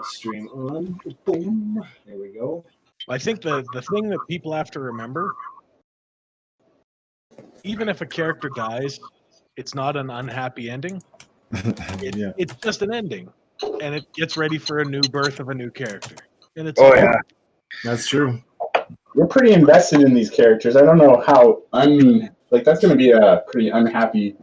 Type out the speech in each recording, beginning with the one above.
Stream on. Boom. There we go. I think the thing that people have to remember, even if a character dies, it's not an unhappy ending. It's just an ending, and it gets ready for a new birth of a new character. And it's That's true. We're pretty invested in these characters. I don't know how that's going to be a pretty unhappy.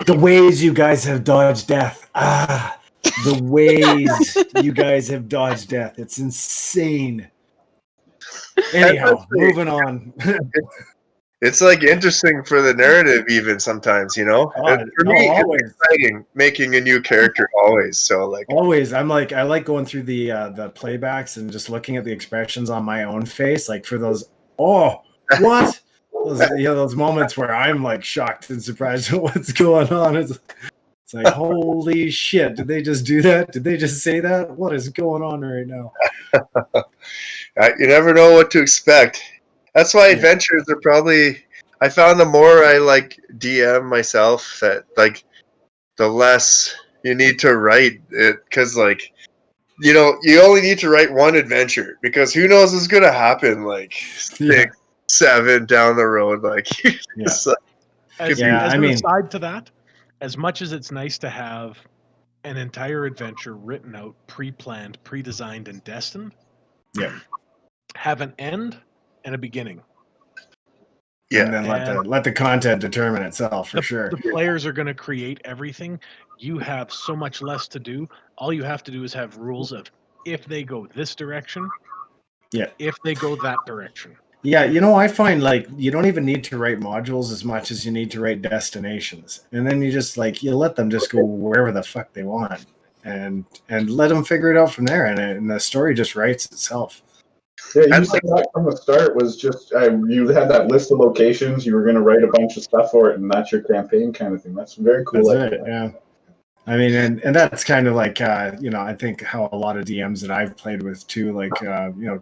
The ways you guys have dodged death. The ways you guys have dodged death. It's insane. Anyhow, moving on. It's like interesting for the narrative, even sometimes, you know. For me, it's exciting making a new character always. So like always, I like going through the playbacks and just looking at the expressions on my own face, like for those. Oh, what? Those moments where I'm like shocked and surprised at what's going on. It's like, holy shit! Did they just do that? Did they just say that? What is going on right now? You never know what to expect. That's why adventures are probably. I found the more I like DM myself, that like the less you need to write it, because like you only need to write one adventure, because who knows what's gonna happen like 6, 7 down the road. Like, aside to that, as much as it's nice to have an entire adventure written out, pre-planned, pre-designed, and destined, have an end and a beginning. And then let the content determine itself for sure. The players are going to create everything. You have so much less to do. All you have to do is have rules of if they go this direction, if they go that direction. Yeah, I find like you don't even need to write modules as much as you need to write destinations. And then you just you let them just go wherever the fuck they want and let them figure it out from there. And the story just writes itself. Yeah, you said that from the start was just you had that list of locations, you were going to write a bunch of stuff for it, and that's your campaign kind of thing. That's very cool. That's it, yeah. I mean, and that's kind of like, I think how a lot of DMs that I've played with too, like,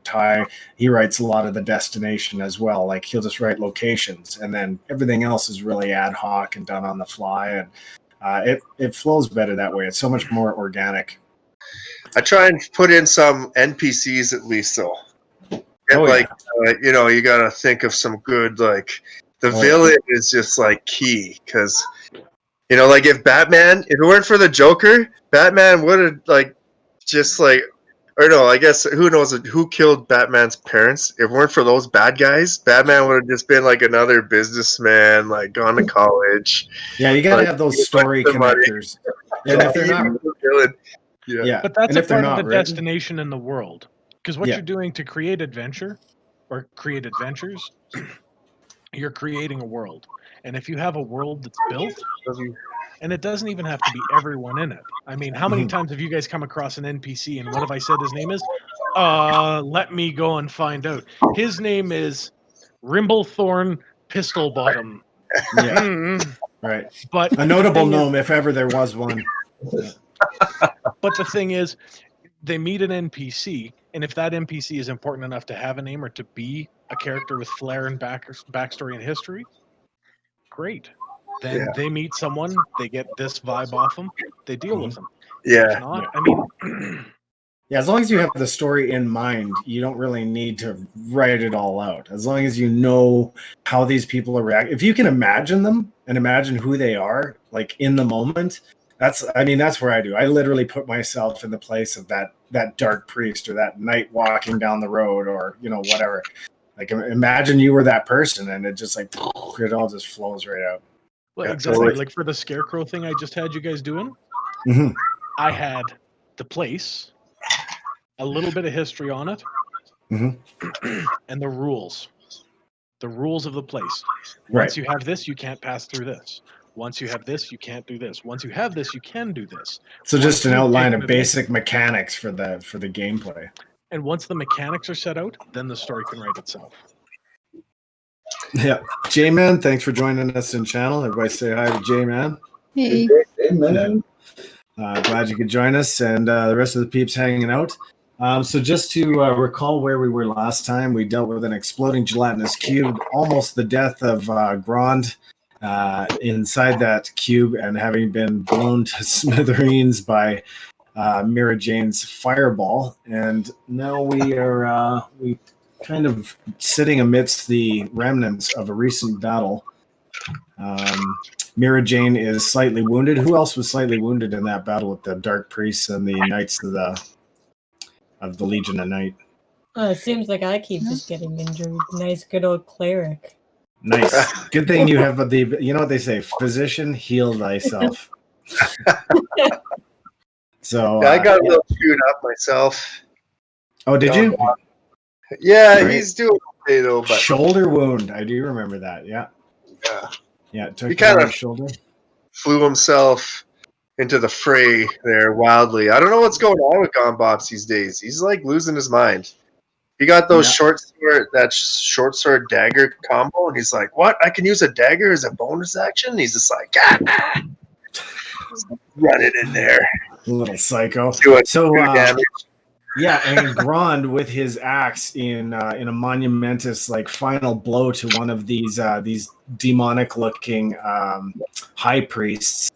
Ty, he writes a lot of the destination as well. Like he'll just write locations, and then everything else is really ad hoc and done on the fly, and it flows better that way. It's so much more organic. I try and put in some NPCs at least, though. You got to think of some good, like, the villain is just, like, key, because, like, if it weren't for the Joker, Batman would have, like, just, like, or no, I guess, who knows who killed Batman's parents? If it weren't for those bad guys, Batman would have just been, like, another businessman, like, gone to college. Yeah, you got to have those story connectors. And if they're not... But that's a part of the destination in the world. Because what you're doing to create adventure or create adventures, you're creating a world. And if you have a world that's built, and it doesn't even have to be everyone in it. I mean, how many times have you guys come across an NPC and what have I said his name is? Let me go and find out. His name is Rimblethorn Pistolbottom. Right. But a notable gnome, if ever there was one. But the thing is, they meet an NPC, and if that NPC is important enough to have a name or to be a character with flair and backstory and history, great. Then they meet someone, they get this vibe off them, they deal with them. Yeah. If not, I mean... as long as you have the story in mind, you don't really need to write it all out. As long as you know how these people are reacting. If you can imagine them and imagine who they are, like in the moment... That's where I do. I literally put myself in the place of that dark priest or that knight walking down the road or, whatever. Like, imagine you were that person and it just like, it all just flows right out. Well, exactly. Like for the scarecrow thing I just had you guys doing, I had the place, a little bit of history on it, and the rules. The rules of the place. Once you have this, you can't pass through this. Once you have this, you can't do this. Once you have this, you can do this. So just an outline of basic mechanics for the gameplay. And once the mechanics are set out, then the story can write itself. Yeah. J-Man, thanks for joining us in channel. Everybody say hi to J-Man. Hey. Man. Glad you could join us and the rest of the peeps hanging out. So just to recall where we were last time, we dealt with an exploding gelatinous cube, almost the death of Grond. Inside that cube and having been blown to smithereens by Mira Jane's fireball, and now we are kind of sitting amidst the remnants of a recent battle. Mira Jane is slightly wounded. Who else was slightly wounded in that battle with the Dark Priests and the Knights of the Legion of Night? It seems like I keep just getting injured. Nice, good old cleric. Nice. Good thing you have you know what they say, physician, heal thyself. So I got a little chewed up myself. Oh, did you? Yeah, Right. He's doing okay though. But shoulder wound. I do remember that. Yeah. It took he kind of shoulder. Flew himself into the fray there wildly. I don't know what's going on with Bops these days. He's like losing his mind. He got those short sword dagger combo, and he's like, "What? I can use a dagger as a bonus action?" He's just like, run it in there, little psycho. So damage. Yeah, and Grond with his axe in a monumentous final blow to one of these demonic looking high priests,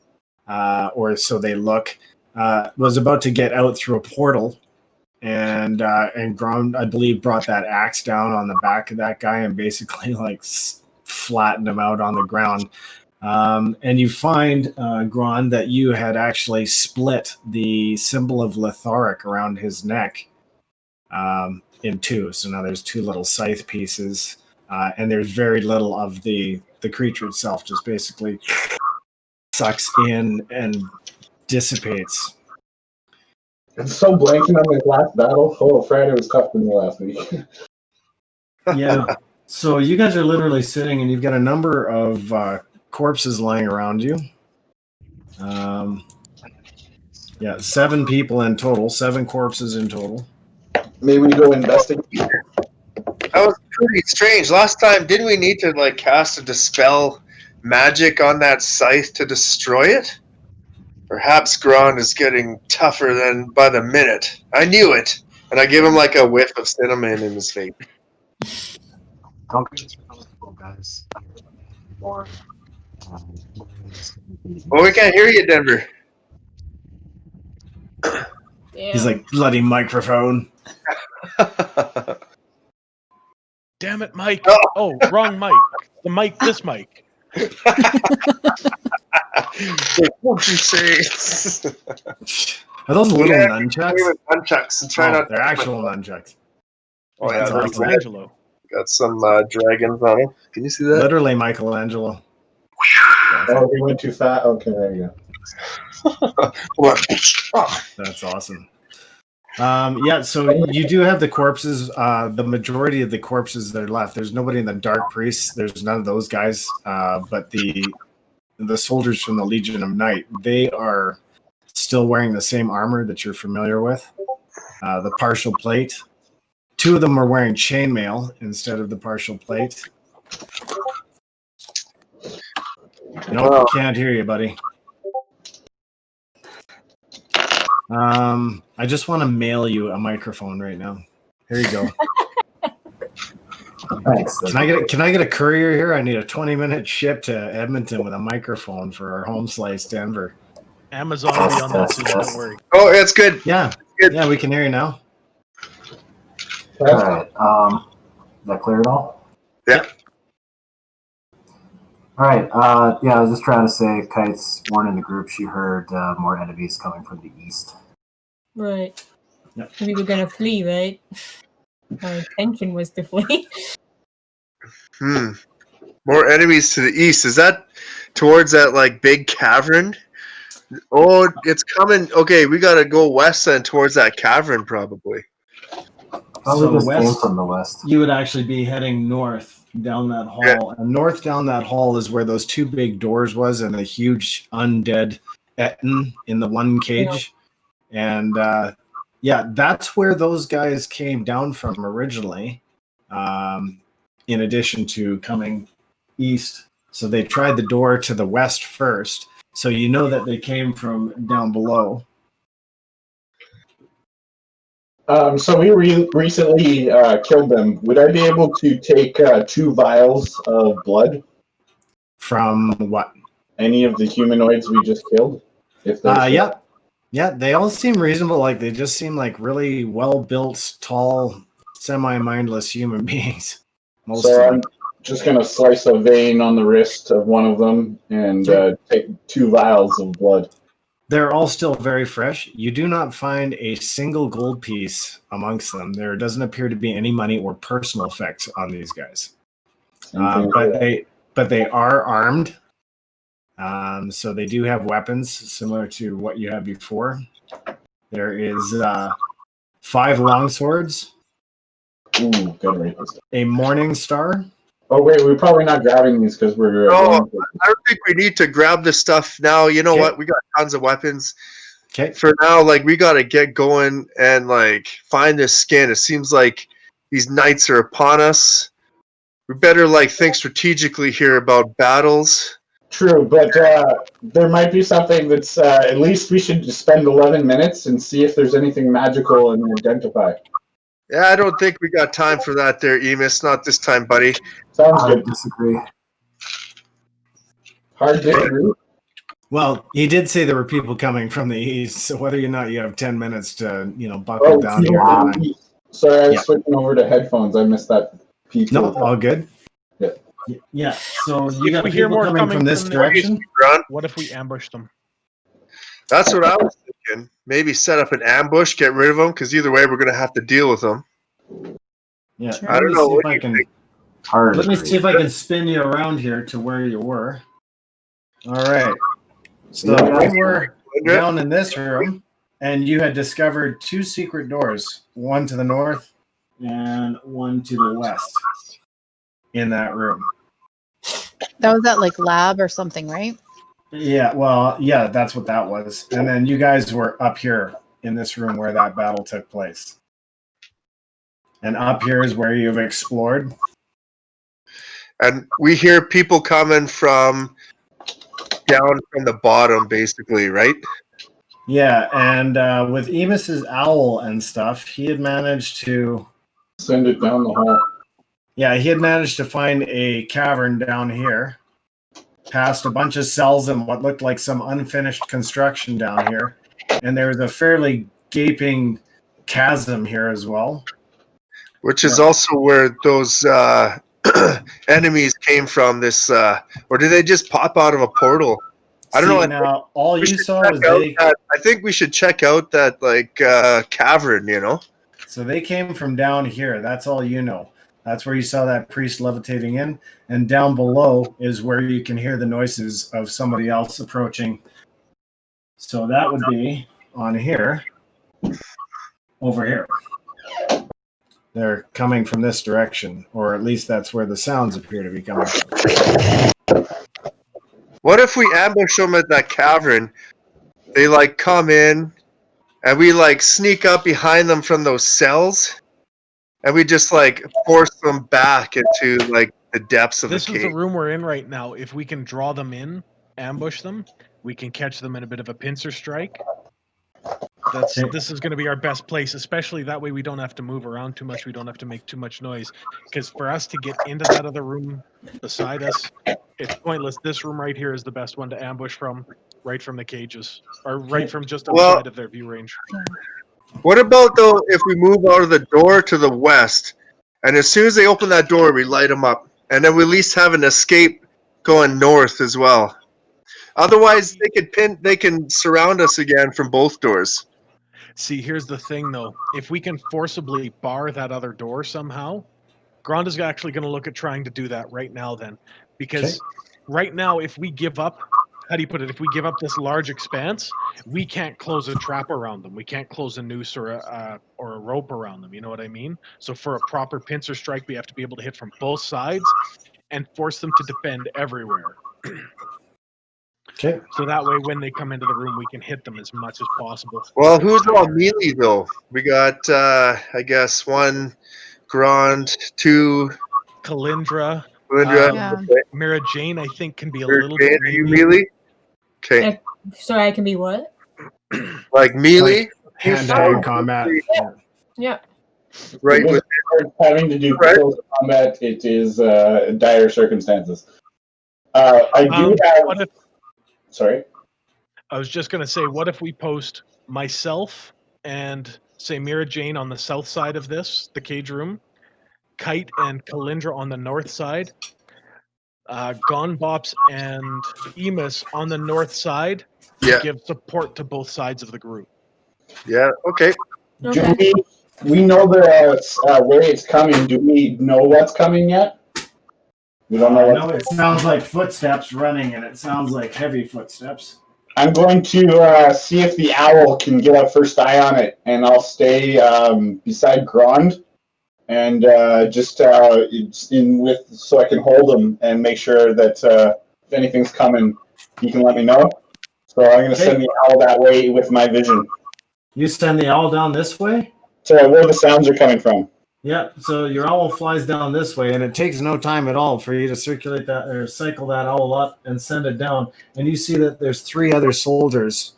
or so they look, was about to get out through a portal, and Grond, I believe, brought that axe down on the back of that guy and basically flattened him out on the ground. And you find, Grond, that you had actually split the symbol of Letharic around his neck in two. So now there's two little scythe pieces, and there's very little of the creature itself, just basically sucks in and dissipates. It's so blanking on this last battle. Oh, Friday was tough for me last week. Yeah. So you guys are literally sitting, and you've got a number of corpses lying around you. 7 people in total, 7 corpses in total. May we go investigate? That was pretty strange. Last time, didn't we need to cast a dispel magic on that scythe to destroy it? Perhaps Grond is getting tougher than by the minute. I knew it, and I give him a whiff of cinnamon in his face. Don't get responsible, guys. More. Well, we can't hear you, Denver. Yeah. He's like, bloody microphone. Damn it, Mike. Oh, wrong mic. The mic, this mic. What'd you say? Are those little nunchucks? Nunchucks and try not. They're actual nunchucks. Oh yeah, That's awesome. Michelangelo. Got some dragons on them. Can you see that? Literally Michelangelo. Oh, he went too fast. Okay, there you go. That's awesome. So you do have the corpses. The majority of the corpses that are left. There's nobody in the Dark Priests. There's none of those guys. But the soldiers from the Legion of Night, they are still wearing the same armor that you're familiar with. The partial plate. 2 of them are wearing chainmail instead of the partial plate. Nope, can't hear you, buddy. I just want to mail you a microphone right now. Here you go. Thanks. Can I get a courier here? I need a 20-minute ship to Edmonton with a microphone for our home slice, Denver. Amazon will be on that soon, don't worry. Oh, it's good. Yeah. Good. Yeah, we can hear you now. All right. Is that clear at all? Yeah. All right. I was just trying to say, Kite's warned in the group she heard more enemies coming from the east. Right. Yep. We were gonna flee, right? Our intention was to flee. More enemies to the east. Is that towards that big cavern? Oh, it's coming. Okay, we gotta go west then towards that cavern probably. Probably just west, came from the west. You would actually be heading north down that hall. Yeah. And north down that hall is where those 2 big doors was and a huge undead Etten in the one cage. Yeah. And that's where those guys came down from originally, in addition to coming east. So they tried the door to the west first. So you know that they came from down below. So we recently killed them. Would I be able to take 2 vials of blood? From what? Any of the humanoids we just killed? Yeah. Yeah, they all seem reasonable. Like they just seem like really well-built, tall, semi-mindless human beings. Most So of them. I'm just going to slice a vein on the wrist of one of them and take 2 vials of blood. They're all still very fresh. You do not find a single gold piece amongst them. There doesn't appear to be any money or personal effects on these guys. But they are armed. So they do have weapons similar to what you had before. There is 5 longswords. Ooh, good right. A morning star. Oh wait, we're probably not grabbing these because we're. I don't think we need to grab this stuff now. You know what? We got tons of weapons. Okay. For now, like we got to get going and like find this skin. It seems like these nights are upon us. We better like think strategically here about battles. True, but there might be something that's at least we should spend 11 minutes and see if there's anything magical and identify. Yeah, I don't think we got time for that there, Emus. Not this time, buddy. Sounds good. I disagree. Hard disagree. Well, he did say there were people coming from the east, so whether or not you have 10 minutes to, buckle down here. Sorry, I was switching over to headphones. I missed that pt2. No, all good. Yeah. Yeah. So you got we hear people more coming from this direction? What if we ambush them? That's what I was thinking. Maybe set up an ambush, get rid of them, because either way we're going to have to deal with them. Yeah. Sure. I don't know. What do you think? Let me see if I can spin you around here to where you were. All right. So we were down in this room, and you had discovered 2 secret doors, one to the north and one to the west in that room. That was that like lab or something, right? Yeah, well, yeah, that's what that was. And then you guys were up here in this room where that battle took place. And up here is where you've explored. And we hear people coming from down from the bottom, basically, right? Yeah, and with Emus's owl and stuff, he had managed to Send it down the hall. Yeah, he had managed to find a cavern down here, past a bunch of cells and what looked like some unfinished construction down here. And there was a fairly gaping chasm here as well. Which is also where those enemies came from. This, or did they just pop out of a portal? I don't know. Now, all you saw was I think we should check out that cavern. So they came from down here. That's all you know. That's where you saw that priest levitating in. And down below is where you can hear the noises of somebody else approaching. So that would be on here, over here. They're coming from this direction, or at least that's where the sounds appear to be coming from. What if we ambush them at that cavern? They come in, and we sneak up behind them from those cells, and we just force them back into the depths of the cave. This is the room we're in right now. If we can draw them in, ambush them, we can catch them in a bit of a pincer strike. This is going to be our best place, especially that way we don't have to move around too much. We don't have to make too much noise. Because for us to get into that other room beside us, it's pointless. This room right here is the best one to ambush from, right from the cages, or right from just outside of their view range. What about, though, if we move out of the door to the west, and as soon as they open that door, we light them up, and then we at least have an escape going north as well. Otherwise, they can surround us again from both doors. See, here's the thing, though. If we can forcibly bar that other door somehow, Grond is actually going to look at trying to do that right now then. Because right now, if we give up, how do you put it? If we give up this large expanse, we can't close a trap around them. We can't close a noose or a rope around them. You know what I mean? So for a proper pincer strike, we have to be able to hit from both sides and force them to defend everywhere. Okay. So that way, when they come into the room, we can hit them as much as possible. Well, who's on melee, though? We got, I guess, 1 Grond, 2... Calyndra. Mara Jane, I think, can be a little bit melee. Are you melee? Okay. Sorry, I can be what? Melee? Hand-to-hand combat. Yeah. Right. With having to do close combat, it is dire circumstances. I do have... Sorry? I was just going to say, what if we post myself and say Mira Jane on the south side of this, the cage room, Kite and Calyndra on the north side, Gone Bops and Emus on the north side to give support to both sides of the group. Yeah, okay. Do we know the where it's coming? Do we know what's coming yet? We don't know. No, it sounds like footsteps running, and it sounds like heavy footsteps. I'm going to see if the owl can get a first eye on it, and I'll stay beside Grond, and just in with so I can hold him and make sure that if anything's coming, he can let me know. So I'm going to send the owl that way with my vision. You send the owl down this way? So where the sounds are coming from. Yeah, so your owl flies down this way, and it takes no time at all for you to circulate that or cycle that owl up and send it down. And you see that there's 3 other soldiers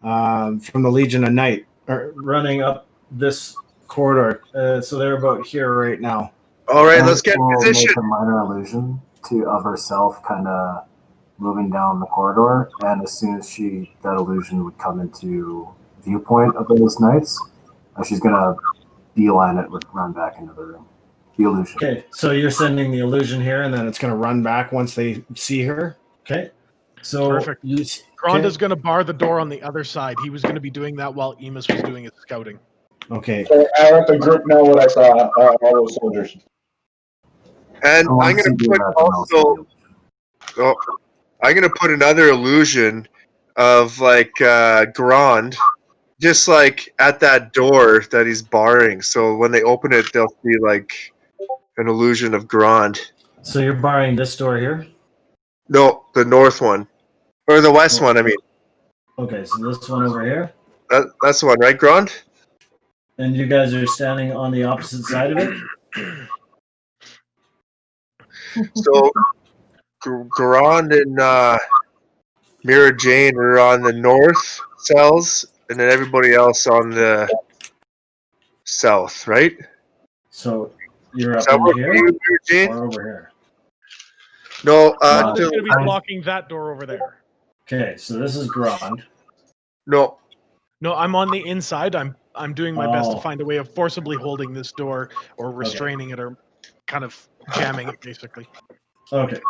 from the Legion of Night running up this corridor. So they're about here right now. All right, let's get in position. Make a minor illusion of herself kind of moving down the corridor, and as soon as that illusion would come into viewpoint of those knights, she's gonna beeline it, would run back into the room. The illusion. Okay, so you're sending the illusion here, and then it's going to run back once they see her. Okay, so perfect. Grond is going to bar the door on the other side. He was going to be doing that while Emus was doing his scouting. Okay. So I let the group know what I saw. All those soldiers. And I'm going to put also. Oh, I'm going to put another illusion of like Grond. Just like at that door that he's barring, so when they open it, they'll see like an illusion of Grond. So you're barring this door here? No, the north one, or the west one. I mean. Okay, so this one over here. That's the one, right, Grond? And you guys are standing on the opposite side of it. So Grond and Mira Jane are on the north cells. And then everybody else on the south, right? So you're up in here or over here? No, Grond is going to be blocking that door over there. Okay, so this is Grond. No, I'm on the inside. I'm doing my best to find a way of forcibly holding this door or restraining it or kind of jamming it, basically. Okay.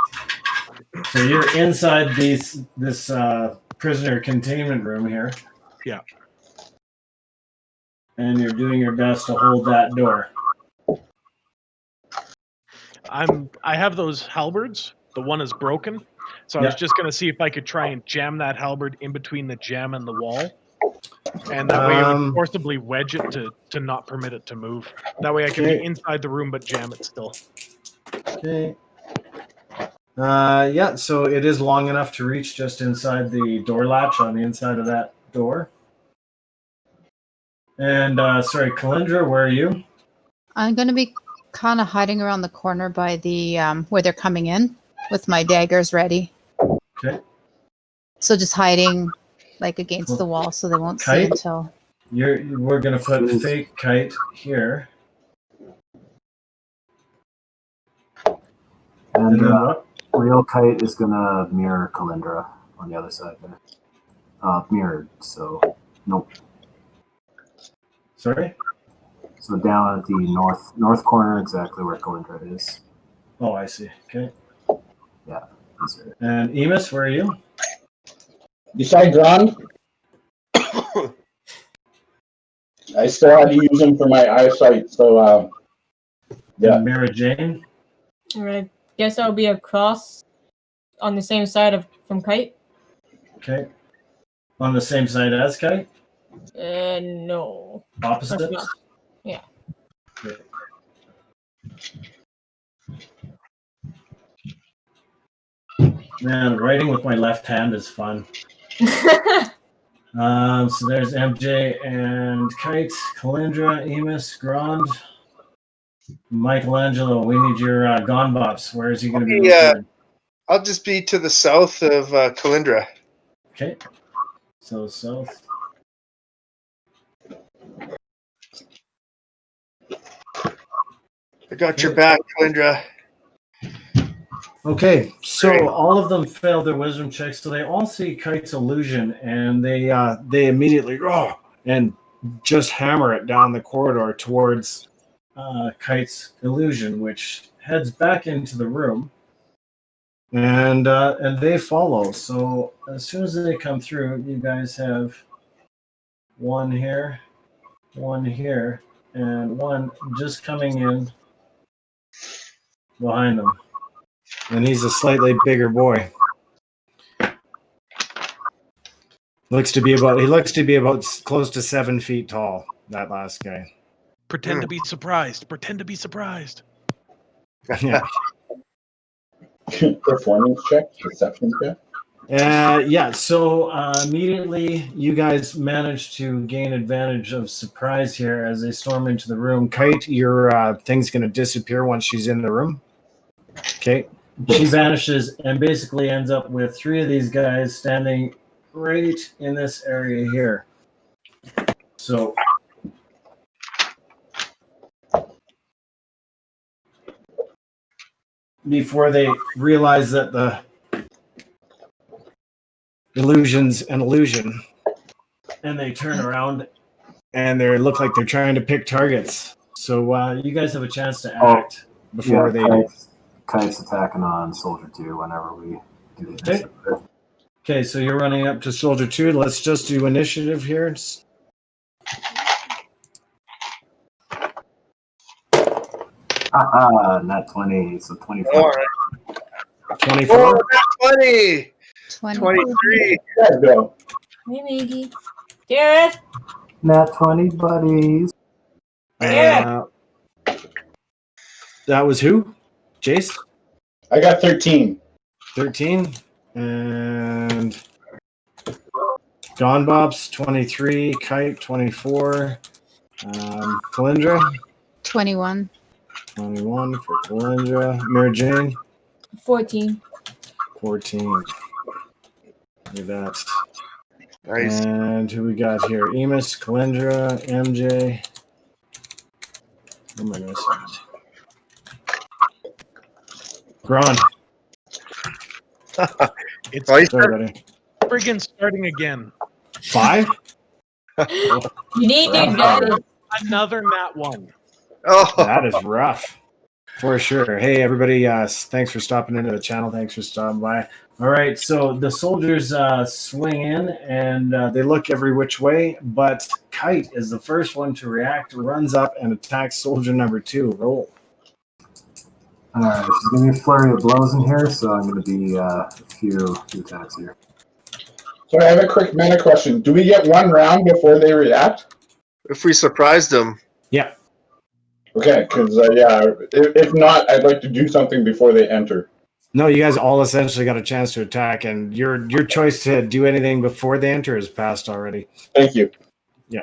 So you're inside this prisoner containment room here. Yeah. And you're doing your best to hold that door. I have those halberds. The one is broken. So I was just going to see if I could try and jam that halberd in between the jam and the wall. And that way I would forcibly wedge it to not permit it to move. That way I can be inside the room but jam it still. Okay. Yeah, so it is long enough to reach just inside the door latch on the inside of that door. And sorry, Calyndra, where are you? I'm going to be kind of hiding around the corner by the where they're coming in with my daggers ready. Okay. So just hiding like against the wall so they won't see until. We're going to put fake Kite here. And real Kite is going to mirror Calyndra on the other side there. Mirrored, so nope. Sorry? So down at the north corner, exactly where Calyndra is. Oh, I see. Okay. Yeah. And Emus, where are you? Beside Grond. I still had to use them for my eyesight, so yeah. And Mira Jane? All right. Guess I'll be across on the same side from Kite. Okay. On the same side as Kite? No. Opposite? Yeah. Okay. Man, writing with my left hand is fun. So there's MJ and Kite, Calyndra, Emus, Grond, Michelangelo. We need your Gone Bops. Where is he going to be? I'll just be to the south of Calyndra. Okay. So south. I got your back, Calyndra. Okay, so all of them failed their wisdom checks, so they all see Kite's illusion, and they immediately and just hammer it down the corridor towards Kite's illusion, which heads back into the room, and they follow. So as soon as they come through, you guys have one here, and one just coming in behind them. And he's a slightly bigger boy. He looks to be about close to 7 feet tall. That last guy. Pretend to be surprised. Pretend to be surprised. Yeah. Performance check, perception check. Yeah. So immediately, you guys manage to gain advantage of surprise here as they storm into the room. Kite, your thing's going to disappear once she's in the room. Okay. She vanishes and basically ends up with 3 of these guys standing right in this area here. So before they realize that the illusion's an illusion, and they turn around and they look like they're trying to pick targets. So you guys have a chance to act before they do. Kite's attacking on Soldier 2 whenever we do the initiative. Okay, so you're running up to Soldier 2. Let's just do initiative here. Not 20, so 24. 24. Oh, not 20. 23. There we go. Hey, Maggie. Gareth. Nat 20, buddies. That was who? Jace? I got 13. 13. And Gone Bops, 23. Kite, 24. Calyndra? 21. 21 for Calyndra. Mary Jane? 14. 14. Look at that. Nice. And who we got here? Emus, Calyndra, MJ. Oh my goodness. Grond. It's Sorry, buddy. friggin' starting again. 5? You need new dice. Another nat 1. Oh, That is rough. For sure. Hey, everybody. Thanks for stopping into the channel. Thanks for stopping by. All right. So the soldiers swing in and they look every which way, but Kite is the first one to react, runs up and attacks soldier number 2. Roll. All right, she's going to be a flurry of blows in here, so I'm going to be a few attacks here. So I have a quick meta question. Do we get 1 round before they react? if we surprised them. Yeah. Okay, because if not, I'd like to do something before they enter. No, you guys all essentially got a chance to attack, and your choice to do anything before they enter is passed already. Thank you. Yeah.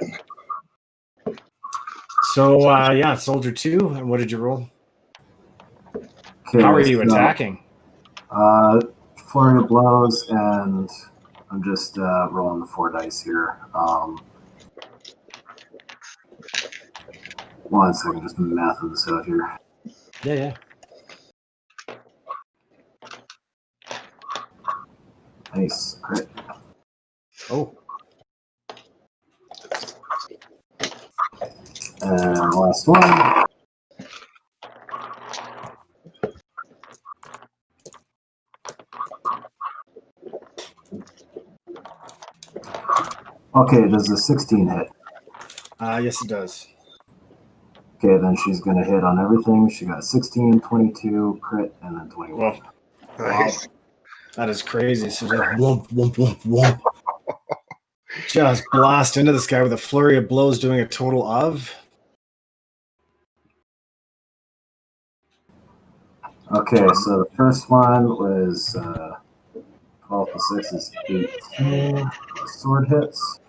So, soldier 2, and what did you roll? Okay, How are you attacking? Flurry of blows, and I'm just rolling the 4 dice here. 1 second, just mathing this out here. Yeah. Nice, crit. Oh. And last one. Okay, does a 16 hit? Yes, it does. Okay, then she's going to hit on everything. She got 16, 22, crit, and then 21. Well, Nice. wow. That is crazy. So just whoomp, whoomp, whoomp, whoomp. Just blast into this guy with a flurry of blows, doing a total of. Okay, so the first one was 12 plus 6 is 18 sword hits.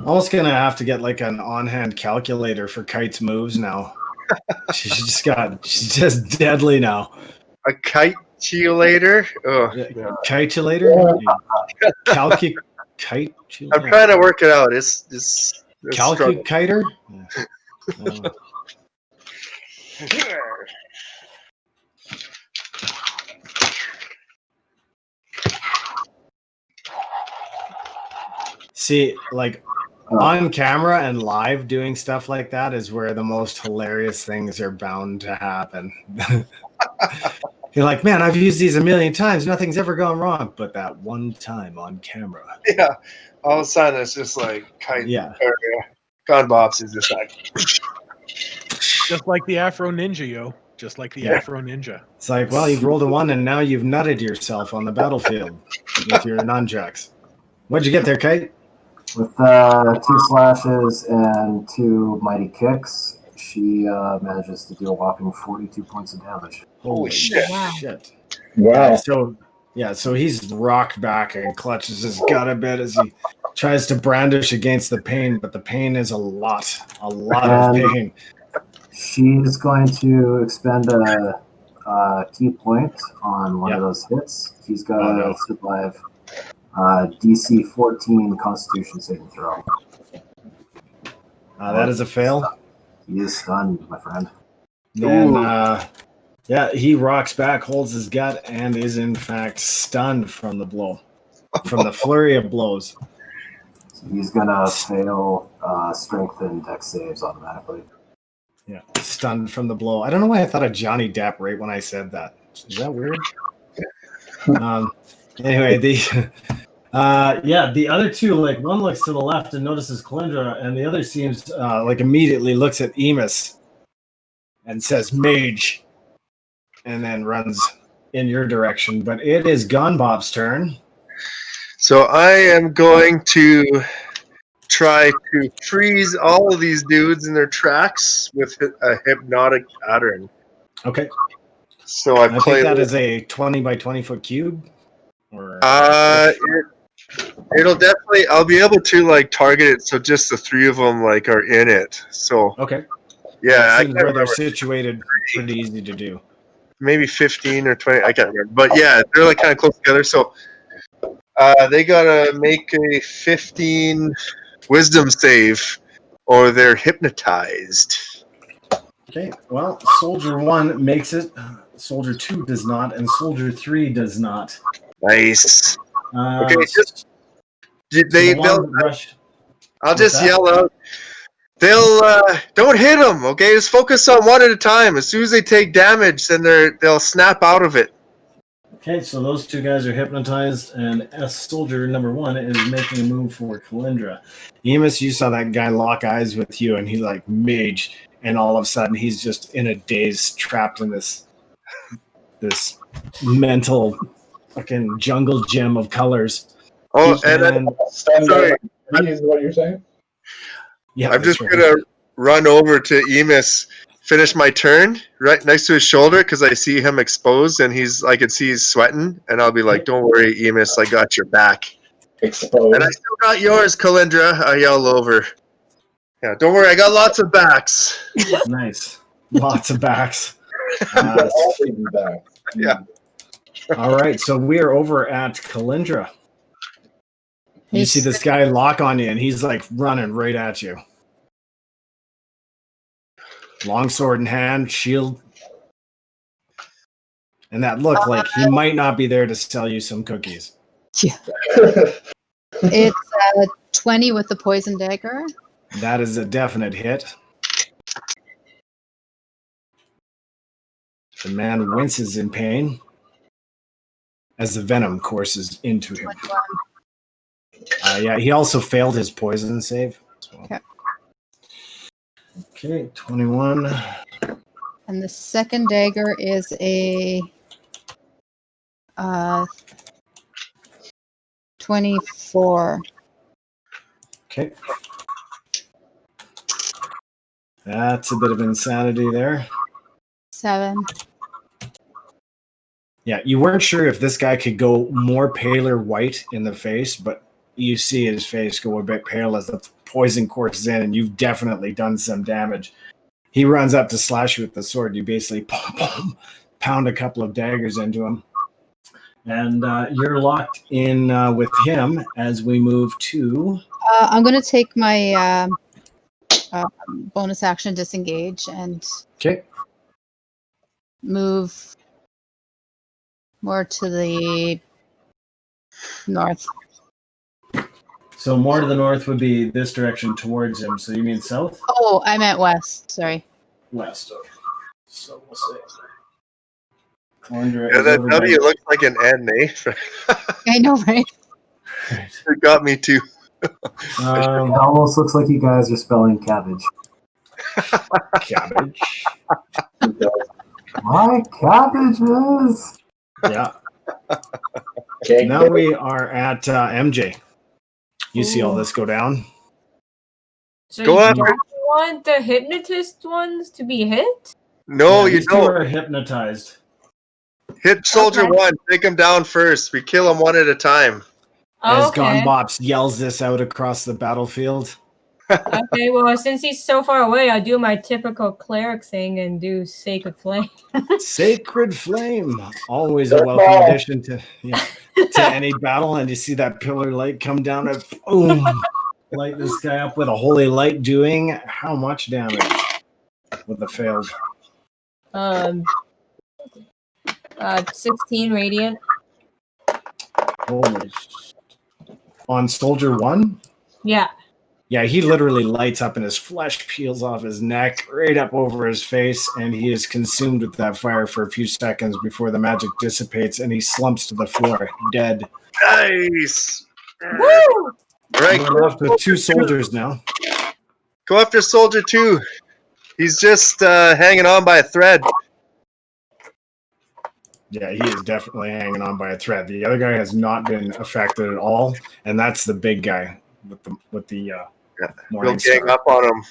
Almost gonna have to get like an on-hand calculator for Kite's moves now. She's just deadly now. A kite-chulator? Oh. Kite-chulator? Kite? I'm trying to work it out. It's Calculator? See, like on camera and live doing stuff like that is where the most hilarious things are bound to happen. You're like, man, I've used these a million times. Nothing's ever gone wrong. But that one time on camera. Yeah. All of a sudden, it's just like Kite. Yeah. Gone Bops is just like. Just like the Afro Ninja, yo. Just like the Afro Ninja. It's like, well, you've rolled a 1 and now you've nutted yourself on the battlefield with your nunchucks. What'd you get there, Kite? With 2 slashes and 2 mighty kicks, she manages to deal a whopping 42 points of damage. Holy shit. Wow. So he's rocked back and clutches his gut a bit as he tries to brandish against the pain, but the pain is a lot of pain. She's going to expend a key point on one of those hits. He's got to survive DC 14 Constitution saving throw. That is a fail. He is stunned, my friend. Then, he rocks back, holds his gut, and is in fact stunned from the blow, from the flurry of blows. So he's gonna fail strength and dex saves automatically. Yeah, stunned from the blow. I don't know why I thought of Johnny Depp right when I said that. Is that weird? Anyway, the other two, like one looks to the left and notices Calyndra, and the other seems like immediately looks at Emus and says "Mage," and then runs in your direction. But it is Gonbob's turn. So I am going to try to freeze all of these dudes in their tracks with a hypnotic pattern. Okay. So I play think that is a 20 by 20 foot cube. Or it'll definitely. I'll be able to like target it, so just the 3 of them like are in it. So okay. Yeah, seems where they're situated. Pretty easy to do. Maybe 15 or 20. I can't remember, but yeah, they're like kind of close together. So they gotta make a 15 wisdom save, or they're hypnotized. Okay. Well, Soldier 1 makes it. Soldier 2 does not, and Soldier 3 does not. Nice. Okay, rush. I'll just yell out. They'll don't hit them. Okay, just focus on one at a time. As soon as they take damage, then they'll snap out of it. Okay, so those 2 guys are hypnotized, and Soldier number 1 is making a move for Calyndra. Emus, you saw that guy lock eyes with you, and he's like mage, and all of a sudden he's just in a daze, trapped in this mental fucking jungle gym of colors. Oh, and then sorry, is what you're saying? Yeah, I'm just gonna run over to Emus, finish my turn right next to his shoulder because I see him exposed and I can see he's sweating, and I'll be like, "Don't worry, Emus, I got your back." Exposed. And I still got yours, Calyndra. I yell over. Yeah, don't worry, I got lots of backs. Nice, lots of backs. Yeah. All right, so we are over at Calyndra. You see this guy lock on you, and he's like running right at you. Long sword in hand, shield. And that look like he might not be there to sell you some cookies. Yeah. It's 20 with the poison dagger. That is a definite hit. The man winces in pain as the venom courses into him. He also failed his poison save. Okay, 21. And the second dagger is a 24. Okay. That's a bit of insanity there. 7. Yeah, you weren't sure if this guy could go more paler white in the face, but you see his face go a bit pale as the poison courses in, and you've definitely done some damage. He runs up to slash you with the sword. You basically pound a couple of daggers into him. And you're locked in with him as we move to... I'm going to take my bonus action disengage and move more to the north. So more to the north would be this direction towards him. So you mean south? Oh, I meant west. Sorry. West. Okay. So we'll say. Calyndra Yeah, is that over W by- looks like an N, eh? I know, right? It got me too. It almost looks like you guys are spelling cabbage. Cabbage. My cabbages! Yeah. Okay. Now we are at MJ. You see all this go down? So Go you after- don't want the hypnotist ones to be hit? No, you these two don't. are hypnotized. Hit Soldier Okay. 1. Take him down first. We kill him one at a time. As Okay. Bops yells this out across the battlefield. Okay, well, since he's so far away, I do my typical cleric thing and do Sacred Flame. Sacred Flame. Always a welcome addition to any battle. And you see that pillar light come down and boom, light this guy up with a holy light, doing how much damage with the failed? 16 radiant. Holy. On Soldier 1? Yeah. Yeah, he literally lights up and his flesh peels off his neck, right up over his face, and he is consumed with that fire for a few seconds before the magic dissipates and he slumps to the floor, dead. Nice. Woo! Right. We're left with 2 soldiers now. Go after Soldier 2. He's just hanging on by a thread. Yeah, he is definitely hanging on by a thread. The other guy has not been affected at all, and that's the big guy with the morning We'll gang star. up on him.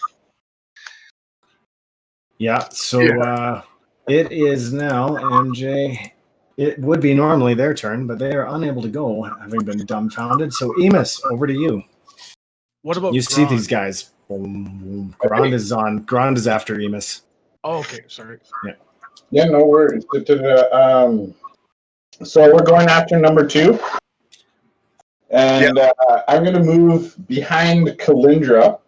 Yeah, so it is now MJ. It would be normally their turn, but they are unable to go, having been dumbfounded. So Emus, over to you. What about You see Grond? these guys. Grond is on. Grond is after Emus. Oh, okay, sorry. Yeah, no worries. So we're going after number 2. And I'm going to move behind Calyndra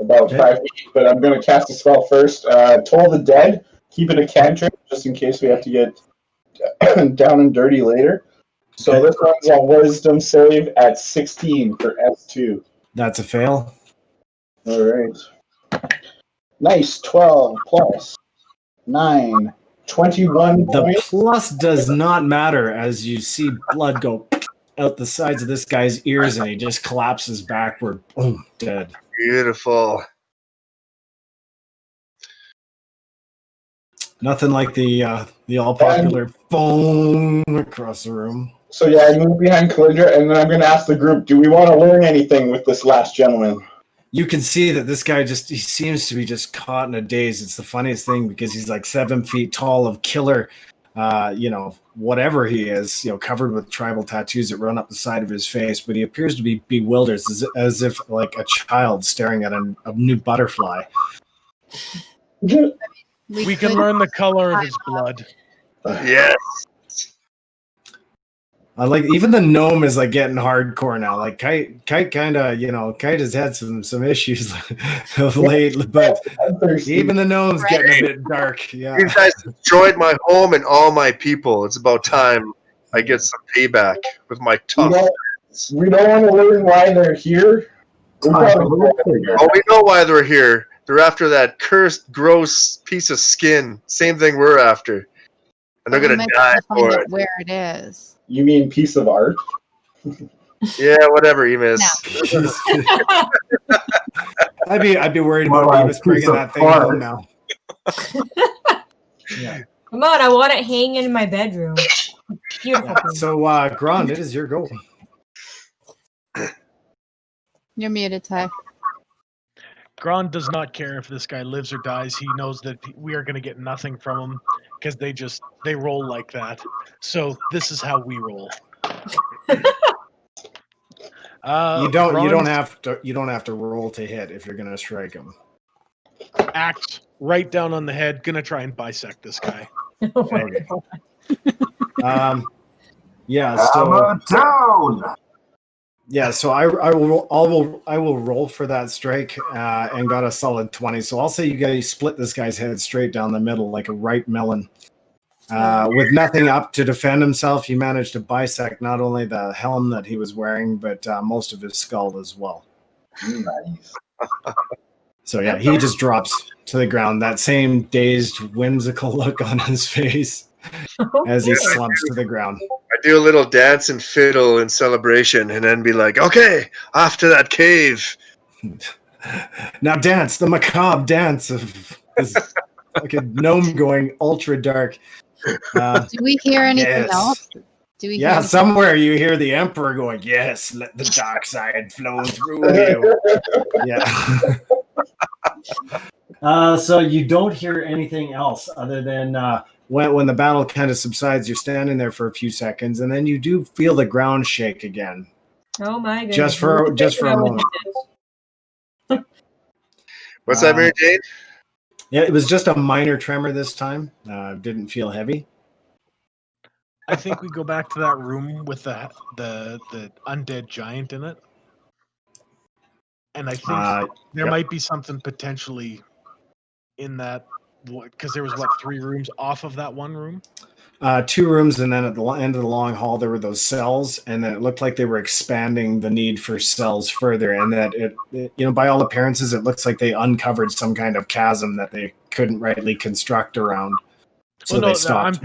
about 5 feet, but I'm going to cast a spell first. Toll the Dead. Keep it a cantrip just in case we have to get down and dirty later. So this one's a wisdom save at 16 for S2. That's a fail. All right. Nice. 12 plus 9. 21 The points. plus does not matter as you see blood go out the sides of this guy's ears and he just collapses backward. Boom, dead. Beautiful. Nothing like the all popular boom across the room. So yeah, I move behind Calyndra, and then I'm going to ask the group, do we want to learn anything with this last gentleman? You can see that this guy he seems to be just caught in a daze. It's the funniest thing because he's like 7 feet tall of killer, whatever he is, covered with tribal tattoos that run up the side of his face, but he appears to be bewildered as if like a child staring at a new butterfly. We can learn the color of his blood. Yes. I like even the gnome is like getting hardcore now. Like Kite kind of, Kite has had some issues of late, but even the gnome's getting a bit dark. Yeah, You guys destroyed my home and all my people. It's about time I get some payback with my tough. We don't want to learn why they're here. Oh, we know why they're here. They're after that cursed, gross piece of skin. Same thing we're after. And they're going to die for it. Where it is. You mean piece of art? Yeah, whatever, Emus. No. I'd be worried about Emus bringing that thing home now. Yeah. Come on, I want it hanging in my bedroom. Beautiful. So, Grond, it is your goal. You're muted, Ty. Grond does not care if this guy lives or dies. He knows that we are going to get nothing from him because they roll like that. So this is how we roll. You don't have to roll to hit if you're going to strike him. Axe right down on the head. Gonna try and bisect this guy. Okay. Yeah. So down. Yeah, so I will roll for that strike and got a solid 20. So I'll say you guys split this guy's head straight down the middle like a ripe melon. With nothing up to defend himself, he managed to bisect not only the helm that he was wearing, but most of his skull as well. Nice. So yeah, he just drops to the ground, that same dazed, whimsical look on his face as he slumps to the ground. I do a little dance and fiddle in celebration and then be like, okay, off to that cave. Now dance, the macabre dance of this like a gnome going ultra dark. Do we hear anything else? Do we? Yeah, somewhere you hear the Emperor going, "Yes, let the dark side flow through you." Yeah. So you don't hear anything else other than when the battle kind of subsides. You're standing there for a few seconds, and then you do feel the ground shake again. Oh my goodness! Just for a moment. What's that, Mary Jane? Yeah, it was just a minor tremor this time. Didn't feel heavy. I think we go back to that room with the undead giant in it, and I think there might be something potentially in that, because there was 3 rooms off of that one room. 2 rooms, and then at the end of the long hall there were those cells, and then it looked like they were expanding the need for cells further, and that it by all appearances it looks like they uncovered some kind of chasm that they couldn't rightly construct around. So they stopped.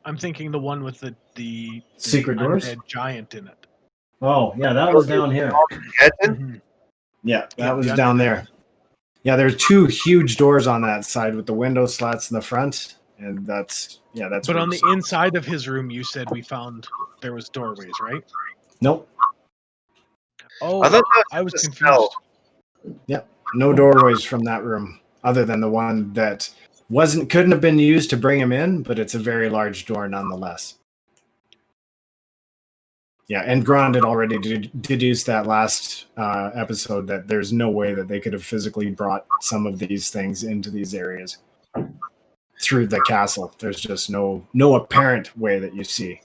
I'm thinking the one with the secret doors, undead giant in it. Oh yeah, that was down here. Mm-hmm. Yeah, that was down there. Yeah, there's 2 huge doors on that side with the window slats in the front. And that's. But on the inside of his room, you said we found there was doorways, right? Nope. Oh, I was confused. Cell. Yep, no doorways from that room, other than the one that couldn't have been used to bring him in, but it's a very large door nonetheless. Yeah, and Grond had already deduced that last episode that there's no way that they could have physically brought some of these things into these areas through the castle. There's just no apparent way that you see.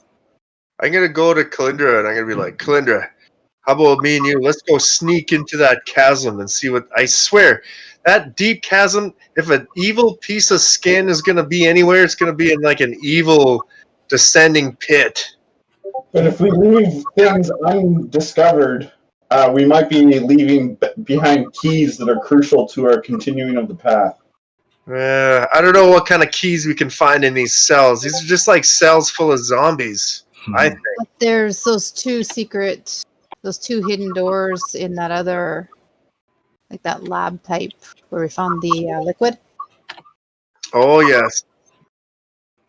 I'm going to go to Calyndra and I'm going to be like, Calyndra, how about me and you? Let's go sneak into that chasm and see what... I swear, that deep chasm, if an evil piece of skin is going to be anywhere, it's going to be in like an evil descending pit. But if we leave things undiscovered, we might be leaving behind keys that are crucial to our continuing of the path. I don't know what kind of keys we can find in these cells. These are just like cells full of zombies, I think. But there's those 2 hidden doors in that other, like that lab type where we found the liquid. Oh, yes.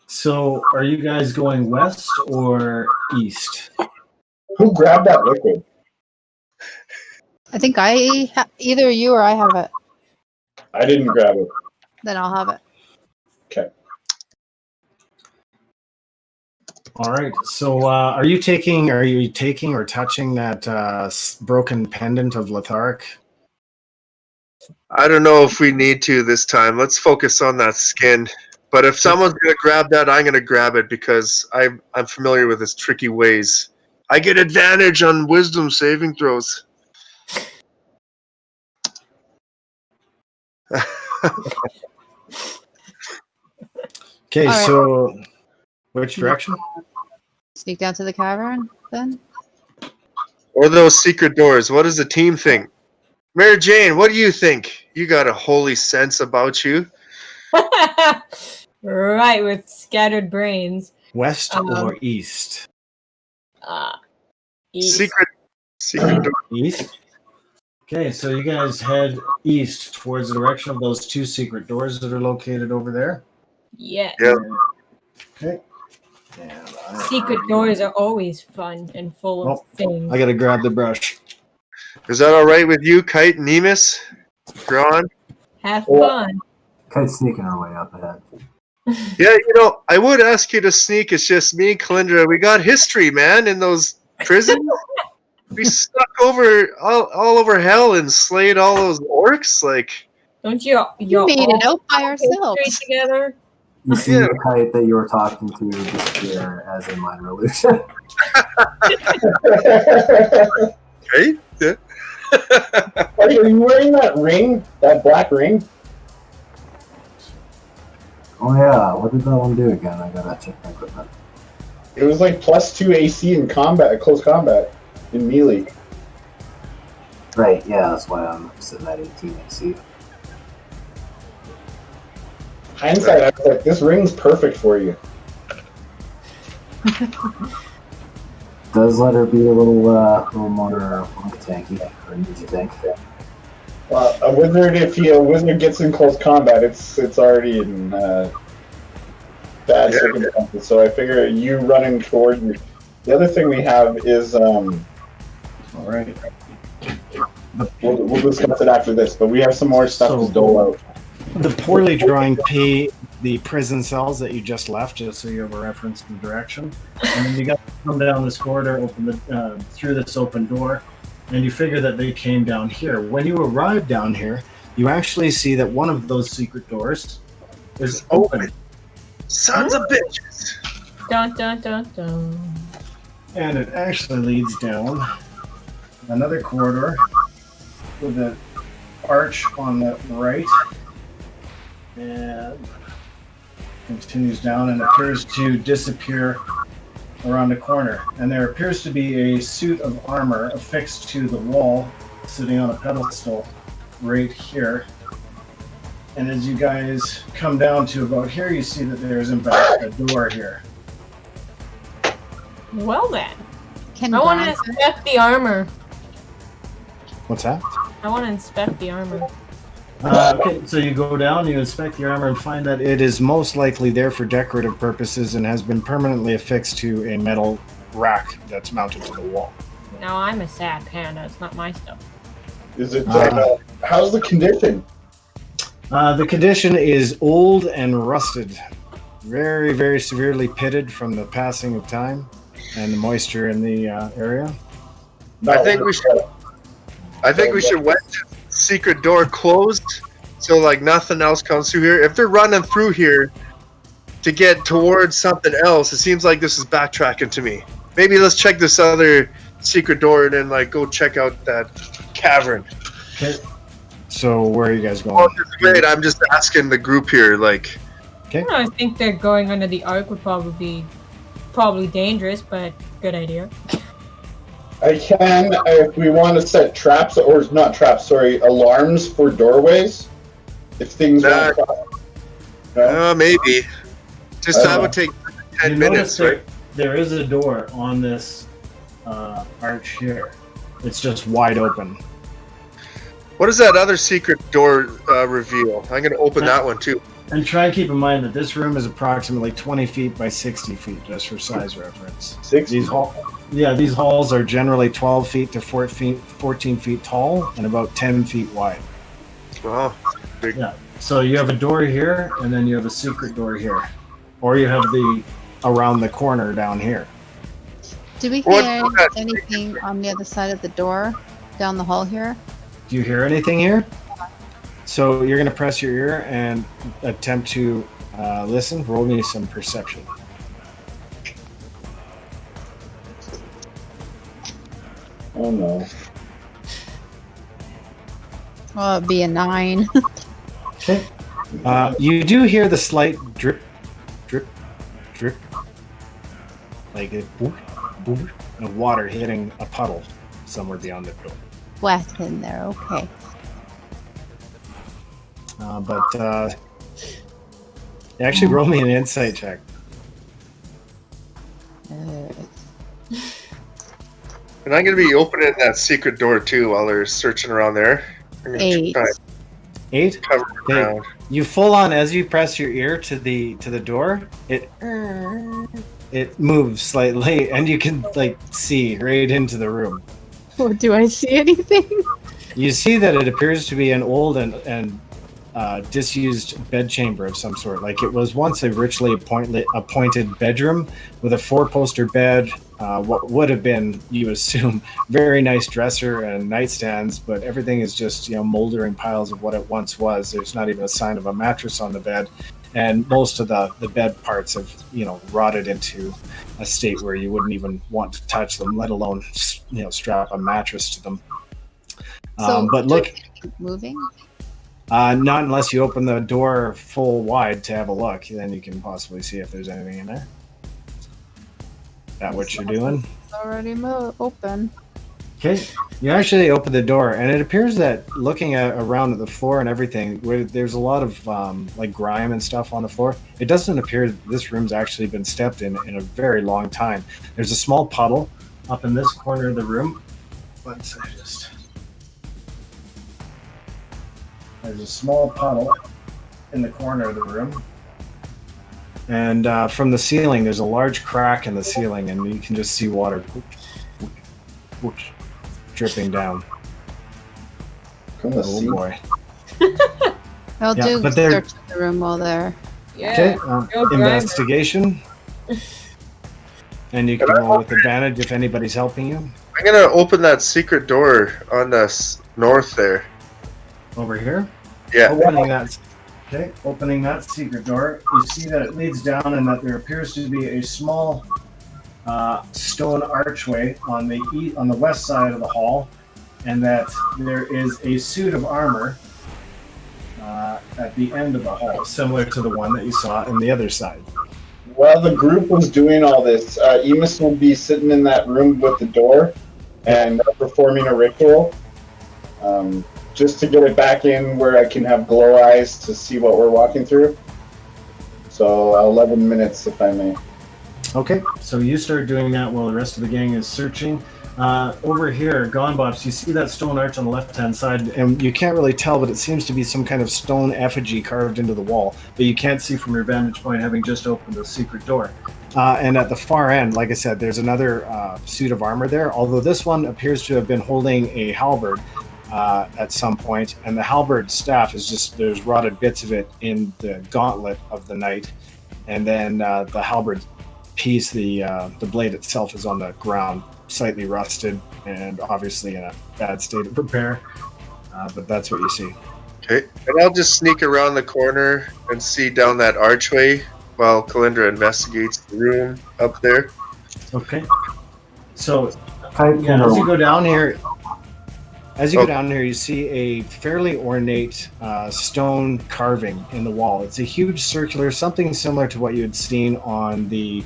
So, are you guys going west or east? Who grabbed that liquid? I think either you or I have it. I didn't grab it. Then I'll have it. Okay. All right. So, are you taking or touching that broken pendant of Letharic? I don't know if we need to this time. Let's focus on that skin. But if someone's going to grab that, I'm going to grab it because I'm familiar with his tricky ways. I get advantage on wisdom saving throws. Okay, right. So which direction? Sneak down to the cavern, then? Or those secret doors. What does the team think? Mary Jane, what do you think? You got a holy sense about you. Right, with scattered brains. West or east? East. Secret door. East? Okay, so you guys head east towards the direction of those 2 secret doors that are located over there. Yes. Yeah. Okay. Secret doors are always fun and full of things. I gotta grab the brush. Is that all right with you, Kite and Emus? Grond? Have fun. Kite's sneaking her way up ahead. Yeah, I would ask you to sneak. It's just me and Calyndra. We got history, man, in those prisons. We stuck over all over hell and slayed all those orcs. Like, don't you made it out by ourselves together? You see the Kite that you were talking to disappear as a minor illusion. Right? Yeah. Are you wearing that ring? That black ring? Oh yeah, what did that one do again? I gotta check my equipment. It was like +2 AC in combat, close combat, in melee. Right, yeah, that's why I'm sitting at 18 AC. Hindsight, I was like, this ring's perfect for you. Does let her be a little more tanky, or needs a tank. Well, a wizard, if a wizard gets in close combat, it's already in bad circumstances. So I figure you running toward you. The other thing we have is, all right, we'll discuss it after this. But we have some more stuff to dole out. The poorly drawing pay the prison cells that you just left, just so you have a reference in the direction. And then you got to come down this corridor, open through this open door. And you figure that they came down here. When you arrive down here, you actually see that one of those secret doors is open. Sons of bitches! Dun dun dun dun. And it actually leads down another corridor with an arch on the right. And continues down and appears to disappear around a corner, and there appears to be a suit of armor affixed to the wall, sitting on a pedestal right here. And as you guys come down to about here, you see that there's in fact a door here. Well then, I want to inspect the armor. What's that? I want to inspect the armor. Okay, so you go down, you inspect the armor, and find that it is most likely there for decorative purposes and has been permanently affixed to a metal rack that's mounted to the wall. Now I'm a sad panda. It's not my stuff. Is it? How's the condition? The condition is old and rusted, very, very severely pitted from the passing of time and the moisture in the area. I think we should wet this secret door closed, so like nothing else comes through here. If they're running through here to get towards something else, it seems like this is backtracking to me. Maybe let's check this other secret door and then like go check out that cavern. Okay. So where are you guys going? Oh, great. I'm just asking the group here, like. Okay. I think that going under the arc would probably dangerous, but good idea. I can, if we want to set traps, or not traps, sorry, alarms for doorways. If things maybe. Just that would take 10 minutes, right? There is a door on this arch here. It's just wide open. What does that other secret door reveal? I'm going to open that one too. And try and keep in mind that this room is approximately 20 feet by 60 feet, just for size reference. 60? These halls are generally 12 feet to 14 feet tall and about 10 feet wide. Wow. Big. Yeah. So you have a door here, and then you have a secret door here. Or you have the around the corner down here. Do we hear anything on the other side of the door down the hall here? Do you hear anything here? So you're going to press your ear and attempt to listen. Roll me some perception. Oh no. Well, it'd be a 9. Okay. You do hear the slight drip, drip, drip, like a boop, boop, of water hitting a puddle somewhere beyond the door. Wet in there, okay. Actually roll me an insight check. And I'm going to be opening that secret door too while they're searching around there. 8. 8? Cover the ground. You full on, as you press your ear to the door, it moves slightly, and you can like see right into the room. Oh, do I see anything? You see that it appears to be an old and disused bedchamber of some sort. Like it was once a richly appointed bedroom with a 4-poster bed, what would have been, you assume, very nice dresser and nightstands, but everything is just, moldering piles of what it once was. There's not even a sign of a mattress on the bed, and most of the bed parts have, rotted into a state where you wouldn't even want to touch them, let alone, strap a mattress to them. So but look, moving. Not unless you open the door full wide to have a look. Then you can possibly see if there's anything in there. Is that what you're doing? It's already open. Okay, you actually open the door, and it appears that looking around at the floor and everything, where there's a lot of like grime and stuff on the floor, it doesn't appear that this room's actually been stepped in a very long time. There's a small puddle up in this corner of the room. There's a small puddle in the corner of the room. And from the ceiling, there's a large crack in the ceiling, and you can just see water dripping down. Oh boy. I'll do search the room while there. Yeah. Okay, investigation. And you can roll with advantage if anybody's helping you. I'm going to open that secret door on the north there. Over here? Yeah. Opening that secret door, you see that it leads down and that there appears to be a small stone archway on the west side of the hall, and that there is a suit of armor at the end of the hall, similar to the one that you saw on the other side. While the group was doing all this, Emus will be sitting in that room with the door and performing a ritual, just to get it back in where I can have glow eyes to see what we're walking through. So 11 minutes, if I may. Okay, so you start doing that while the rest of the gang is searching. Over here, Bops, you see that stone arch on the left-hand side, and you can't really tell, but it seems to be some kind of stone effigy carved into the wall, but you can't see from your vantage point having just opened the secret door. And at the far end, like I said, there's another suit of armor there, although this one appears to have been holding a halberd at some point, and the halberd staff is just, there's rotted bits of it in the gauntlet of the knight, and then the halberd piece, the blade itself is on the ground, slightly rusted and obviously in a bad state of repair, but that's what you see. Okay, and I'll just sneak around the corner and see down that archway while Calyndra investigates the room up there. Okay, so as you go down here, you see a fairly ornate stone carving in the wall. It's a huge circular, something similar to what you had seen on the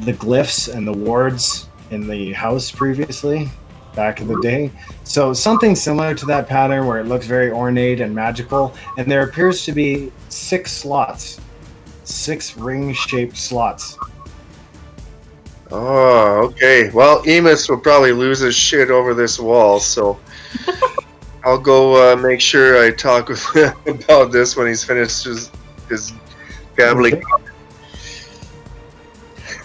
glyphs and the wards in the house previously, back in the day. So something similar to that pattern where it looks very ornate and magical. And there appears to be 6 slots, 6 ring-shaped slots. Oh, okay. Well, Emus will probably lose his shit over this wall, so I'll go make sure I talk with him about this when he's finished his gambling.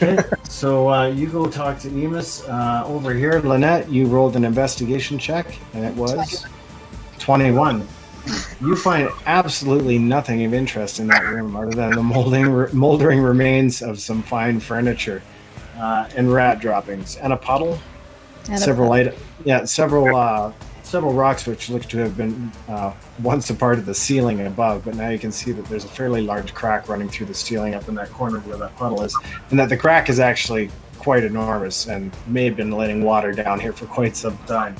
Okay, so you go talk to Emus. Over here, Lynette, you rolled an investigation check, and it was 21. You find absolutely nothing of interest in that room other than the moldering remains of some fine furniture and rat droppings and a puddle. And several rocks which look to have been once a part of the ceiling above, but now you can see that there's a fairly large crack running through the ceiling up in that corner where that puddle is, and that the crack is actually quite enormous and may have been letting water down here for quite some time.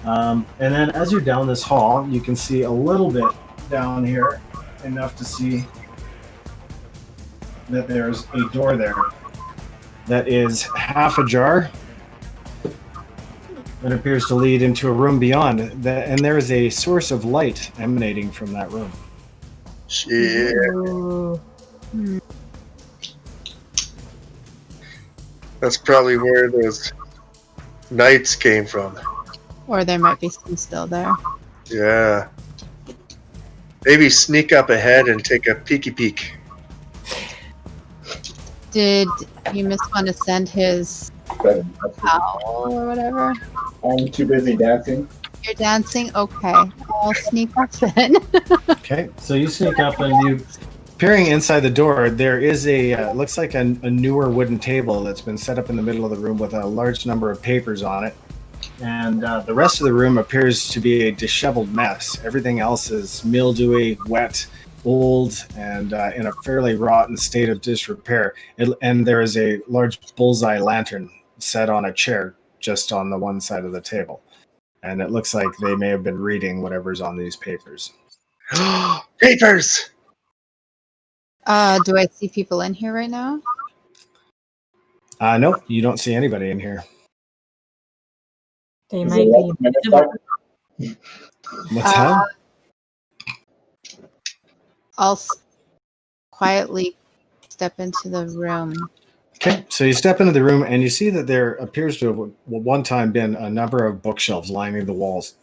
And then as you're down this hall, you can see a little bit down here, enough to see that there's a door there that is half ajar. That appears to lead into a room beyond, and there is a source of light emanating from that room. Shit. That's probably where those knights came from. Or there might be some still there. Yeah. Maybe sneak up ahead and take a peeky peek. Did Emus want to send his owl or whatever? I'm too busy dancing. You're dancing? Okay. I'll sneak up then. Okay, so you sneak up and you, peering inside the door, there is looks like a newer wooden table that's been set up in the middle of the room with a large number of papers on it. And the rest of the room appears to be a disheveled mess. Everything else is mildewy, wet, old, and in a fairly rotten state of disrepair. And there is a large bullseye lantern set on a chair just on the one side of the table. And it looks like they may have been reading whatever's on these papers. Papers! Do I see people in here right now? No, you don't see anybody in here. They might be invisible. What's that? I'll quietly step into the room. Okay, so you step into the room and you see that there appears to have one time been a number of bookshelves lining the walls.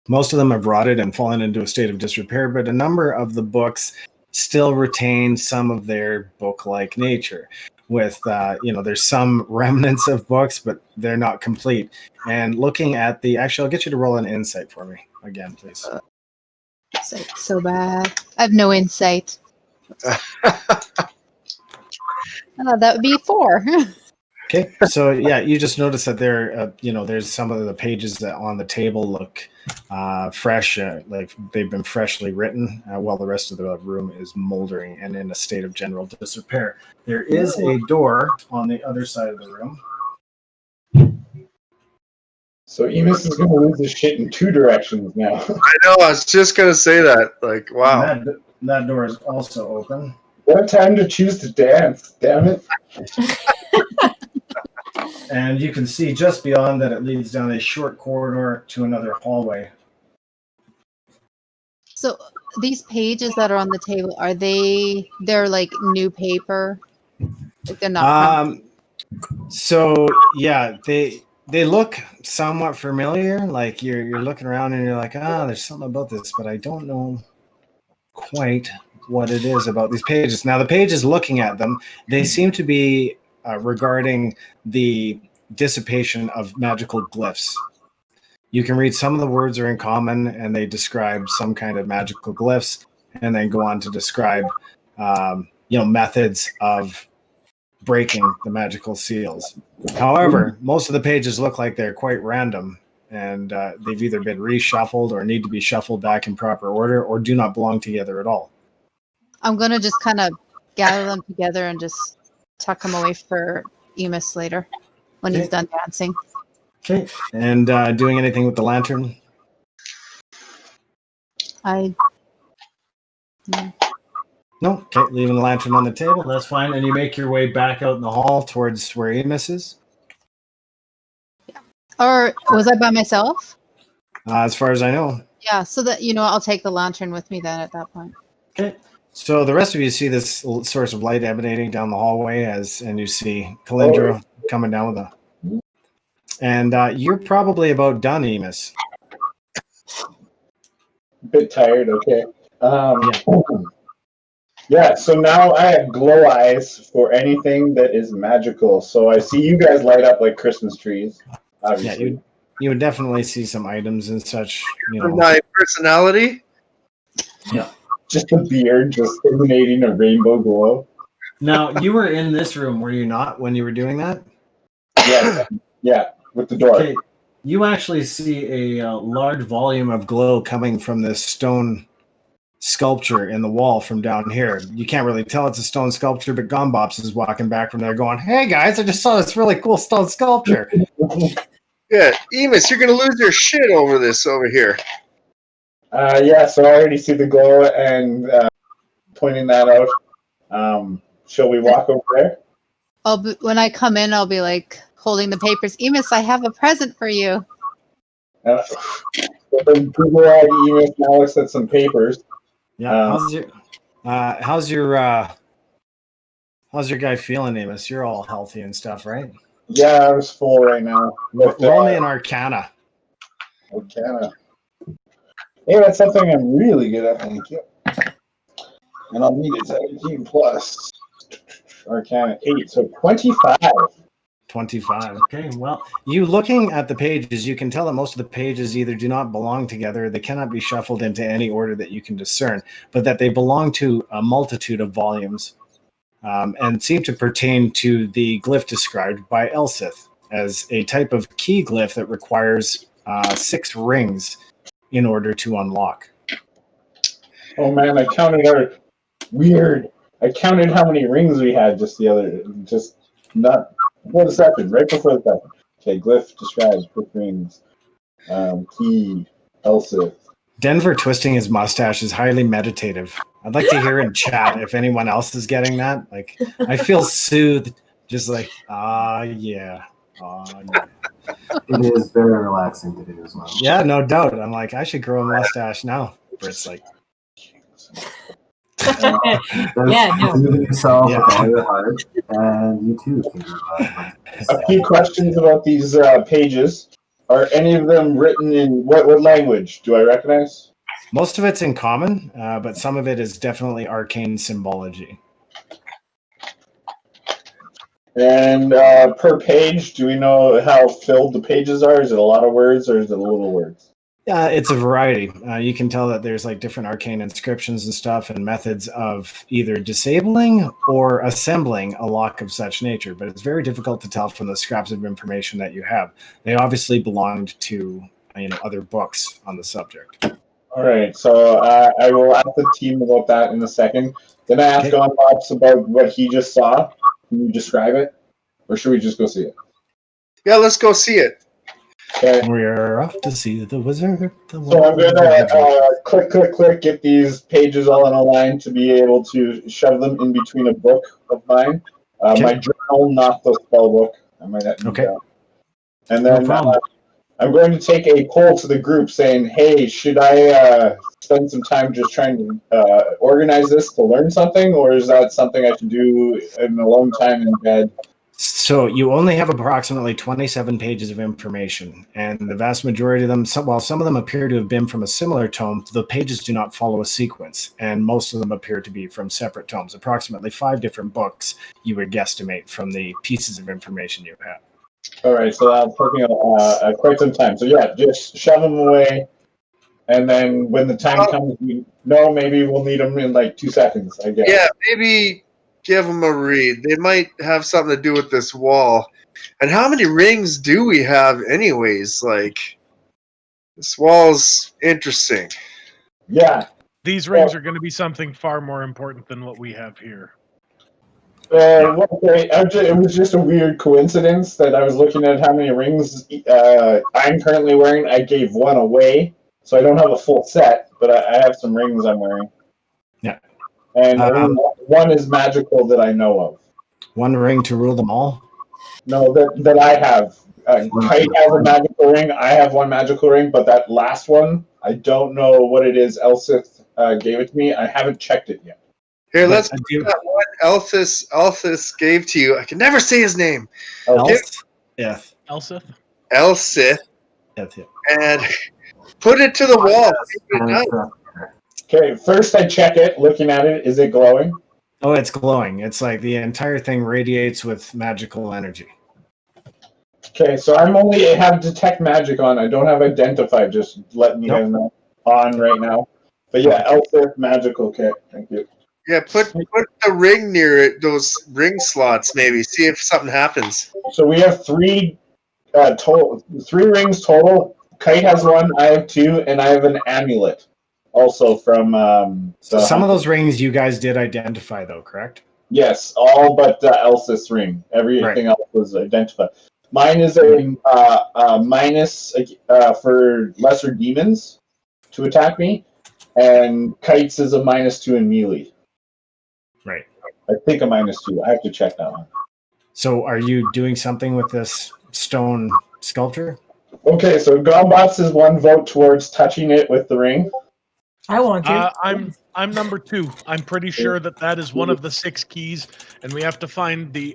Most of them have rotted and fallen into a state of disrepair, but a number of the books still retain some of their book-like nature. With, there's some remnants of books, but they're not complete. And looking at actually, I'll get you to roll an insight for me again, please. So bad. I have no insight. That would be 4. Okay, so yeah, you just notice that there, there's some of the pages that on the table look fresh, like they've been freshly written, while the rest of the room is moldering and in a state of general disrepair. There is a door on the other side of the room. So Emus is going to lose his shit in 2 directions now. I know, I was just going to say that. Like, wow. And that door is also open. What time to choose to dance? Damn it. And you can see just beyond that it leads down a short corridor to another hallway. So these pages that are on the table, they're like new paper? Like they're not so yeah, they look somewhat familiar. Like you're looking around and you're like, there's something about this, but I don't know quite what it is about these pages. Now the pages, looking at them, they seem to be regarding the dissipation of magical glyphs. You can read some of the words are in common and they describe some kind of magical glyphs, and then go on to describe methods of breaking the magical seals. However, most of the pages look like they're quite random, and they've either been reshuffled or need to be shuffled back in proper order or do not belong together at all. I'm going to just kind of gather them together and just tuck them away for Emus later when he's done dancing. Okay. And doing anything with the lantern? No. Okay. Leaving the lantern on the table. That's fine. And you make your way back out in the hall towards where Emus is? Yeah. Or was I by myself? As far as I know. Yeah. So that, I'll take the lantern with me then at that point. Okay. So the rest of you see this source of light emanating down the hallway and you see Calyndra coming down with and you're probably about done, Emus. A bit tired, okay. Yeah, so now I have glow eyes for anything that is magical. So I see you guys light up like Christmas trees, obviously. Yeah, you would definitely see some items and such. My personality? Yeah. Just a beard, just emanating a rainbow glow. Now, you were in this room, were you not, when you were doing that? Yeah, with the door. Okay. You actually see a large volume of glow coming from this stone sculpture in the wall from down here. You can't really tell it's a stone sculpture, but Bops is walking back from there going, "Hey guys, I just saw this really cool stone sculpture." Yeah, Emus, you're going to lose your shit over this over here. So I already see the glow and pointing that out. Shall we walk over there? When I come in, I'll be like holding the papers. Emus, I have a present for you. Then Google-eyed Emus now looks at some papers. Yeah. How's your guy feeling, Emus? You're all healthy and stuff, right? Yeah, I was full right now. Roll me an Arcana. Arcana. Hey, that's something I'm really good at. Thank you. And I'll need it 17 plus. Arcana 8, so 25. 25. Okay, well, you looking at the pages, you can tell that most of the pages either do not belong together, they cannot be shuffled into any order that you can discern, but that they belong to a multitude of volumes and seem to pertain to the glyph described by Elsith as a type of key glyph that requires 6 rings in order to unlock. Oh man, I counted our weird. I counted how many rings we had before the second, right before the second. Okay, glyph describes with rings. Key, Elsa. Denver twisting his mustache is highly meditative. I'd like to hear in chat if anyone else is getting that. Like, I feel soothed, just like, yeah. It is very relaxing to do as well. Yeah, no doubt. I'm like, I should grow a mustache now. Britt's like, yourself with all your heart, and you too can do that. A few questions about these pages. Are any of them written in what language do I recognize? Most of it's in common, but some of it is definitely arcane symbology. And per page, do we know how filled the pages are? Is it a lot of words or is it a little words? It's a variety. You can tell that there's like different arcane inscriptions and stuff and methods of either disabling or assembling a lock of such nature, but it's very difficult to tell from the scraps of information that you have. They obviously belonged to other books on the subject. All right, so I will ask the team about that in a second. Then I ask Bops about what he just saw. Can you describe it? Or should we just go see it? Yeah, let's go see it. Okay. We're off to see the wizard. So I'm going to click, get these pages all in a line to be able to shove them in between a book of mine. My journal, not the spell book. I might have to do that. And then I'm going to take a poll to the group saying, hey, should I spend some time just trying to organize this to learn something, or is that something I should do in a long time in bed? So you only have approximately 27 pages of information, and the vast majority of them, while some of them appear to have been from a similar tome, the pages do not follow a sequence, and most of them appear to be from separate tomes. Approximately 5 different books you would guesstimate from the pieces of information you have. All right, so that'll take me quite some time. So yeah, just shove them away, and then when the time comes, maybe we'll need them in like 2 seconds, I guess. Yeah, maybe give them a read. They might have something to do with this wall. And how many rings do we have anyways? Like, this wall's interesting. Yeah. These rings are going to be something far more important than what we have here. It was just a weird coincidence that I was looking at how many rings I'm currently wearing. I gave one away, so I don't have a full set, but I have some rings I'm wearing. Yeah. And one is magical that I know of. One ring to rule them all? No, that I have. Kite has a magical ring. I have one magical ring, but that last one, I don't know what it is. Elsith gave it to me. I haven't checked it yet. Here, let's do that one Elsith gave to you. I can never say his name. Elsith. Elsith. Elsith. Yeah. And put it to the wall. Okay, first I check it. Looking at it, is it glowing? Oh, it's glowing. It's like the entire thing radiates with magical energy. Okay, so I have detect magic on. I don't have identify. Just letting you guys know on right now. But yeah, Elsith magical. Okay, thank you. Yeah, put the ring near it. Those ring slots, maybe. See if something happens. So we have 3 total. 3 rings total. Kite has 1. I have 2, and I have an amulet. Also from some of those rings you guys did identify, though, correct? Yes, all but Elsith's ring. Everything else was identified. Mine is a minus for lesser demons to attack me, and Kite's is a -2 in melee. Right. I think a -2. I have to check that one. So are you doing something with this stone sculpture? Okay, so Gombots is 1 vote towards touching it with the ring. I want to. I'm number 2. I'm pretty sure that is one of the 6 keys, and we have to find the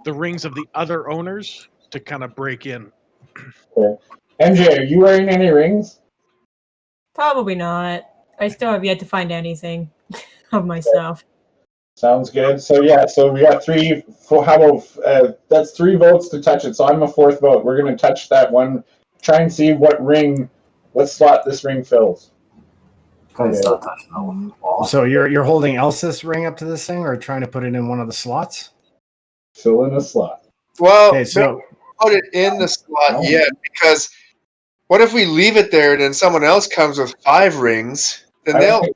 rings of the other owners to kind of break in. Okay. MJ, are you wearing any rings? Probably not. I still have yet to find anything of myself. Sounds good. So yeah, so we got 3. That's 3 votes to touch it. So I'm a 4th vote. We're gonna touch that one. Try and see what slot this ring fills. Not touching that one. So you're holding Elsith's ring up to this thing, or trying to put it in one of the slots? Fill in a slot. Well, okay, so put it in the slot yet, because what if we leave it there and then someone else comes with 5 rings? Then I don't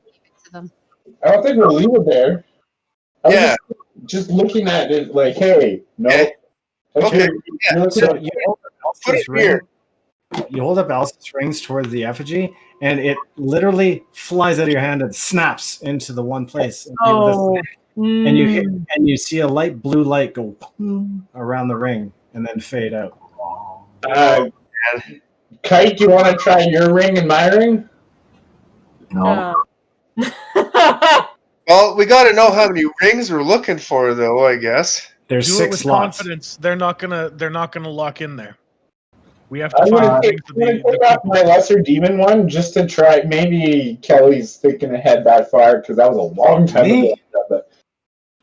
think we'll leave it there. I was just looking at it like, hey, no. Okay. So you hold Elsith's ring. You hold up Alice's rings toward the effigy, and it literally flies out of your hand and snaps into the one place. And you hit, and you see a light blue light go around the ring and then fade out. Kite, do you want to try your ring and my ring? No. Well, we got to know how many rings we're looking for, though. I guess there's Do 6 it with slots. confidence. They're not gonna lock in there. We have to I'm find going to take off my lesser demon one just to try. Maybe Kelly's thinking ahead that far because that was a long time ago.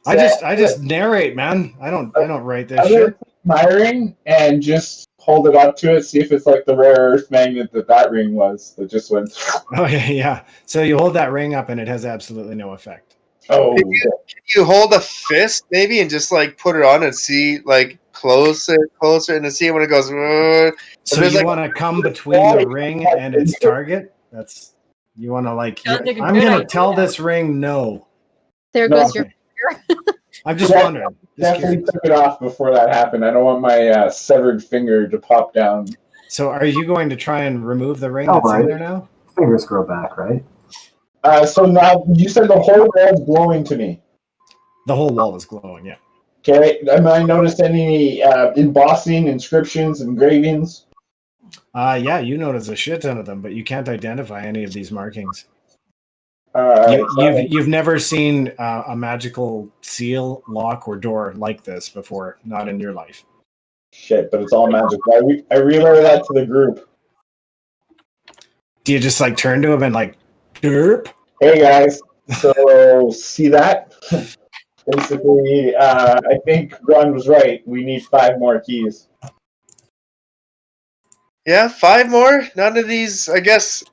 I just narrate, man. I don't write this shit. My ring and just hold it up to it, see if it's like the rare earth magnet that ring was that just went. Okay, yeah. So you hold that ring up and it has absolutely no effect. Oh, can you hold a fist maybe and just like put it on and see like closer, and to see when it goes. So you want to come between the ring and its target? You want to like. I'm gonna tell this ring no. There goes your finger. I'm just wondering. Definitely took it off before that happened. I don't want my severed finger to pop down. So are you going to try and remove the ring that's in there now? Fingers grow back, right? So now you said the whole wall's glowing to me. The whole wall is glowing, yeah. Okay, am I noticed any embossing, inscriptions, engravings? Yeah, you notice a shit ton of them, but you can't identify any of these markings. You've never seen a magical seal, lock, or door like this before, not in your life. Shit, but it's all magic. I relay that to the group. Do you just like turn to him and like, derp? Hey guys, so see that? Basically, I think Grond was right. We need 5 more keys. Yeah, 5 more? None of these, I guess.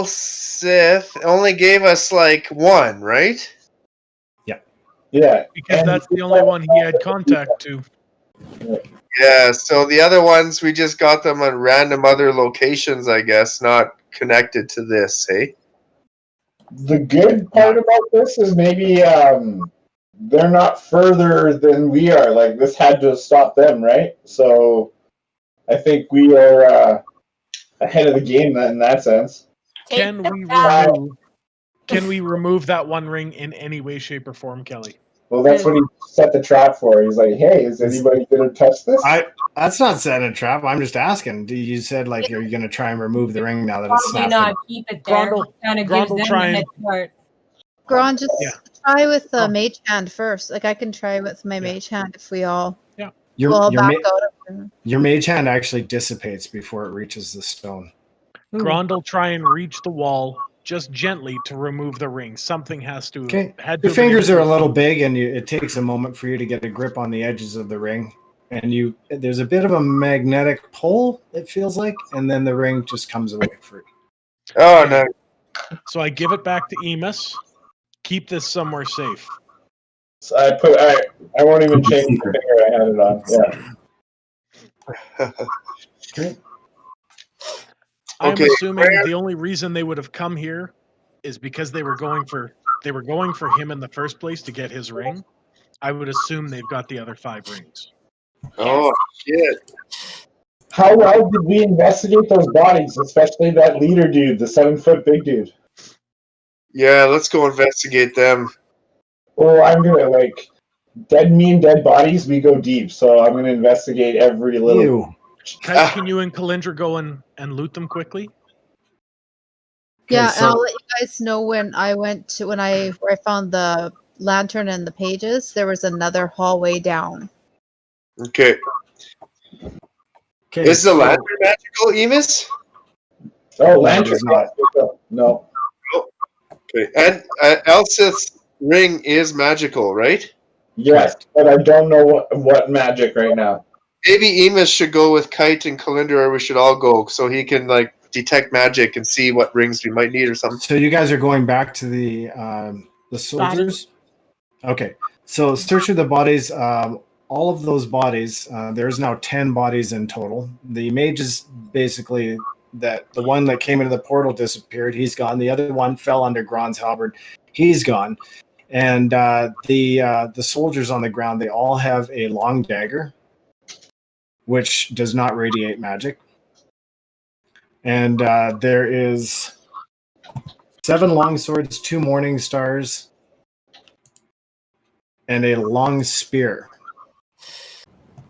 Sith only gave us like 1, right? Yeah. Because that's the only one he had contact to. Yeah, so the other ones, we just got them on random other locations, I guess, not connected to this, hey? The good part about this is maybe they're not further than we are. Like, this had to stop them, right? So I think we are ahead of the game in that sense. Can we remove that one ring in any way, shape, or form, Kelly? Well, that's what he set the trap for. He's like, "Hey, is anybody going to touch this?" That's not setting a trap. I'm just asking. You said like, are you going to try and remove the ring now that it's snapped? Probably not. Keep it there. Kind of gives them the head start. Grond, just try with the mage hand first. Like I can try with my mage hand if we all. Yeah. Your mage hand actually dissipates before it reaches the stone. Grond will try and reach the wall just gently to remove the ring. Something has to. Okay. Your fingers are a little big, and it takes a moment for you to get a grip on the edges of the ring. And there's a bit of a magnetic pull, it feels like, and then the ring just comes away free. Oh no! So I give it back to Emus. Keep this somewhere safe. So I won't even change the finger I had it on. Yeah. Okay. I'm assuming the only reason they would have come here is because they were going for him in the first place to get his ring. I would assume they've got the other 5 rings. Oh shit! How well did we investigate those bodies, especially that leader dude, the 7-foot big dude? Yeah, let's go investigate them. Well, I'm gonna dead bodies. We go deep, so I'm gonna investigate every little. Kite, can you and Calyndra go and loot them quickly? Yeah, and I'll let you guys know when I where I found the lantern and the pages. There was another hallway down. Okay. Is the lantern magical, Emus? Oh, lantern's not. No. Okay, and Elsith's ring is magical, right? Yes, but I don't know what magic right now. Maybe Emus should go with Kite and Calyndra, or we should all go so he can detect magic and see what rings we might need or something. So you guys are going back to the soldiers? Okay. So search through the bodies. All of those bodies, there's now 10 bodies in total. The mage is basically the one that came into the portal disappeared. He's gone. The other one fell under Grond's halberd. He's gone. And the soldiers on the ground, they all have a long dagger, which does not radiate magic. And there is 7 long swords, 2 morning stars, and a long spear.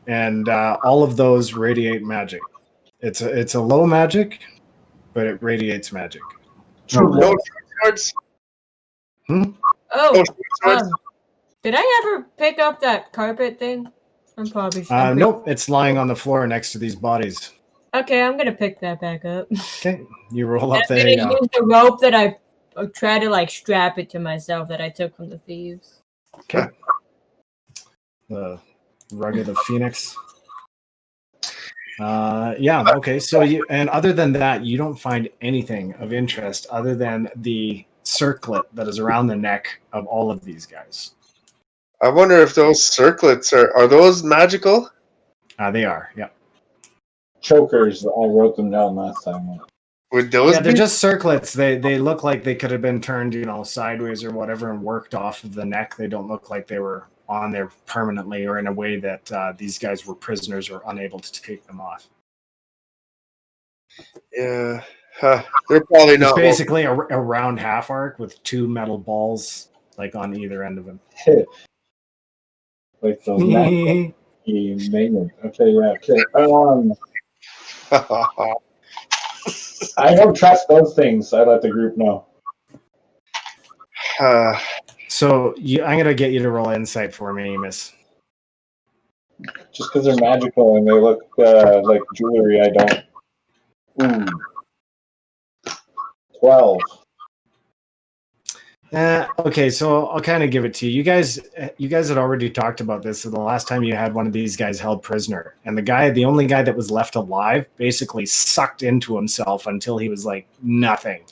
And all of those radiate magic. It's a low magic, but it radiates magic. No swords. Oh, did I ever pick up that carpet thing? I'm probably. Nope, it's lying on the floor next to these bodies. Okay, I'm gonna pick that back up. Okay, you roll up there. I'm gonna use the rope that I try to like strap it to myself that I took from the thieves. Okay. The rug of the phoenix. Yeah. Okay. So other than that, you don't find anything of interest other than the circlet that is around the neck of all of these guys. I wonder if those circlets are those magical? They are. Yeah. Chokers. I wrote them down last time. Would those? Yeah, they're just circlets. They look like they could have been turned, sideways or whatever, and worked off of the neck. They don't look like they were on there permanently or in a way that these guys were prisoners or unable to take them off. Yeah, they're probably not. It's basically a round half arc with 2 metal balls like on either end of them. Like those magnets. Okay, yeah. Okay. I don't trust those things. I let the group know. So I'm gonna get you to roll insight for me, Emus. Just because they're magical and they look like jewelry, I don't. 12. Okay, so I'll kind of give it to you. You guys had already talked about this. So the last time you had one of these guys held prisoner, and the only guy that was left alive, basically sucked into himself until he was like nothing.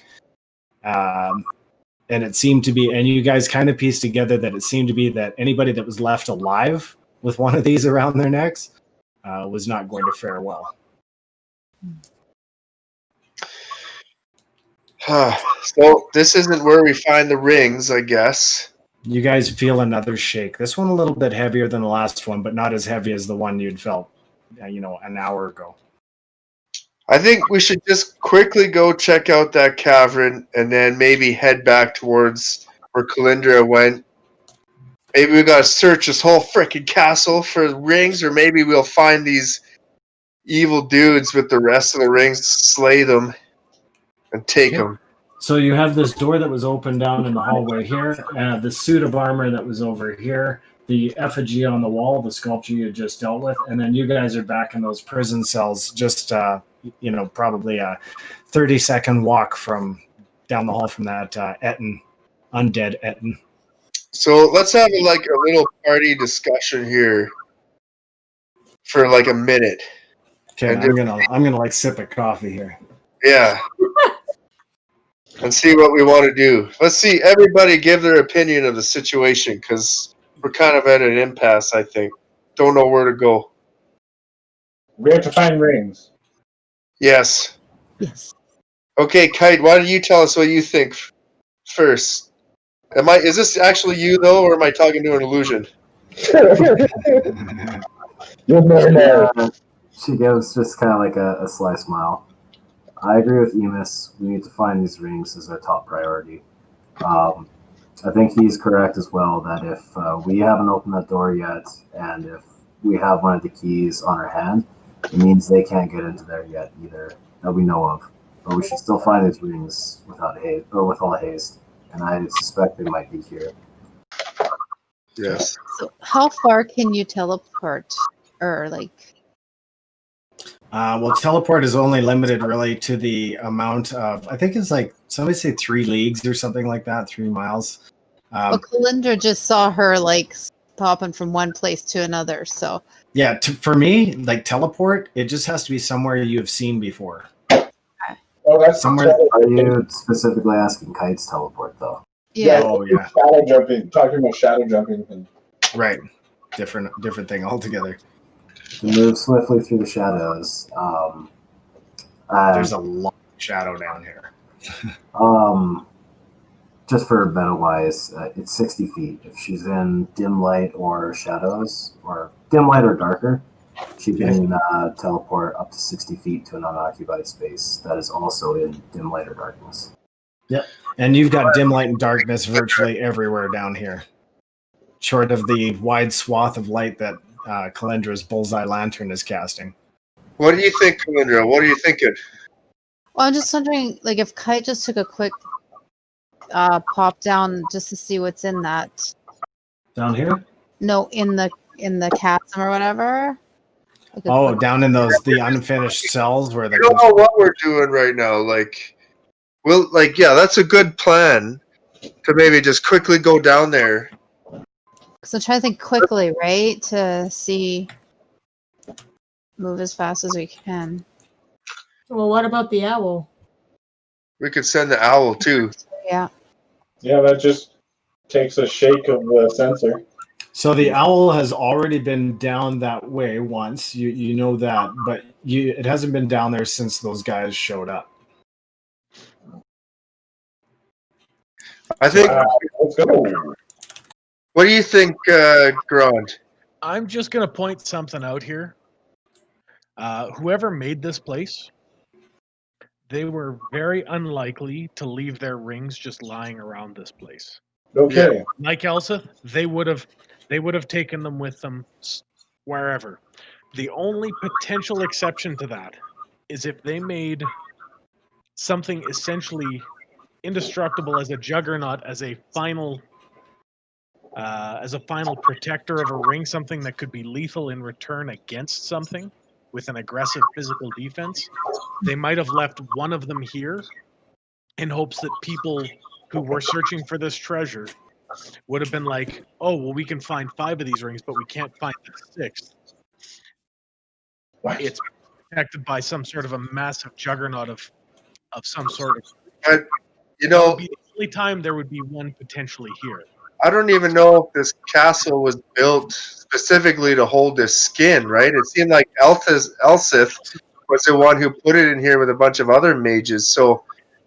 And it seemed to be, and you guys kind of pieced together that it seemed to be that anybody that was left alive with one of these around their necks was not going to fare well. So this isn't where we find the rings, I guess. You guys feel another shake. This one a little bit heavier than the last one, but not as heavy as the one you'd felt, an hour ago. I think we should just quickly go check out that cavern and then maybe head back towards where Calyndra went. Maybe we gotta search this whole freaking castle for rings, or maybe we'll find these evil dudes with the rest of the rings, slay them, and take them. So you have this door that was open down in the hallway here, the suit of armor that was over here, the effigy on the wall, the sculpture you just dealt with, and then you guys are back in those prison cells, just probably a 30-second walk from down the hall from that undead Etten. So let's have a little party discussion here for like a minute. Okay, I'm gonna sip a coffee here. Yeah. And see what we want to do. Let's see, everybody give their opinion of the situation, because we're kind of at an impasse, I think. Don't know where to go. We have to find rings. Yes. Yes. Okay, Kite, why don't you tell us what you think first? Is this actually you, though, or am I talking to an illusion? You'll never know. She gives just kind of like a sly smile. I agree with Emus. We need to find these rings as our top priority. I think he's correct as well that if we haven't opened that door yet, and if we have one of the keys on our hand, it means they can't get into there yet either, that we know of. But we should still find these rings with all haste, and I suspect they might be here. Yes. So how far can you teleport, or like? Well, teleport is only limited really to the amount of, I think it's like, somebody say 3 leagues or something like that, 3 miles. Well, Calyndra just saw her like popping from one place to another, so. Yeah, for me, like teleport, it just has to be somewhere you have seen before. Oh, that's somewhere. Are you specifically asking Kite's teleport though? Yeah. Oh yeah. Shadow jumping. Talking about shadow jumping. Right. Different thing altogether. To move swiftly through the shadows. There's a long shadow down here. Just for meta-wise, it's 60 feet. If she's in dim light or shadows, or dim light or darker, She can teleport up to 60 feet to an unoccupied space that is also in dim light or darkness. Yep. And you've got dim light and darkness virtually everywhere down here, short of the wide swath of light that Calyndra's bullseye lantern is casting. What do you think, Calyndra? What are you thinking? Well, I'm just wondering, like, if Kite just took a quick pop down just to see what's in that. Down here? No, in the chasm or whatever. Oh, down in the unfinished cells where I don't know what we're doing right now. That's a good plan to maybe just quickly go down there. So try to think quickly, right? To move as fast as we can. Well, what about the owl? We could send the owl too. Yeah. Yeah, that just takes a shake of the sensor. So the owl has already been down that way once. You know that, but it hasn't been down there since those guys showed up. I think. Let's go. What do you think, Grond? I'm just going to point something out here. Whoever made this place, they were very unlikely to leave their rings just lying around this place. Okay. Yeah. Like Elseth, they would have taken them with them wherever. The only potential exception to that is if they made something essentially indestructible as a juggernaut, as a final protector of a ring, something that could be lethal in return against something with an aggressive physical defense. They might have left one of them here in hopes that people who were searching for this treasure would have been like, oh, well, we can find 5 of these rings, but we can't find the 6th. What? It's protected by some sort of a massive juggernaut of some sort of. But, It would be the only time there would be one potentially here. I don't even know if this castle was built specifically to hold this skin, right? It seemed like Elseth was the one who put it in here with a bunch of other mages. So,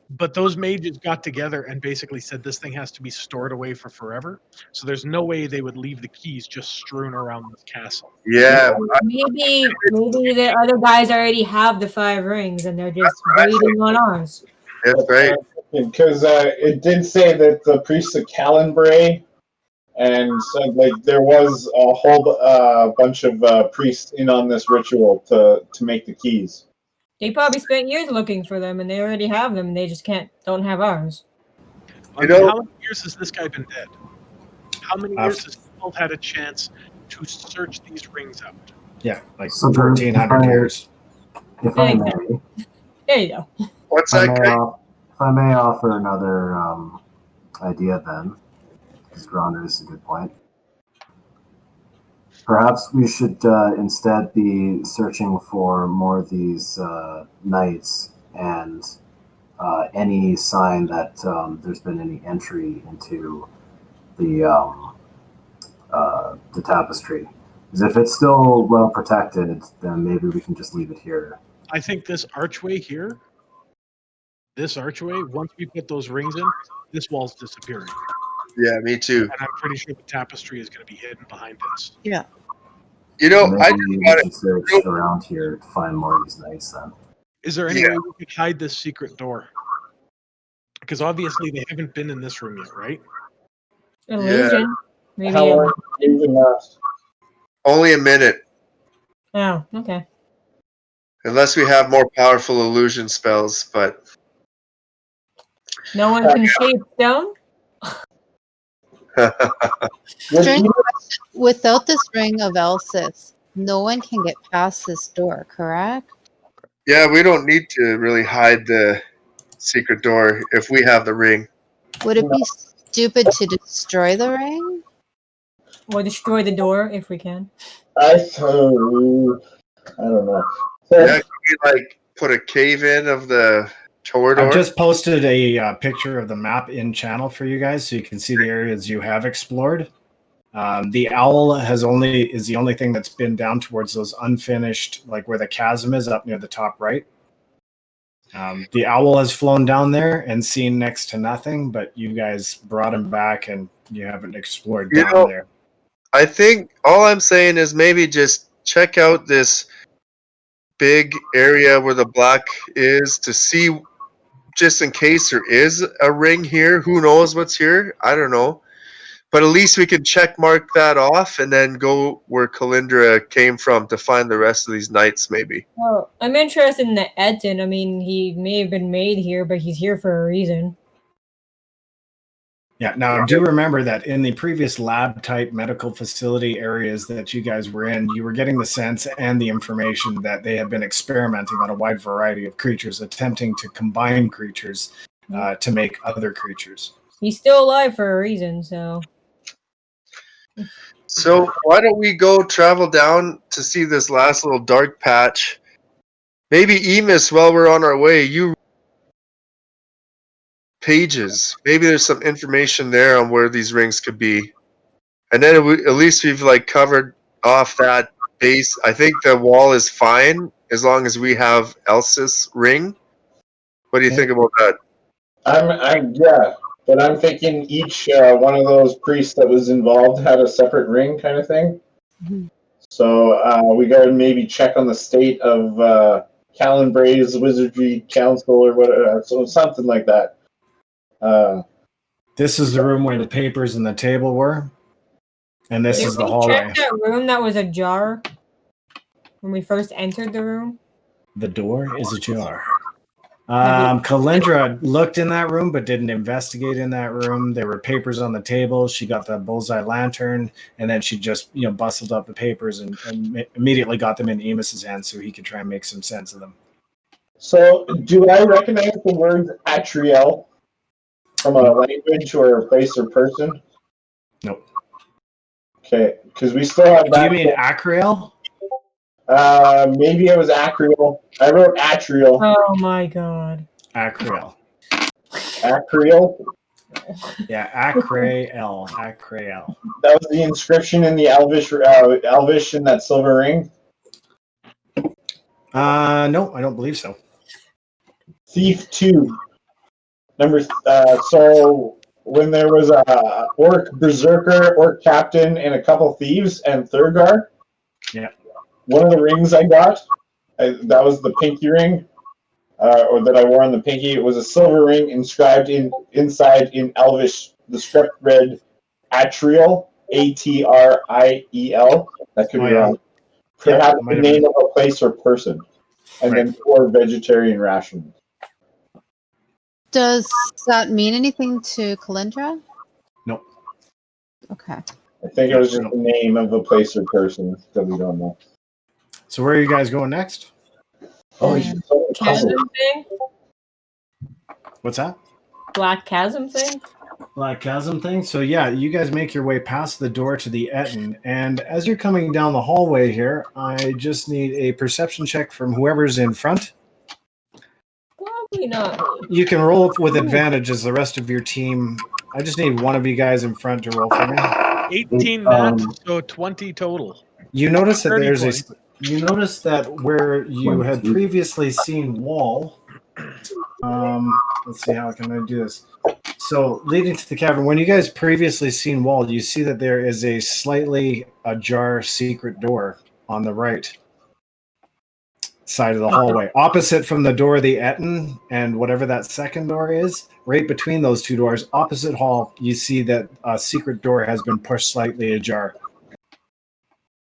but those mages got together and basically said this thing has to be stored away for forever. So there's no way they would leave the keys just strewn around this castle. Yeah. Maybe the other guys already have the 5 rings and they're just waiting on ours. That's right. Because it did say that the priests of Calyndra, and so, like, there was a whole bunch of priests in on this ritual to make the keys. They probably spent years looking for them, and they already have them, and they just don't have ours. How many years has this guy been dead? How many years has Phil had a chance to search these rings out? Yeah, like 1,400 years. If I may. There you go. What's that? If I may offer another idea then, because Grond is a good point. Perhaps we should instead be searching for more of these knights and any sign that there's been any entry into the tapestry. Because if it's still well protected, then maybe we can just leave it here. I think this archway here, once we put those rings in, this wall's disappearing. Yeah, me too. And I'm pretty sure the tapestry is going to be hidden behind this. Yeah. I just got to search around here to find more of these knights then. Is there any way we could hide this secret door? Because obviously they haven't been in this room yet, right? Illusion. Maybe. How long did it last? Only a minute. Oh, okay. Unless we have more powerful illusion spells, but... No one can shape stone? Strange question. Without this ring of Elseth, no one can get past this door, correct? Yeah, we don't need to really hide the secret door if we have the ring. Would it be stupid to destroy the ring? Or destroy the door if we can. I don't know. Yeah, can we put a cave in of the corridor? I just posted a picture of the map in channel for you guys, so you can see the areas you have explored. The owl is the only thing that's been down towards those unfinished, like where the chasm is up near the top right. The owl has flown down there and seen next to nothing, but you guys brought him back and you haven't explored down there. I think all I'm saying is maybe just check out this big area where the black is to see, just in case there is a ring here. Who knows what's here? I don't know. But at least we can check mark that off and then go where Calyndra came from to find the rest of these knights, maybe. Well, I'm interested in the Etten. I mean, he may have been made here, but he's here for a reason. Yeah, now do remember that in the previous lab-type medical facility areas that you guys were in, you were getting the sense and the information that they had been experimenting on a wide variety of creatures, attempting to combine creatures to make other creatures. He's still alive for a reason, so... So why don't we go travel down to see this last little dark patch? Maybe Emus, while we're on our way, you pages. Maybe there's some information there on where these rings could be. And then at least we've like covered off that base. I think the wall is fine as long as we have Elsis ring. What do you think about that? Yeah, but I'm thinking each one of those priests that was involved had a separate ring kind of thing. Mhm. So we got to maybe check on the state of Calendra's Wizardry Council or whatever, so something like that. This is the room where the papers and the table were, and this is the hallway. Check that room that was ajar when we first entered the room. The door is ajar. Calyndra looked in that room but didn't investigate in that room. There were papers on the table. She got the bullseye lantern, and then she just bustled up the papers and immediately got them in Emus's hands so he could try and make some sense of them. So do I recognize the word Atriel from a language or a place or person? Nope. Okay, because we still have that. Do you mean Acriel? Maybe it was Acriel. I wrote Atriel. Oh my god. Acriel. Acriel? Yeah, Acriel. Acriel. That was the inscription in the Elvish in that silver ring? No, I don't believe so. Thief 2. So when there was a orc berserker, orc captain, and a couple thieves and Thurgar. Yeah. One of the rings I got, that was the pinky ring, or that I wore on the pinky. It was a silver ring inscribed inside in Elvish. The script read Atriel, Atriel. That could be wrong. Perhaps the name of a place or person, and then 4 vegetarian rations. Does that mean anything to Calyndra? Nope. Okay. I think it was just the name of a place or person that we don't know. So where are you guys going next? Chasm thing? What's that? Black chasm thing? Black chasm thing. So yeah, you guys make your way past the door to the Etten, and as you're coming down the hallway here, I just need a perception check from whoever's in front. Probably not. You can roll up with advantage as the rest of your team. I just need one of you guys in front to roll for me. 18 nats, so 20 total. You notice that 30, there's 20. You notice that where you had previously seen wall. Let's see, how can I do this? So leading to the cavern, when you guys previously seen wall, you see that there is a slightly ajar secret door on the right side of the hallway, opposite from the door of the Etten and whatever that second door is. Right between those two doors, opposite hall, you see that a secret door has been pushed slightly ajar.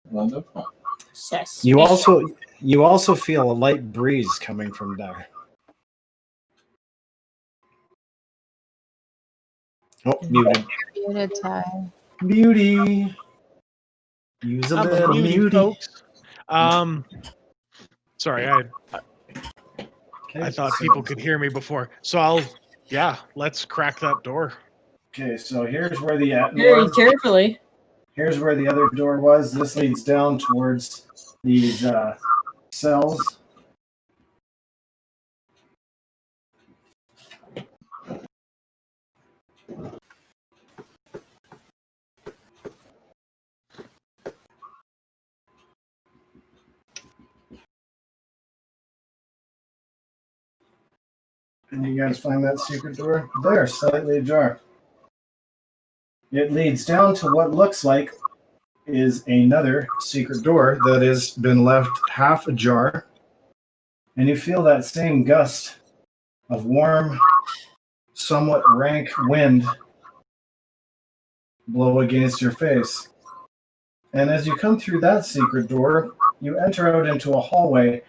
Wonderful. You also feel a light breeze coming from there. Oh, muted. Muted time. Beauty. Use a little muty. Folks. Sorry, I thought people could hear me before. So let's crack that door. Okay, so here's where the Very carefully. Here's where the other door was. This leads down towards these cells. And you guys find that secret door? There, slightly ajar. It leads down to what looks like is another secret door that has been left half ajar. And you feel that same gust of warm, somewhat rank wind blow against your face. And as you come through that secret door, you enter out into a hallway,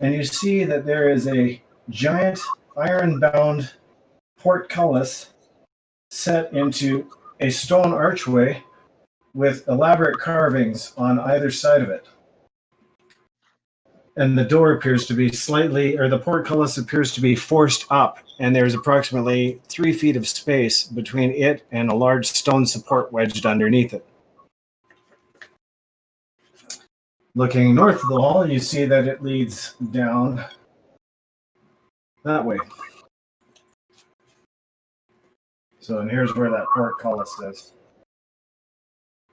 and you see that there is a giant iron-bound portcullis set into a stone archway with elaborate carvings on either side of it. And the door appears to be the portcullis appears to be forced up, and there's approximately 3 feet of space between it and a large stone support wedged underneath it. Looking north of the hall, you see that it leads down that way. So, and here's where that portcullis is.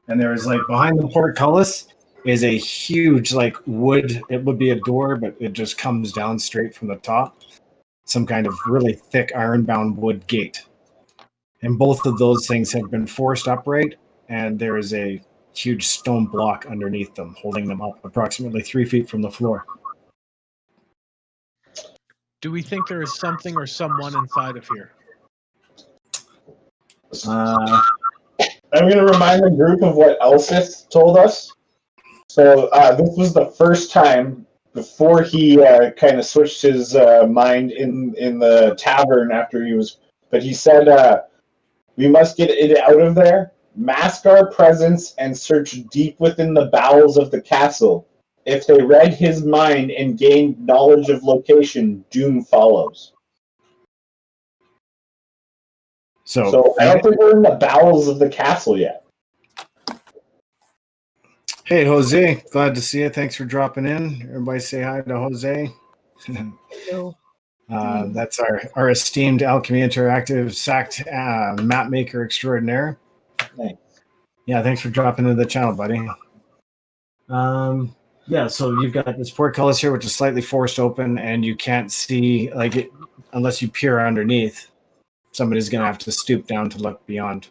And there is, like, behind the portcullis is a huge, like, wood. It would be a door, but it just comes down straight from the top. Some kind of really thick iron-bound wood gate. And both of those things have been forced upright, and there is a huge stone block underneath them, holding them up approximately 3 feet from the floor. Do we think there is something or someone inside of here? I'm going to remind the group of what Elsith told us. So this was the first time before he kind of switched his mind in the tavern after he was... But he said, we must get it out of there, mask our presence, and search deep within the bowels of the castle. If they read his mind and gained knowledge of doom follows. So I don't think we're in the bowels of the castle yet. Hey, Jose. Glad to see you. Thanks for dropping in. Everybody say hi to Jose. Hello. That's our esteemed Alchemy Interactive SACT map maker extraordinaire. Thanks. Yeah, thanks for dropping into the channel, buddy. Yeah, so you've got this portcullis here, which is slightly forced open, and you can't see, like, it unless you peer underneath. Somebody's going to have to stoop down to look beyond.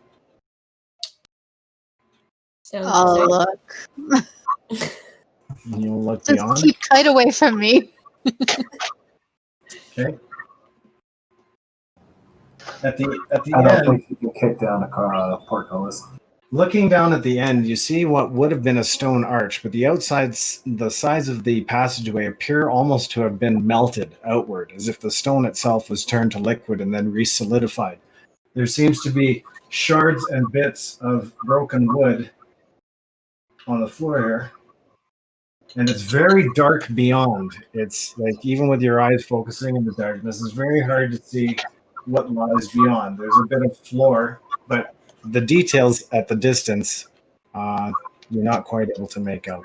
Oh, look. You'll look Just beyond. keep Kite away from me. Okay. At the I don't end, think you can kick down a portcullis. looking down at the end, you see what would have been a stone arch, but the sides of the passageway appear almost to have been melted outward, as if the stone itself was turned to liquid and then re-solidified. There seems to be shards and bits of broken wood on the floor here. And it's very dark beyond. It's like, even with your eyes focusing in the darkness, it's very hard to see what lies beyond. There's a bit of floor, but the details at the distance, you're not quite able to make out.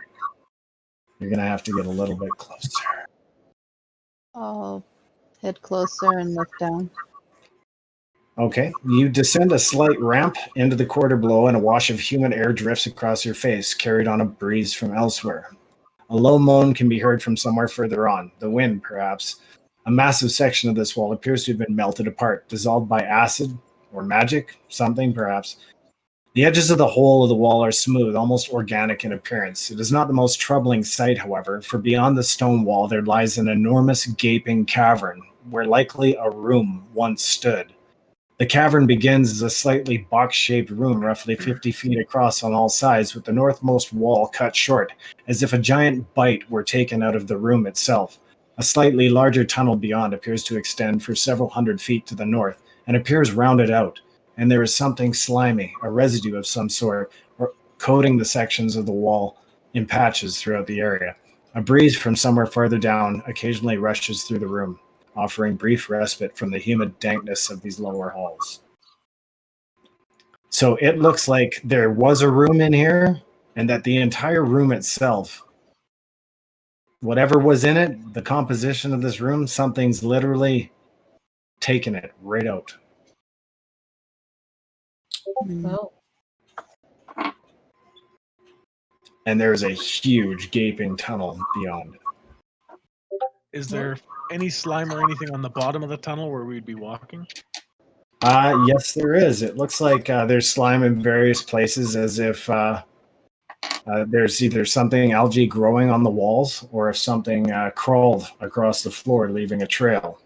You're going to have to get a little bit closer. I'll head closer and look down. Okay. You descend a slight ramp into the quarter below, and a wash of humid air drifts across your face, carried on a breeze from elsewhere. A low moan can be heard from somewhere further on, the wind, perhaps. A massive section of this wall appears to have been melted apart, dissolved by acid or magic, something perhaps. The edges of the whole of the wall are smooth, almost organic in appearance. It is not the most troubling sight, however, for beyond the stone wall there lies an enormous gaping cavern, where likely a room once stood. The cavern begins as a slightly box-shaped room, roughly 50 feet across on all sides, with the northmost wall cut short, as if a giant bite were taken out of the room itself. A slightly larger tunnel beyond appears to extend for several hundred feet to the north, and appears rounded out, and there is something slimy, a residue of some sort, coating the sections of the wall in patches throughout the area. A breeze from somewhere farther down occasionally rushes through the room, offering brief respite from the humid dankness of these lower halls. So it looks like there was a room in here, and that the entire room itself, whatever was in it, the composition of this room, something's literally taken it right out. Well, And there's a huge gaping tunnel beyond. Is there any slime or anything on the bottom of the tunnel where we'd be walking? Yes, there is. It looks like there's slime in various places, as if there's either something algae growing on the walls or something crawled across the floor, leaving a trail.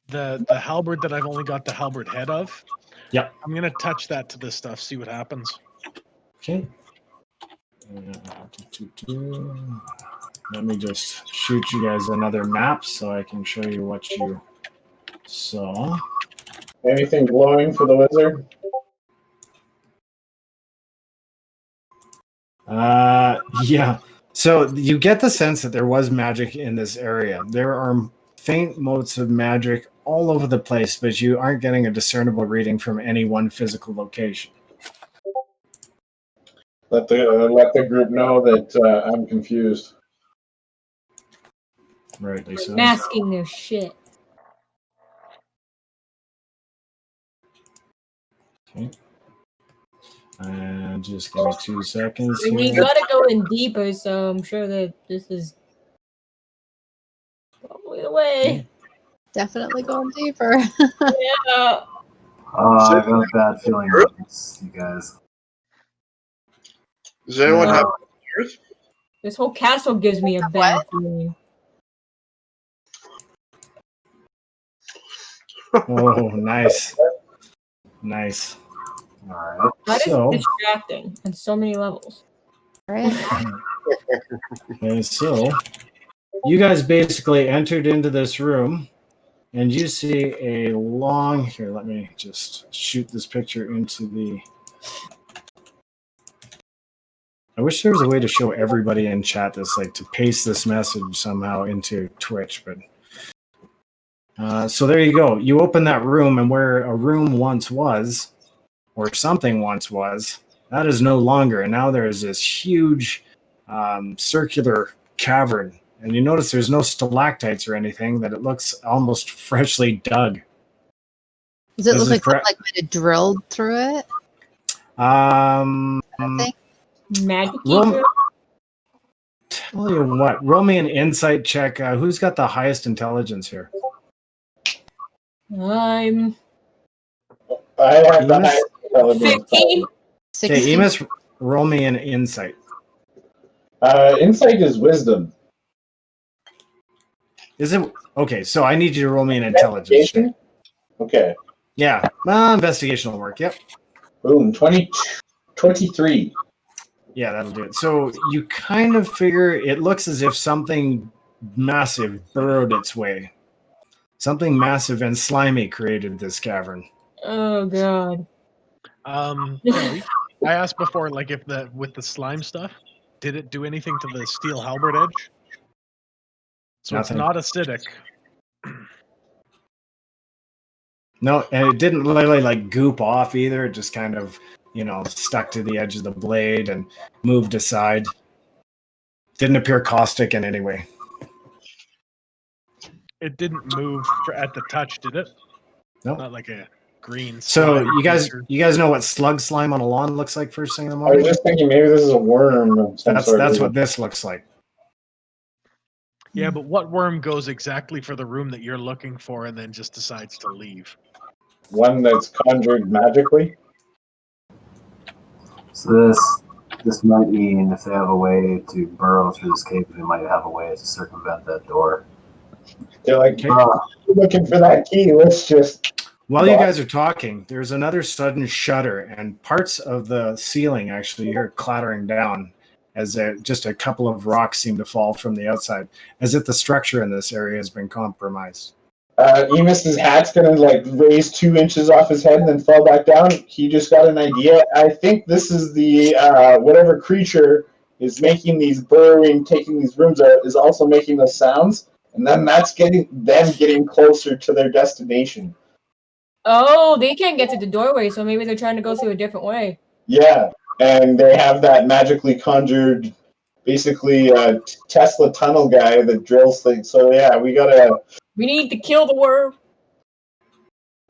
The halberd that I've only got the halberd head of. Yep. I'm gonna touch that to this stuff, see what happens. Okay. Let me just shoot you guys another map so I can show you what you saw. Anything glowing for the wizard? Yeah. So you get the sense that there was magic in this area. There are faint motes of magic all over the place, but you aren't getting a discernible reading from any one physical location. Let the group know that I'm confused. Right, Lisa. Masking their shit. Okay. And just give me 2 seconds. I mean, you here. gotta go in deeper, so I'm sure that this is probably the way. Definitely going deeper. Yeah. I got a bad feeling about this, you guys. Does anyone have earth? This whole castle gives me a bad feeling. Oh, nice. Nice. All right. That So- is distracting on so many levels. Right? And so you guys basically entered into this room and you see a long, here, let me just shoot this picture into the, I wish there was a way to show everybody in chat this, like to paste this message somehow into Twitch, but so there you go. You open that room, and where a room once was, or something once was, that is no longer. And now there is this huge circular cavern. And you notice there's no stalactites or anything, that it looks almost freshly dug. Does it This look is like correct. someone might have drilled through it? Thing? Magic Roll, tell you what, roll me an insight check. Who's got the highest intelligence here? I have the Emus? highest intelligence. 15. Okay, Emus, roll me an insight. Insight is wisdom. Is it okay? So I need you to roll me an intelligence check. Okay. Yeah, investigation will work. Yep. Boom. 23. Yeah, that'll do it. So you kind of figure it looks as if something massive burrowed its way. Something massive and slimy created this cavern. Oh god. Kelly, I asked before, like, if with the slime stuff, did it do anything to the steel halberd edge? So Nothing. It's not acidic. No, and it didn't really like goop off either. It just kind of, stuck to the edge of the blade and moved aside. Didn't appear caustic in any way. It didn't move at the touch, did it? Nope. Not like a green. So slime creature. you guys know what slug slime on a lawn looks like first thing in the I morning? was just thinking maybe this is a worm of some sort. That's what this looks like. Yeah, but what worm goes exactly for the room that you're looking for and then just decides to leave? One that's conjured magically. So this might mean if they have a way to burrow through this cave, they might have a way to circumvent that door. They're like, looking for that key. Let's just. While you guys are talking, there's another sudden shudder, and parts of the ceiling actually you're clattering down as just a couple of rocks seem to fall from the outside, as if the structure in this area has been compromised. Emus's hat's gonna raise 2 inches off his head and then fall back down. He just got an idea. I think this is the whatever creature is making these burrowing, taking these rooms out, is also making those sounds, and then that's getting closer to their destination. Oh, they can't get to the doorway, so maybe they're trying to go through a different way. Yeah, and they have that magically conjured, basically Tesla tunnel guy that drills things. So yeah, we need to kill the worm.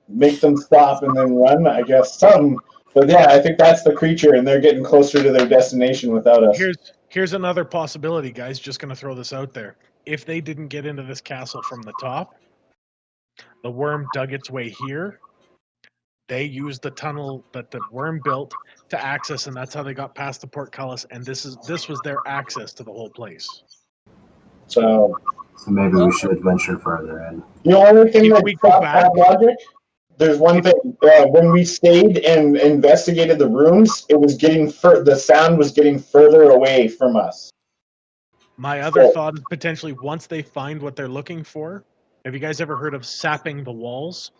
Make them stop and then run, I guess. But yeah, I think that's the creature, and they're getting closer to their destination without us. Here's another possibility, guys. Just going to throw this out there. If they didn't get into this castle from the top, the worm dug its way here, They used the tunnel that the worm built to access, and that's how they got past the portcullis. And this was their access to the whole place. So maybe we should venture further in. The only thing If we that go stopped back- that logic, there's one thing. When we stayed and investigated the rooms, it was getting the sound was getting further away from us. My other thought is potentially once they find what they're looking for. Have you guys ever heard of sapping the walls?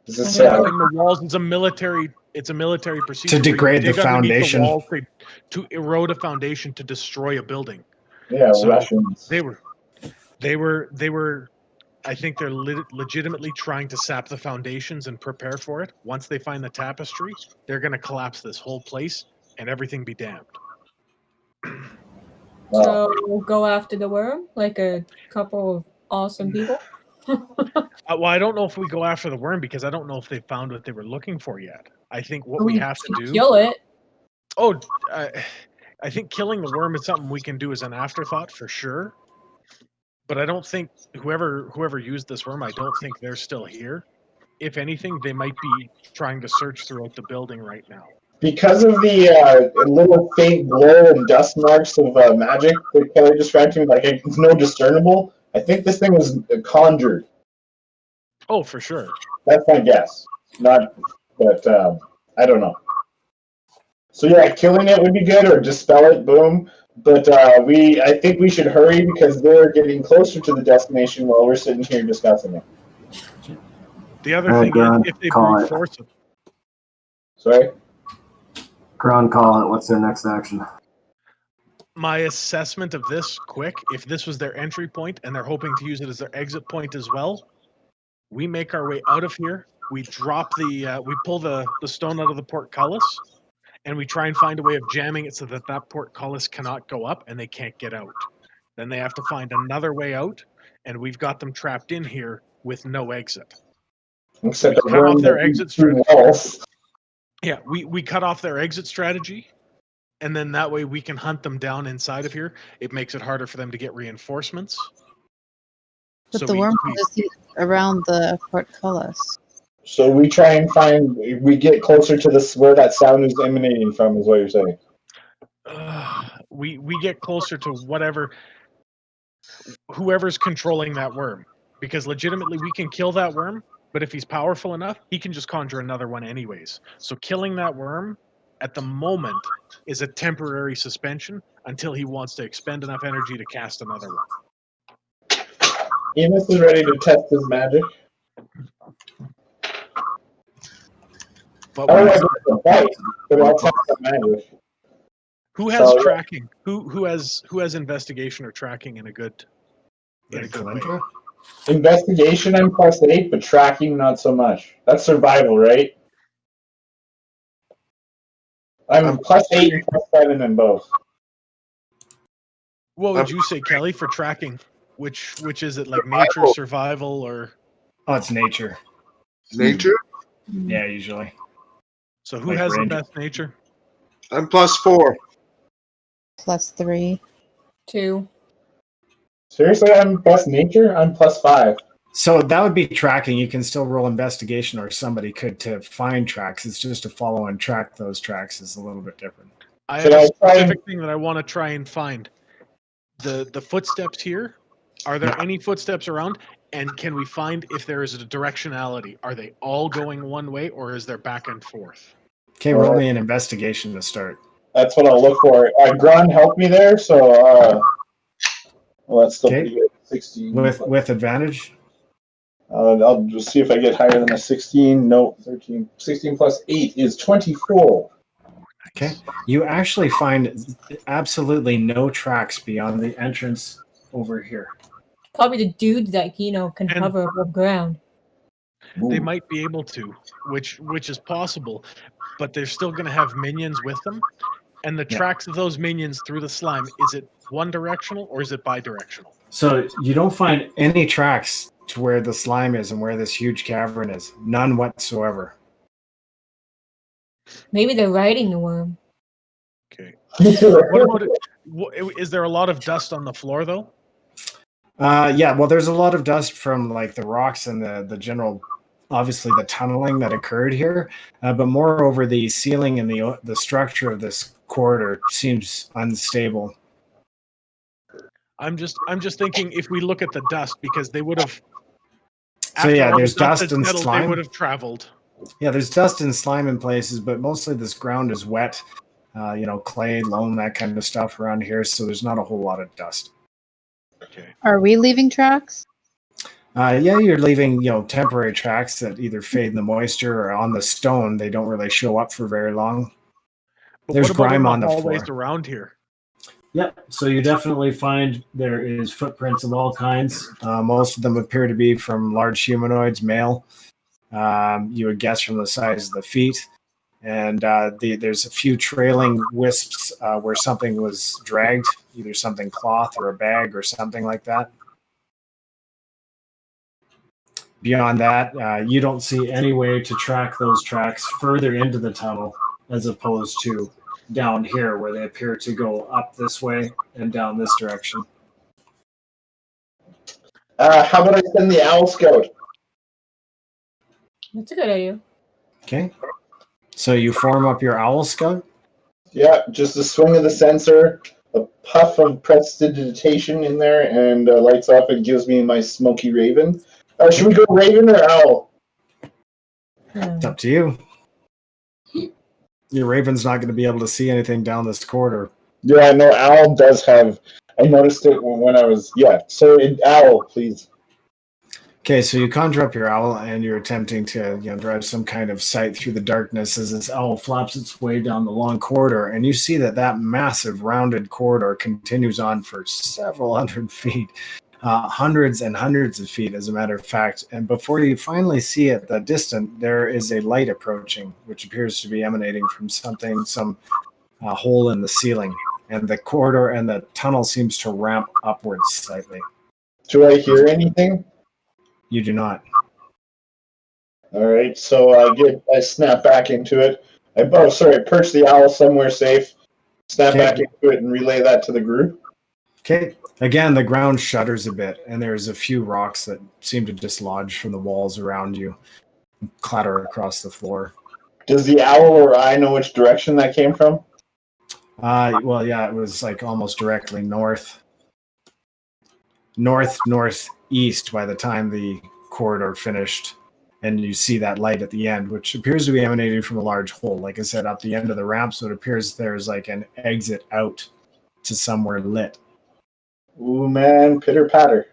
Sapping the walls is a military. It's a military procedure to degrade the foundation. The wall to erode a foundation to destroy a building. Yeah, so Russians. They were. I think they're legitimately trying to sap the foundations and prepare for it. Once they find the tapestry, they're going to collapse this whole place and everything be damned. So we'll go after the worm like a couple of awesome people. Well, I don't know if we go after the worm because I don't know if they found what they were looking for yet. I think what we have to do... Kill it. Oh, I think killing the worm is something we can do as an afterthought for sure. But I don't think whoever used this worm, I don't think they're still here. If anything, they might be trying to search throughout the building right now. Because of the little faint glow and dust marks of magic that Kelly described to me, like it's no discernible, I think this thing was conjured. Oh, for sure. That's my guess. But I don't know. So yeah, killing it would be good, or dispel it, boom. But I think we should hurry because they're getting closer to the destination while we're sitting here discussing it. The other thing is, if they brute force it. Sorry? Grond, call it. What's their next action? My assessment of this, quick, if this was their entry point and they're hoping to use it as their exit point as well, we make our way out of here. We drop we pull the stone out of the portcullis, and we try and find a way of jamming it so that portcullis cannot go up and they can't get out. Then they have to find another way out, and we've got them trapped in here with no exit. Except we cut off their exit strategy. Yeah, we cut off their exit strategy, and then that way we can hunt them down inside of here. It makes it harder for them to get reinforcements. But so the worm is around the portcullis. So we try and we get closer to where that sound is emanating from, is what you're saying. We get closer to whoever's controlling that worm, because legitimately we can kill that worm, but if he's powerful enough, he can just conjure another one anyways. So killing that worm at the moment is a temporary suspension until he wants to expend enough energy to cast another one. Emus is ready to test his magic. But I'll test the magic. Who has tracking? Who has investigation or tracking in a good way? Investigation, I'm +8, but tracking not so much. That's survival, right? I'm +8 and +7 in both. What would you say, Kelly, for tracking? Which is it, like nature, survival, or? Oh, it's nature. Nature? Yeah, usually. So who has the best nature? I'm +4. +3. 2. Seriously, I'm best nature? I'm +5. So that would be tracking. You can still roll investigation, or somebody could, to find tracks. It's just to follow and track those tracks is a little bit different. I have a specific thing that I want to try and find. The footsteps here. Are there any footsteps around? And can we find if there is a directionality? Are they all going one way, or is there back and forth? Okay, roll me an investigation to start. That's what I'll look for. Grond helped me there, so that's still pretty good. 16. With advantage? I'll just see if I get higher than a 16. No, 13. 16 +8 is 24. Okay. You actually find absolutely no tracks beyond the entrance over here. Probably the dudes that, can hover above ground. They might be able to, which is possible, but they're still going to have minions with them. And the tracks of those minions through the slime, is it one directional or is it bidirectional? So you don't find any tracks to where the slime is and where this huge cavern is. None whatsoever. Maybe they're riding the worm. Okay. What about it? Is there a lot of dust on the floor, though? Yeah, well, there's a lot of dust from like the rocks and the general obviously the tunneling that occurred here, but moreover, the ceiling and the structure of this corridor seems unstable. I'm just thinking if we look at the dust, because they would have. So yeah, there's dust and slime. They would have traveled. Yeah, there's dust and slime in places, but mostly this ground is wet. Clay, loam, that kind of stuff around here. So there's not a whole lot of dust. Okay. Are we leaving tracks? Yeah, you're leaving, temporary tracks that either fade in the moisture or on the stone. They don't really show up for very long. But There's what about grime on the hallways floor around here? Yeah, so you definitely find there is footprints of all kinds. Most of them appear to be from large humanoids, male. You would guess from the size of the feet. And there's a few trailing wisps where something was dragged, either something cloth or a bag or something like that. Beyond that, you don't see any way to track those tracks further into the tunnel as opposed to down here where they appear to go up this way and down this direction. How about I send the Owl Scout? That's a good idea. Okay. So you form up your Owl Scout? Yeah, just a swing of the sensor, a puff of prestidigitation in there, and lights up and gives me my smoky raven. Should we go raven or owl? It's up to you. Your raven's not going to be able to see anything down this corridor. Yeah, no, owl does have. I noticed it when I was. Yeah, so owl, please. Okay, so you conjure up your owl, and you're attempting to drive some kind of sight through the darkness as this owl flaps its way down the long corridor, and you see that massive rounded corridor continues on for several hundred feet, hundreds and hundreds of feet, as a matter of fact. And before you finally see it, the distant, there is a light approaching, which appears to be emanating from some hole in the ceiling, and the corridor and the tunnel seems to ramp upwards slightly. Do I hear anything? You do not. All right, so I snap back into it. Perch the owl somewhere safe, snap back into it, and relay that to the group. Okay. Again, the ground shudders a bit, and there's a few rocks that seem to dislodge from the walls around you, and clatter across the floor. Does the owl or I know which direction that came from? Well, yeah, it was like almost directly northeast by the time the corridor finished, and you see that light at the end, which appears to be emanating from a large hole, like I said, up the end of the ramp. So it appears there's like an exit out to somewhere lit. Ooh, man, pitter patter.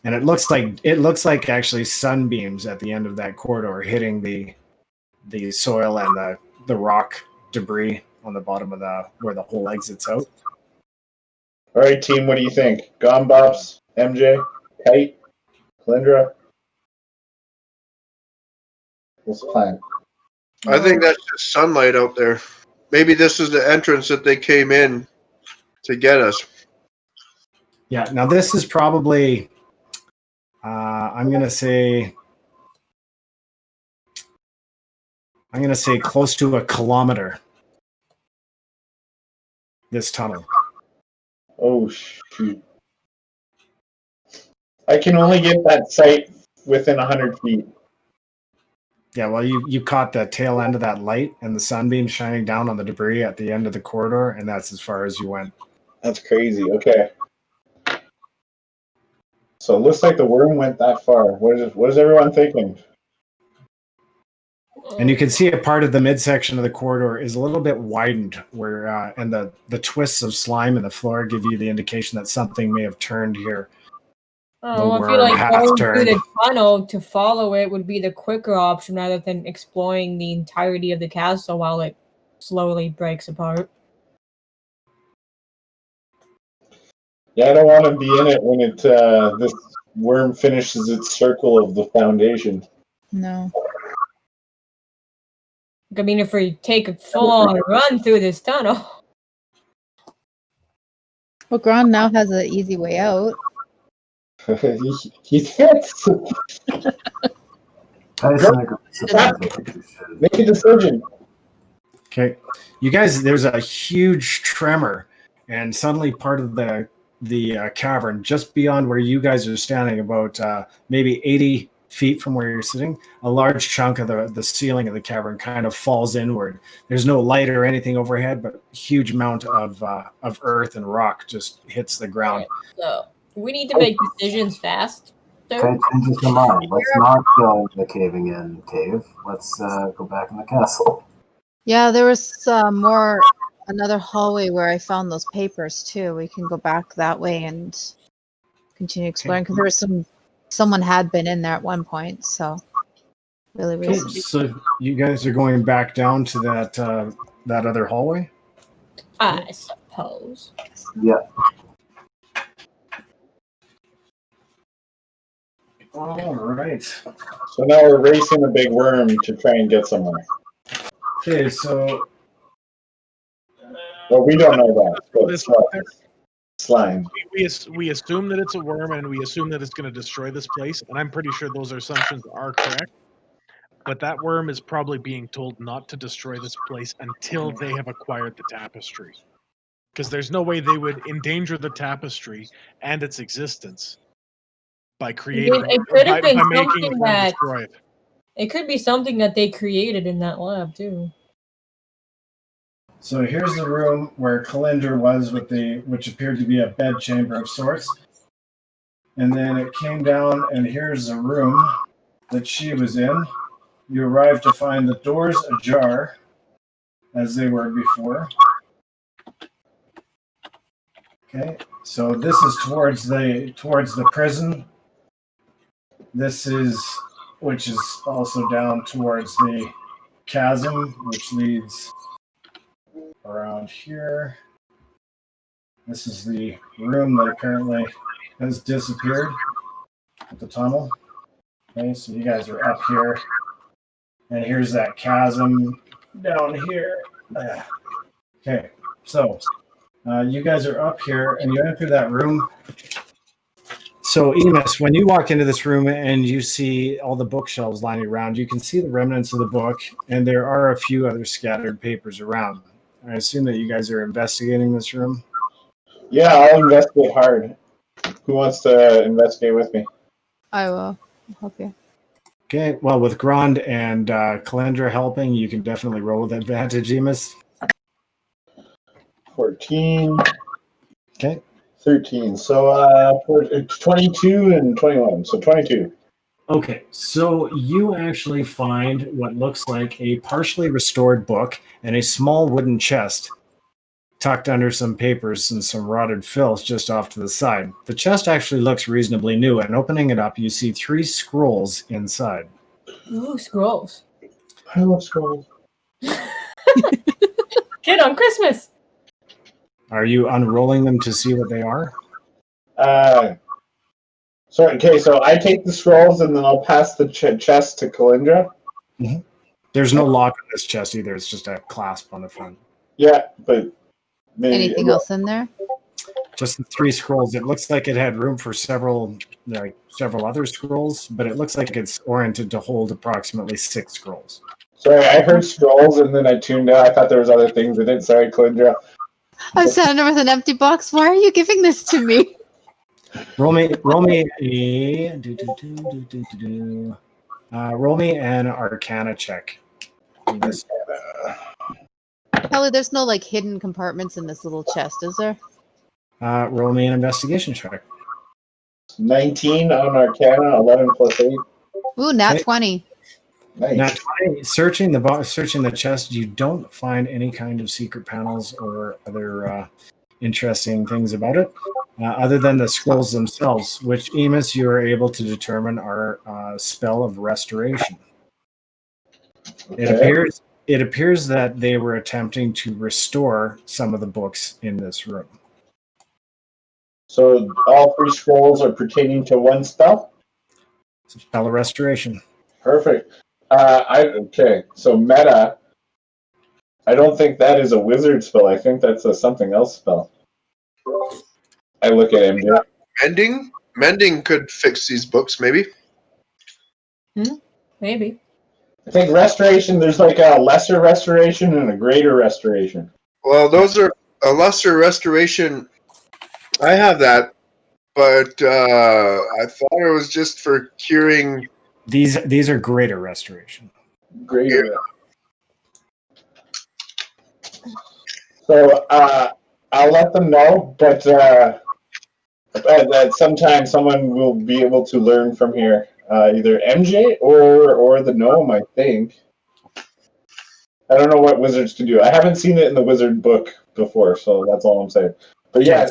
And it looks like actually sunbeams at the end of that corridor hitting the soil and the rock debris on the bottom of where the hole exits out. All right, team, what do you think? Bops, MJ, Kite, Calyndra? What's the plan? I think that's just sunlight out there. Maybe this is the entrance that they came in to get us. Yeah, now this is probably, I'm going to say close to a kilometer, this tunnel. Oh, shoot. I can only get that sight within 100 feet. Yeah, well, you caught the tail end of that light and the sunbeam shining down on the debris at the end of the corridor, and that's as far as you went. That's crazy. Okay. So it looks like the worm went that far. What is everyone thinking? And you can see a part of the midsection of the corridor is a little bit widened, where and the twists of slime in the floor give you the indication that something may have turned here. Oh, I feel like going through the tunnel to follow it would be the quicker option rather than exploring the entirety of the castle while it slowly breaks apart. Yeah, I don't want to be in it when this worm finishes its circle of the foundation. No. I mean, if we take a full-on run through this tunnel. Well, Grond now has an easy way out. He hits. Make a decision. Okay, you guys, there's a huge tremor, and suddenly part of the cavern just beyond where you guys are standing, about maybe feet from where you're sitting, a large chunk of the ceiling of the cavern kind of falls inward. There's no light or anything overhead, but a huge amount of earth and rock just hits the ground. So we need to make decisions fast. Okay, changes your mind. Let's not go in the caving in cave. Let's go back in the castle. Yeah, there was another hallway where I found those papers too. We can go back that way and continue exploring because there was someone had been in there at one point. So really. So you guys are going back down to that other hallway? I suppose. Yeah. All right. So now we're racing a big worm to try and get somewhere. Okay, so... Well, we don't know that. But slime. We assume that it's a worm, and we assume that it's going to destroy this place, and I'm pretty sure those assumptions are correct. But that worm is probably being told not to destroy this place until they have acquired the tapestry. Because there's no way they would endanger the tapestry and its existence by creating It could have been making something it that destroyed. it could be something that they created in that lab too. So here's the room where Calyndra was which appeared to be a bed chamber of sorts. And then it came down, and here's the room that she was in. You arrived to find the doors ajar, as they were before. Okay, so this is towards the prison. This is, which is also down towards the chasm, which leads around here. This is the room that apparently has disappeared at the tunnel. Okay, so you guys are up here. And here's that chasm down here. Okay, so you guys are up here, and you enter that room. So, Emus, when you walk into this room and you see all the bookshelves lining around, you can see the remnants of the book, and there are a few other scattered papers around. I assume that you guys are investigating this room? Yeah, I'll investigate hard. Who wants to investigate with me? I will. I'll help you. Okay, well, with Grond and Calyndra helping, you can definitely roll with advantage, Emus. 14. Okay. 13. So 22 and 21. So 22. Okay, so you actually find what looks like a partially restored book and a small wooden chest tucked under some papers and some rotted filth just off to the side. The chest actually looks reasonably new, and opening it up, you see 3 scrolls inside. Ooh, scrolls. I love scrolls. Kid on Christmas. Are you unrolling them to see what they are? So I take the scrolls and then I'll pass the chest to Calyndra. Mm-hmm. There's no lock on this chest either. It's just a clasp on the front. Yeah, but maybe Anything else in there? Just the 3 scrolls. It looks like it had room for several other scrolls, but it looks like it's oriented to hold approximately 6 scrolls. Sorry, I heard scrolls and then I tuned out. I thought there was other things in it. Sorry, Calyndra. I'm standing there with an empty box. Why are you giving this to me? Roll me an Arcana check. Kelly, there's no hidden compartments in this little chest, is there? Roll me an investigation check. 19 on Arcana, 11 plus 8. Ooh, nat 20. Nice. Now, searching the chest, you don't find any kind of secret panels or other interesting things about it, other than the scrolls themselves, which, Emus, you are able to determine are a spell of restoration. Okay. It appears that they were attempting to restore some of the books in this room. So all 3 scrolls are pertaining to one spell? It's a spell of restoration. Perfect. Okay, so meta. I don't think that is a wizard spell. I think that's a something else spell. I look at him. Mending could fix these books, maybe. Maybe. I think restoration. There's a lesser restoration and a greater restoration. Well, those are a lesser restoration. I have that, but I thought it was just for curing These are greater restoration. Greater. So I'll let them know, but that sometime someone will be able to learn from here. Either MJ or the gnome, I think. I don't know what wizards can do. I haven't seen it in the wizard book before, so that's all I'm saying. But yeah,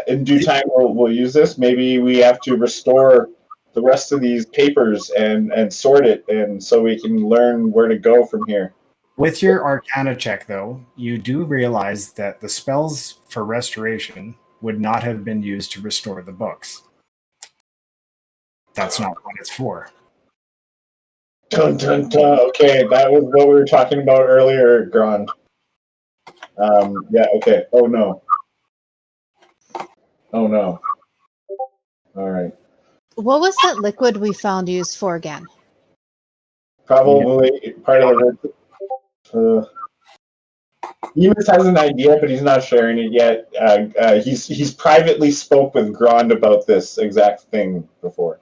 in due time we'll use this. Maybe we have to restore the rest of these papers and sort it, and so we can learn where to go from here. With your Arcana check, though, you do realize that the spells for restoration would not have been used to restore the books. That's not what it's for. Dun, dun, dun. Okay, that was what we were talking about earlier, Grond. Yeah, okay. Oh, no. Oh, no. All right. What was that liquid we found used for again? Probably part of the... Emus has an idea, but he's not sharing it yet. He's privately spoke with Grond about this exact thing before.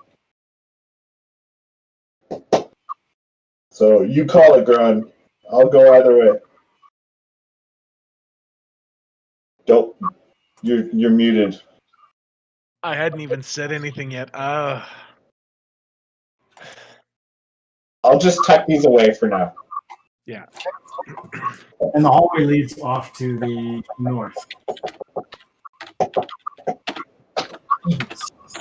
So you call it, Grond. I'll go either way. Don't. You're muted. I hadn't even said anything yet. I'll just tuck these away for now. Yeah. And the hallway leads off to the north.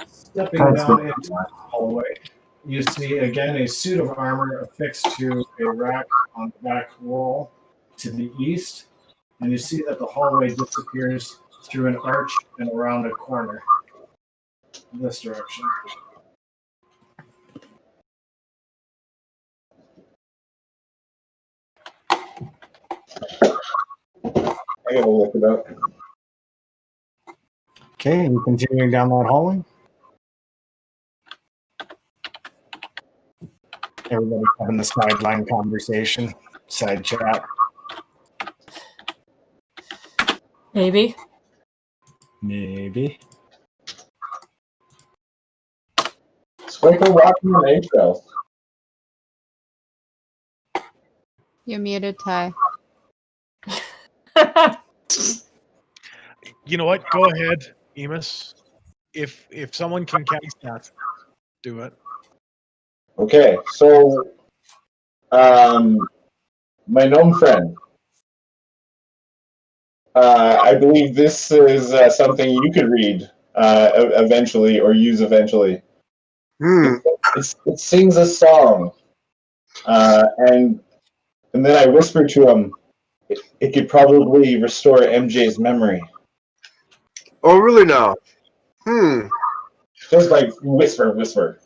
Stepping down into the hallway, you see again a suit of armor affixed to a rack on the back wall to the east, and you see that the hallway disappears through an arch and around a corner this direction. I gotta look it up. Okay, and continuing down that hallway. Everybody's having the sideline conversation, side chat. Maybe. Sprinkle rock in the eggshells. You're muted, Ty. You know what? Go ahead, Emus. If someone can cast that, do it. Okay, so my gnome friend. I believe this is something you could read eventually or use eventually. It sings a song, and then I whisper to him, it could probably restore MJ's memory. Oh, really now? Just like whisper. Whisper.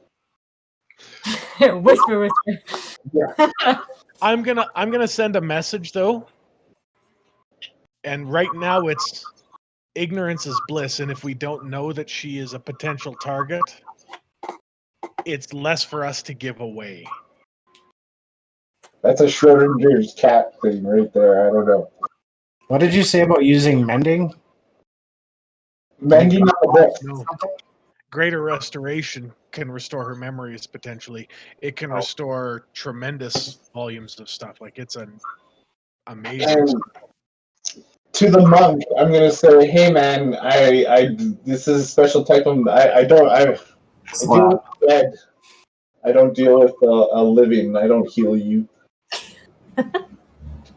Yeah. I'm gonna send a message though. And right now it's ignorance is bliss, and if we don't know that she is a potential target, it's less for us to give away. That's a Schrodinger's cat thing right there. I don't know. What did you say about using mending? Mending on the book. No. Greater restoration can restore her memories potentially. It can restore tremendous volumes of stuff. Like it's an amazing. And to the monk, I'm gonna say, hey man, I this is a special type of I deal with dead. I don't deal with a living. I don't heal you.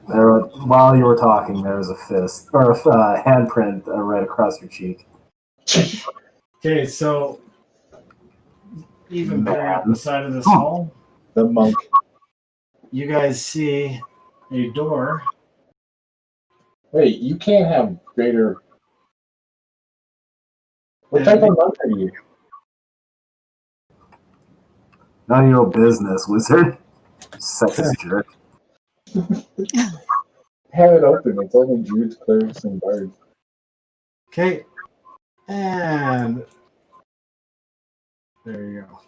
While you were talking, there was a fist or a handprint right across your cheek. Okay, so even better at the side of this hall, the monk. You guys see a door. Wait, you can't have greater. What type of monk are you? None of your business, wizard. Sexist jerk. Have it open. It's only druids, clerics, and bards. Okay. And there you go.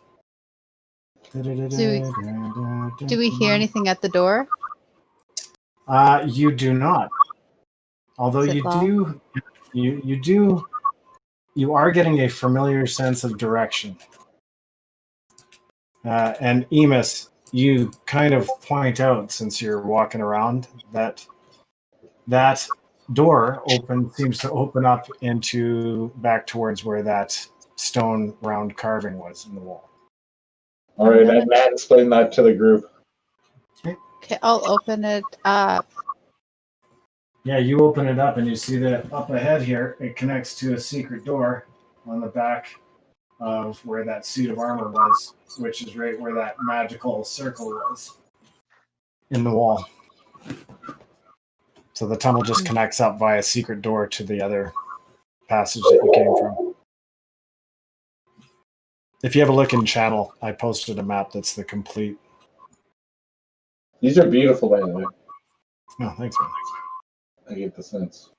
Do we hear anything at the door? You do not. Although you are getting a familiar sense of direction. And Emus, you kind of point out, since you're walking around, that door seems to open up into back towards where that stone round carving was in the wall. All right, and Matt explained that to the group. Okay, I'll open it up. Yeah, you open it up and you see that up ahead here, it connects to a secret door on the back of where that suit of armor was, which is right where that magical circle was in the wall. So the tunnel just connects up via a secret door to the other passage that you came from. If you have a look in channel, I posted a map that's the complete. These are beautiful, by the way. Oh, thanks, man. I get the sense.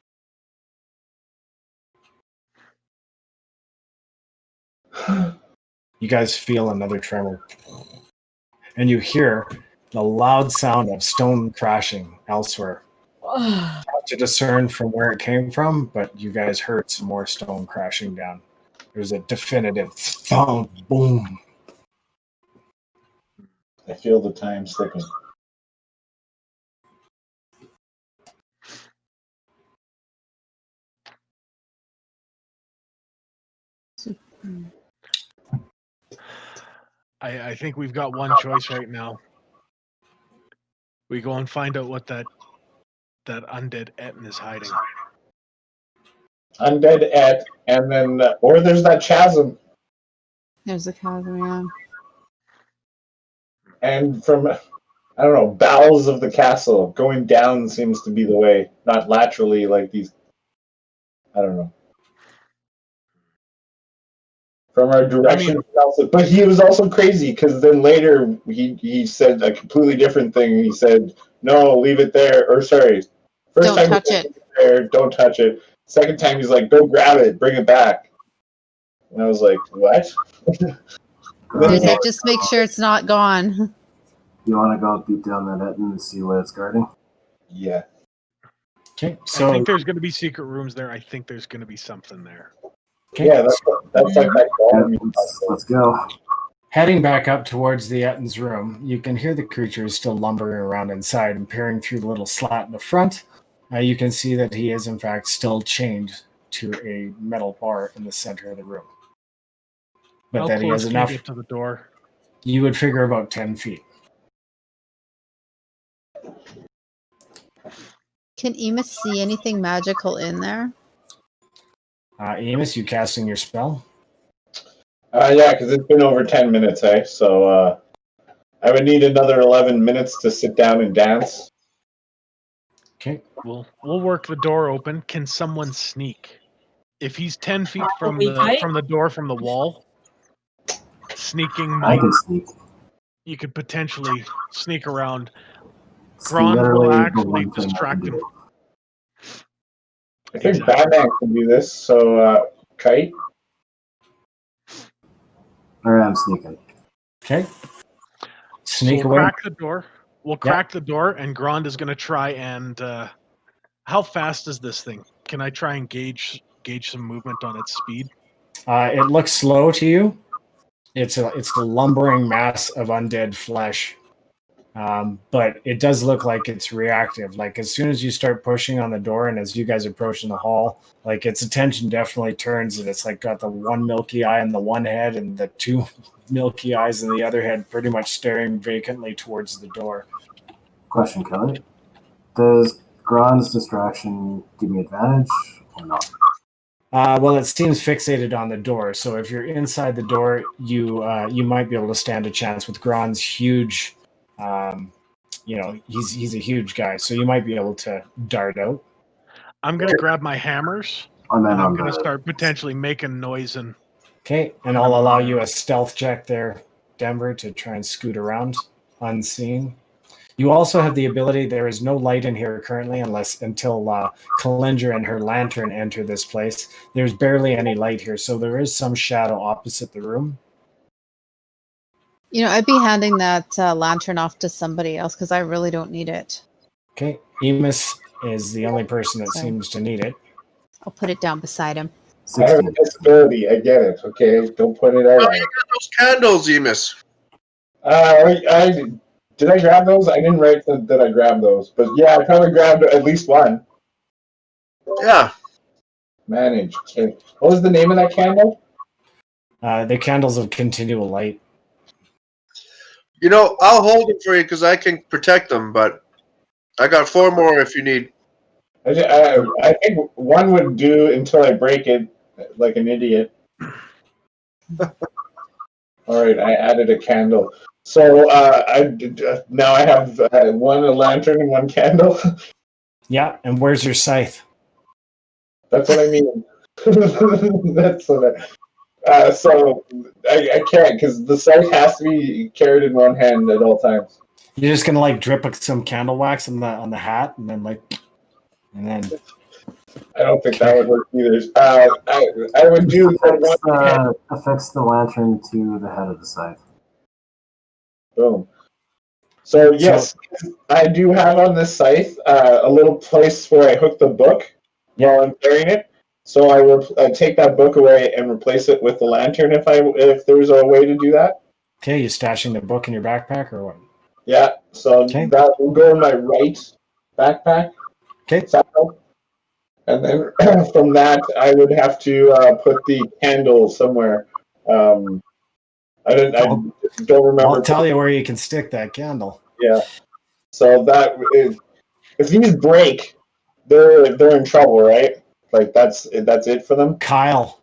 You guys feel another tremor. And you hear the loud sound of stone crashing elsewhere. Hard to discern from where it came from, but you guys heard some more stone crashing down. There's a definitive thump, boom. I feel the time slipping. I think we've got one choice right now. We go and find out what that undead Etten is hiding. Undead Et, and then, or there's that chasm. There's a chasm, yeah. And from, I don't know, bowels of the castle, going down seems to be the way, not laterally like these, I don't know. From our direction, but he was also crazy because then later he said a completely different thing. He said, "No, leave it there." Or sorry, first Don't time touch it. There, don't touch it. Second time he's like, "Go grab it, bring it back." And I was like, "What?" Just make sure it's not gone. You want to go beat down that Etten and see what it's guarding? Yeah. Okay, so I think there's going to be secret rooms there. I think there's going to be something there. Okay. Yeah, that's like that. Let's go. Heading back up towards the Etten's room, you can hear the creatures still lumbering around inside and peering through the little slat in the front. You can see that he is, in fact, still chained to a metal bar in the center of the room. But How that he has close enough. Can you get to the door? You would figure about 10 feet. Can Emus see anything magical in there? Emus, you casting your spell? Yeah, because it's been over 10 minutes, eh? So I would need another 11 minutes to sit down and dance. Okay. We'll work the door open. Can someone sneak? If he's 10 feet from the door from the wall, sneaking I can sneak. You could potentially sneak around. It's Grond literally will the actually one thing I distract can him. do. I think Batman can do this, so Kite? Or I'm sneaking. Okay. Sneak we'll away. Crack the door. We'll crack the door, and Grond is going to try and... how fast is this thing? Can I try and gauge some movement on its speed? It looks slow to you. It's a lumbering mass of undead flesh. But it does look like it's reactive. Like as soon as you start pushing on the door and as you guys approach in the hall, like its attention definitely turns and it's like got the one milky eye in the one head and the two milky eyes in the other head pretty much staring vacantly towards the door. Question, Kelly. Does Grond's distraction give me advantage or not? Well, it seems fixated on the door. So if you're inside the door, you might be able to stand a chance with Grond's huge... he's a huge guy, so you might be able to dart out. I'm going to grab my hammers, and I'm going to start potentially making noise. Okay, and I'll allow you a stealth check there, Denver, to try and scoot around unseen. You also have the ability, there is no light in here currently until Calyndra and her lantern enter this place. There's barely any light here, so there is some shadow opposite the room. You know, I'd be handing that lantern off to somebody else because I really don't need it. Okay, Emus is the only person that seems to need it. I'll put it down beside him. I have a disability, I get it, okay? Don't put it out. Oh, you got those candles, Emus. Did I grab those? I didn't write that I grabbed those, but yeah, I probably grabbed at least one. Yeah. Manage. Okay. What was the name of that candle? The Candles of Continual Light. You know, I'll hold them for you because I can protect them, but I got 4 more if you need. I think one would do until I break it, like an idiot. All right, I added a candle. So now I have one a lantern and one candle. Yeah, and where's your scythe? That's what I mean. That's what so I can't because the scythe has to be carried in one hand at all times. You're just gonna like drip some candle wax on the hat, and then. I don't think that would work either. I would do affix the lantern to the head of the scythe. Boom. So yes, I do have on this scythe a little place where I hook the book while I'm carrying it. So I will take that book away and replace it with the lantern if there's a way to do that. Okay, you stashing the book in your backpack or what? Yeah, so that will go in my right backpack. Okay. And then from that, I would have to put the candle somewhere. I don't remember. I'll tell you where you can stick that candle. Yeah. So that is, if these break, they're in trouble, right? Like that's it for them. Kyle,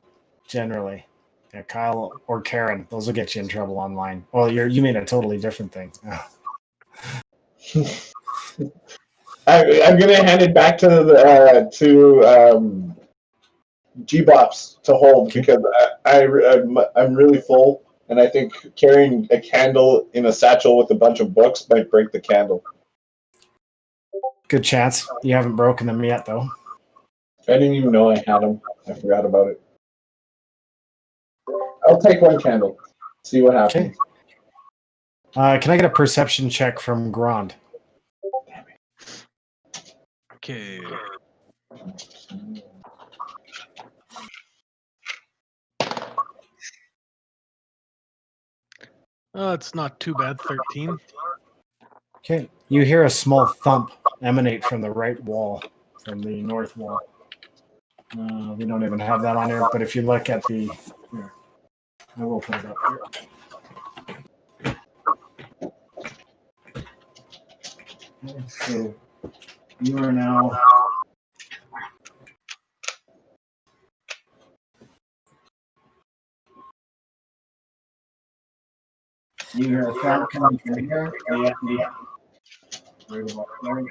generally, yeah, Kyle or Karen, those will get you in trouble online. Well, you mean a totally different thing. I'm gonna hand it back to G-Bops to hold because I'm really full, and I think carrying a candle in a satchel with a bunch of books might break the candle. Good chance. You haven't broken them yet, though. I didn't even know I had them. I forgot about it. I'll take one candle. See what happens. Okay. Can I get a perception check from Grond? Okay. It's not too bad. 13. Okay. You hear a small thump emanate from the right wall, from the north wall. We don't even have that on here, but if you look at the... Here, I will put it up here. So you are now... You hear a thump coming from here. Yeah. Right about there.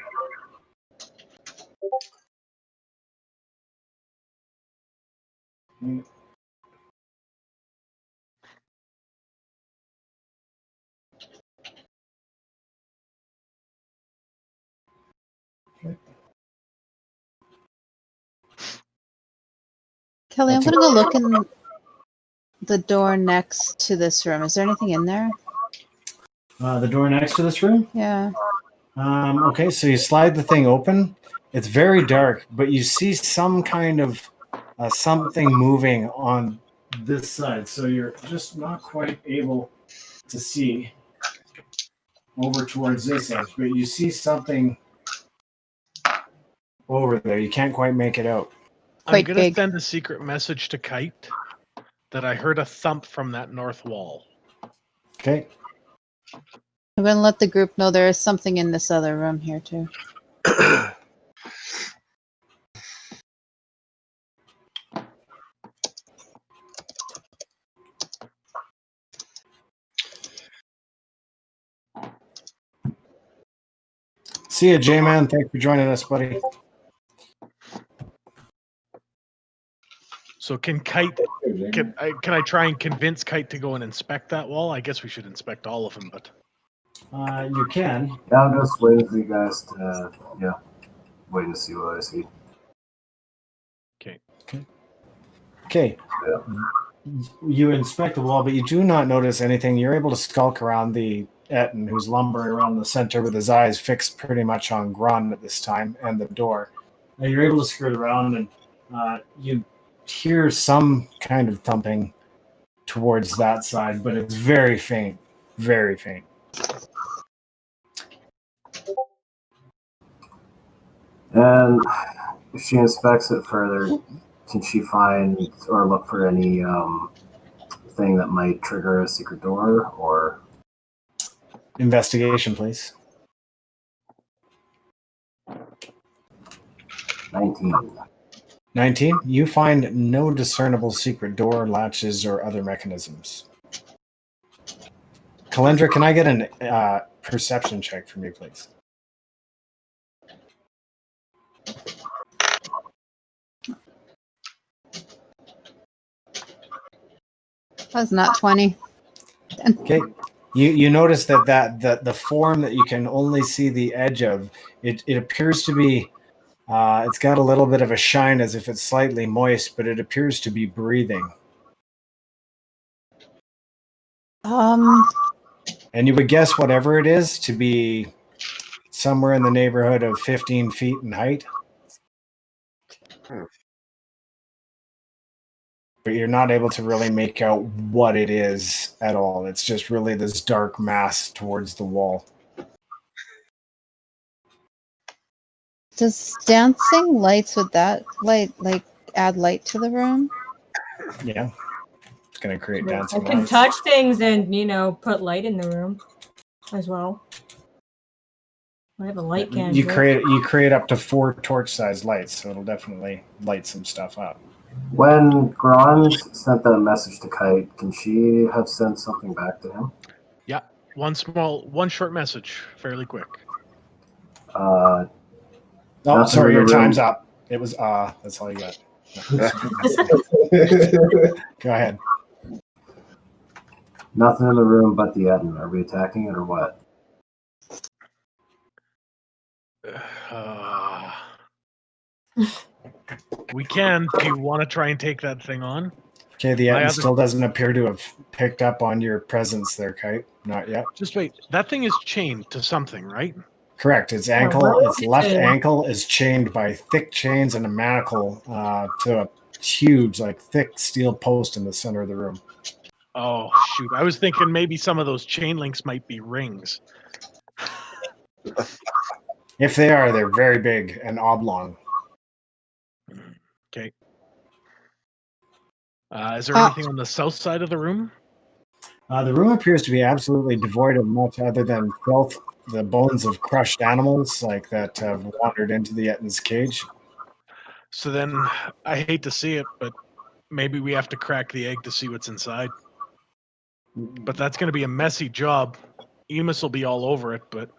Kelly, I'm going to go look in the door next to this room. Is there anything in there? The door next to this room? Yeah. Okay, so you slide the thing open. It's very dark, but you see some kind of something moving on this side. So you're just not quite able to see over towards this edge, but you see something over there. You can't quite make it out. I'm going to send a secret message to Kite that I heard a thump from that north wall. Okay. I'm going to let the group know there is something in this other room here, too. See ya, J-Man. Thanks for joining us, buddy. So can Kite, can I try and convince Kite to go and inspect that wall? I guess we should inspect all of them, but... You can. Yeah, I'm just waiting for you guys to, waiting to see what I see. Okay. Yeah. You inspect the wall, but you do not notice anything. You're able to skulk around the Etten, who's lumbering around the center with his eyes fixed pretty much on Grond at this time, and the door. Now you're able to skirt around, and you hear some kind of thumping towards that side, but it's very faint. Very faint. And if she inspects it further, can she find or look for any thing that might trigger a secret door or... Investigation, please. 19. You find no discernible secret door, latches, or other mechanisms. Calyndra, can I get a perception check from you, please? That's not 20. Okay. You notice that the form that you can only see the edge of, it appears to be, it's got a little bit of a shine as if it's slightly moist, but it appears to be breathing. And you would guess whatever it is to be somewhere in the neighborhood of 15 feet in height. But you're not able to really make out what it is at all. It's just really this dark mass towards the wall. Does dancing lights with that light add light to the room? Yeah. It's going to create dancing lights. I can touch things and, put light in the room as well. I have a light can. You create up to 4 torch-sized lights, so it'll definitely light some stuff up. When Grond sent that message to Kite, can she have sent something back to him? Yeah, one short message, fairly quick. Oh, sorry, your time's up. It was that's all you got. Go ahead. Nothing in the room but the Etten. Are we attacking it or what? We can. Do you want to try and take that thing on? Okay, the Etten still doesn't appear to have picked up on your presence there, Kite. Not yet. Just wait. That thing is chained to something, right? Correct. Its left ankle is chained by thick chains and a manacle to a huge, thick steel post in the center of the room. Oh, shoot. I was thinking maybe some of those chain links might be rings. If they are, they're very big and oblong. Okay. Is there anything on the south side of the room? The room appears to be absolutely devoid of much other than filth, the bones of crushed animals that have wandered into the Etten's cage. So then, I hate to see it, but maybe we have to crack the egg to see what's inside. But that's going to be a messy job. Emus will be all over it, but...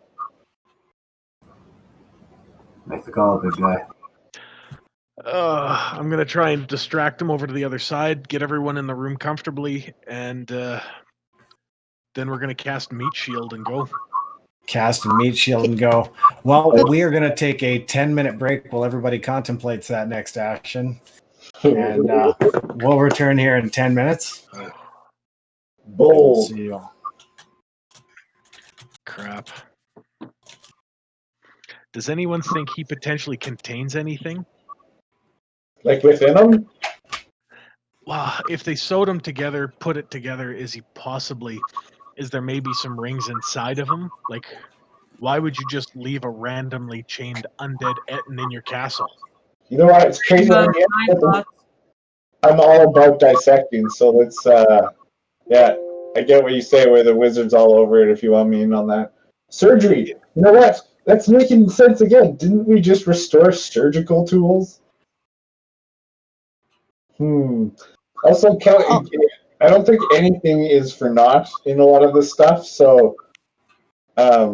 Make the call, big guy. I'm going to try and distract him over to the other side, get everyone in the room comfortably, and then we're going to cast Meat Shield and go. Cast and Meat Shield and go. Well, we are going to take a 10-minute break while everybody contemplates that next action. And we'll return here in 10 minutes. Bold. See you all. Crap. Does anyone think he potentially contains anything? Like within him? Well, if they sewed him together, put it together, is there maybe some rings inside of him? Why would you just leave a randomly chained undead Etten in your castle? You know what? It's crazy. I'm all about dissecting, so let's, yeah, I get what you say, where the wizard's all over it if you want me in on that. Surgery. You know what? That's making sense again. Didn't we just restore surgical tools? Also, I don't think anything is for naught in a lot of this stuff, so I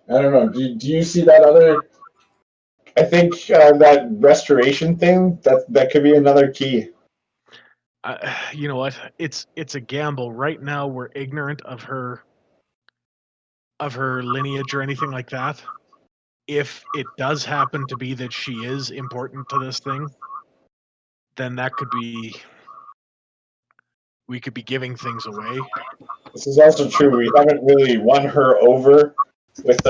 don't know. Do you see that other? I think that restoration thing that could be another key. You know what? It's a gamble. Right now, we're ignorant of her lineage or anything like that. If it does happen to be that she is important to this thing, then that could be, we could be giving things away. This is also true. We haven't really won her over with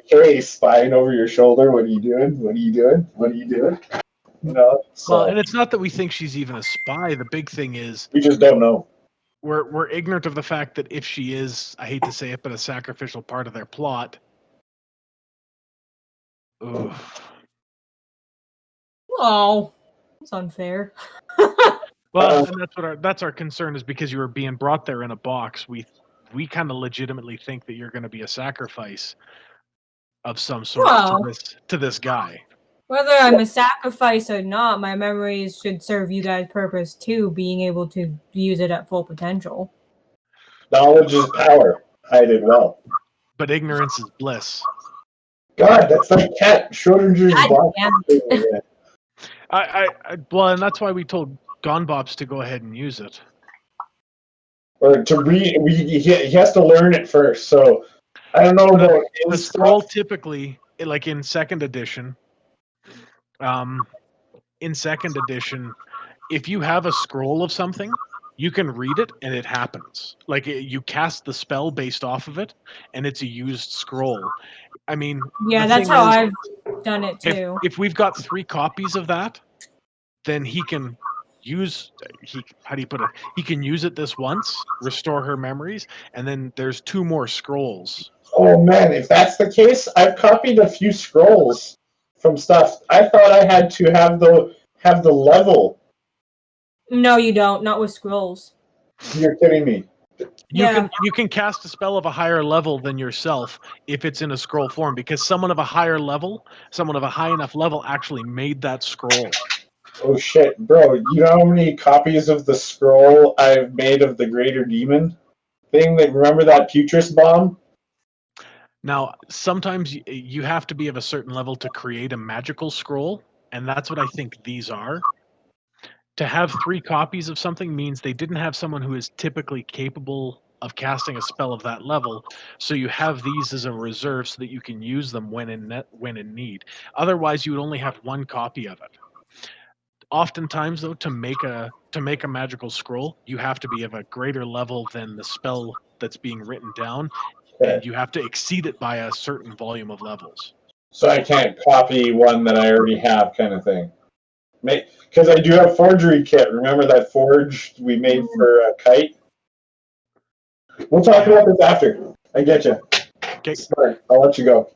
hey, spying over your shoulder. What are you doing? What are you doing? What are you doing? So, well, and it's not that we think she's even a spy. The big thing is we just don't know. we're ignorant of the fact that if she is, I hate to say it, but a sacrificial part of their plot. Oof. Oh, that's unfair. Well, and that's our concern, is because you were being brought there in a box. We kind of legitimately think that you're going to be a sacrifice of some sort to this guy. Whether I'm a sacrifice or not, my memories should serve you guys' purpose too, being able to use it at full potential. Knowledge is power. Hide it well. But ignorance is bliss. God, that's like cat Schrodinger's block. Well, and that's why we told Bops to go ahead and use it. Or to read, he has to learn it first. So I don't know about the scroll. Typically, like in second edition, if you have a scroll of something, you can read it and it happens. Like you cast the spell based off of it, and it's a used scroll. I mean, yeah, that's how I've done it too. If we've got 3 copies of that, then he can use how do you put it? He can use it this once, restore her memories, and then there's 2 more scrolls. Oh man, if that's the case, I've copied a few scrolls from stuff. I thought I had to have the level. No, you don't. Not with scrolls. You're kidding me. You can cast a spell of a higher level than yourself if it's in a scroll form, because someone of a high enough level actually made that scroll. Oh shit, bro, you know how many copies of the scroll I've made of the Greater Demon thing? Remember that Putris bomb? Now, sometimes you have to be of a certain level to create a magical scroll, and that's what I think these are. To have 3 copies of something means they didn't have someone who is typically capable of casting a spell of that level, so you have these as a reserve so that you can use them when in need. Otherwise, you would only have 1 copy of it. Oftentimes, though, to make a magical scroll, you have to be of a greater level than the spell that's being written down, and you have to exceed it by a certain volume of levels. So I can't copy one that I already have, kind of thing. Because I do have forgery kit. Remember that forge we made for Kite? We'll talk about this after. I get you. Okay. Smart. I'll let you go.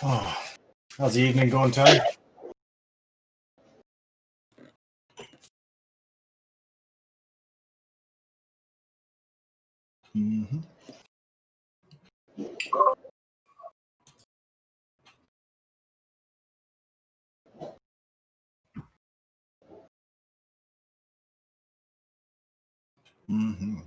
Oh, how's the evening going, Ty? Mm-hmm. Mm-hmm.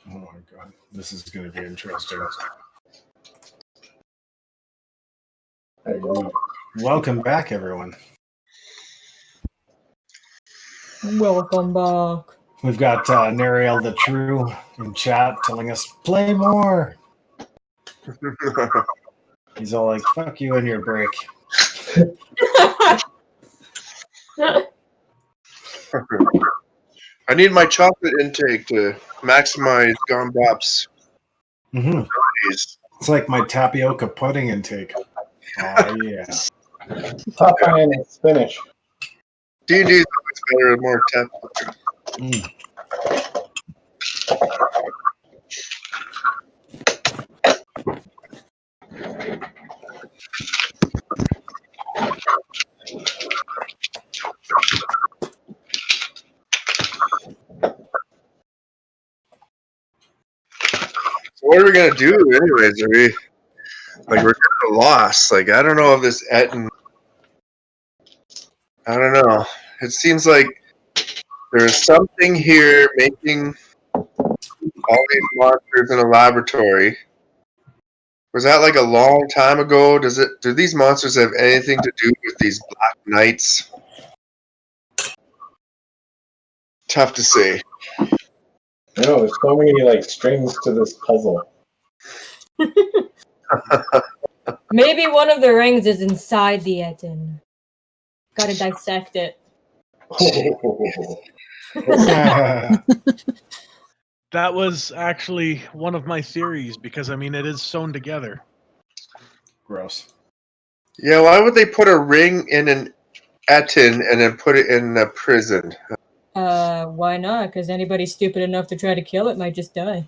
Oh my god, this is going to be interesting. I agree. Welcome back, everyone. Welcome back. We've got Nariel the True in chat telling us, play more. He's all like, fuck you and your break. I need my chocolate intake to maximize Bops. Mm-hmm. It's like my tapioca pudding intake. Oh, yeah. Popeye and spinach. D&D is always better and more tap. So what are we gonna do, anyways? Are we we're kind of lost? Like, I don't know if this Etten. I don't know. It seems like there's something here making all these monsters in a laboratory. Was that like a long time ago? Do these monsters have anything to do with these Black Knights? Tough to say. No, there's so many strings to this puzzle. Maybe one of the rings is inside the Etten. Gotta dissect it. That was actually one of my theories because, I mean, it is sewn together. Gross. Yeah, why would they put a ring in an Etten and then put it in a prison? Why not? Because anybody stupid enough to try to kill it might just die.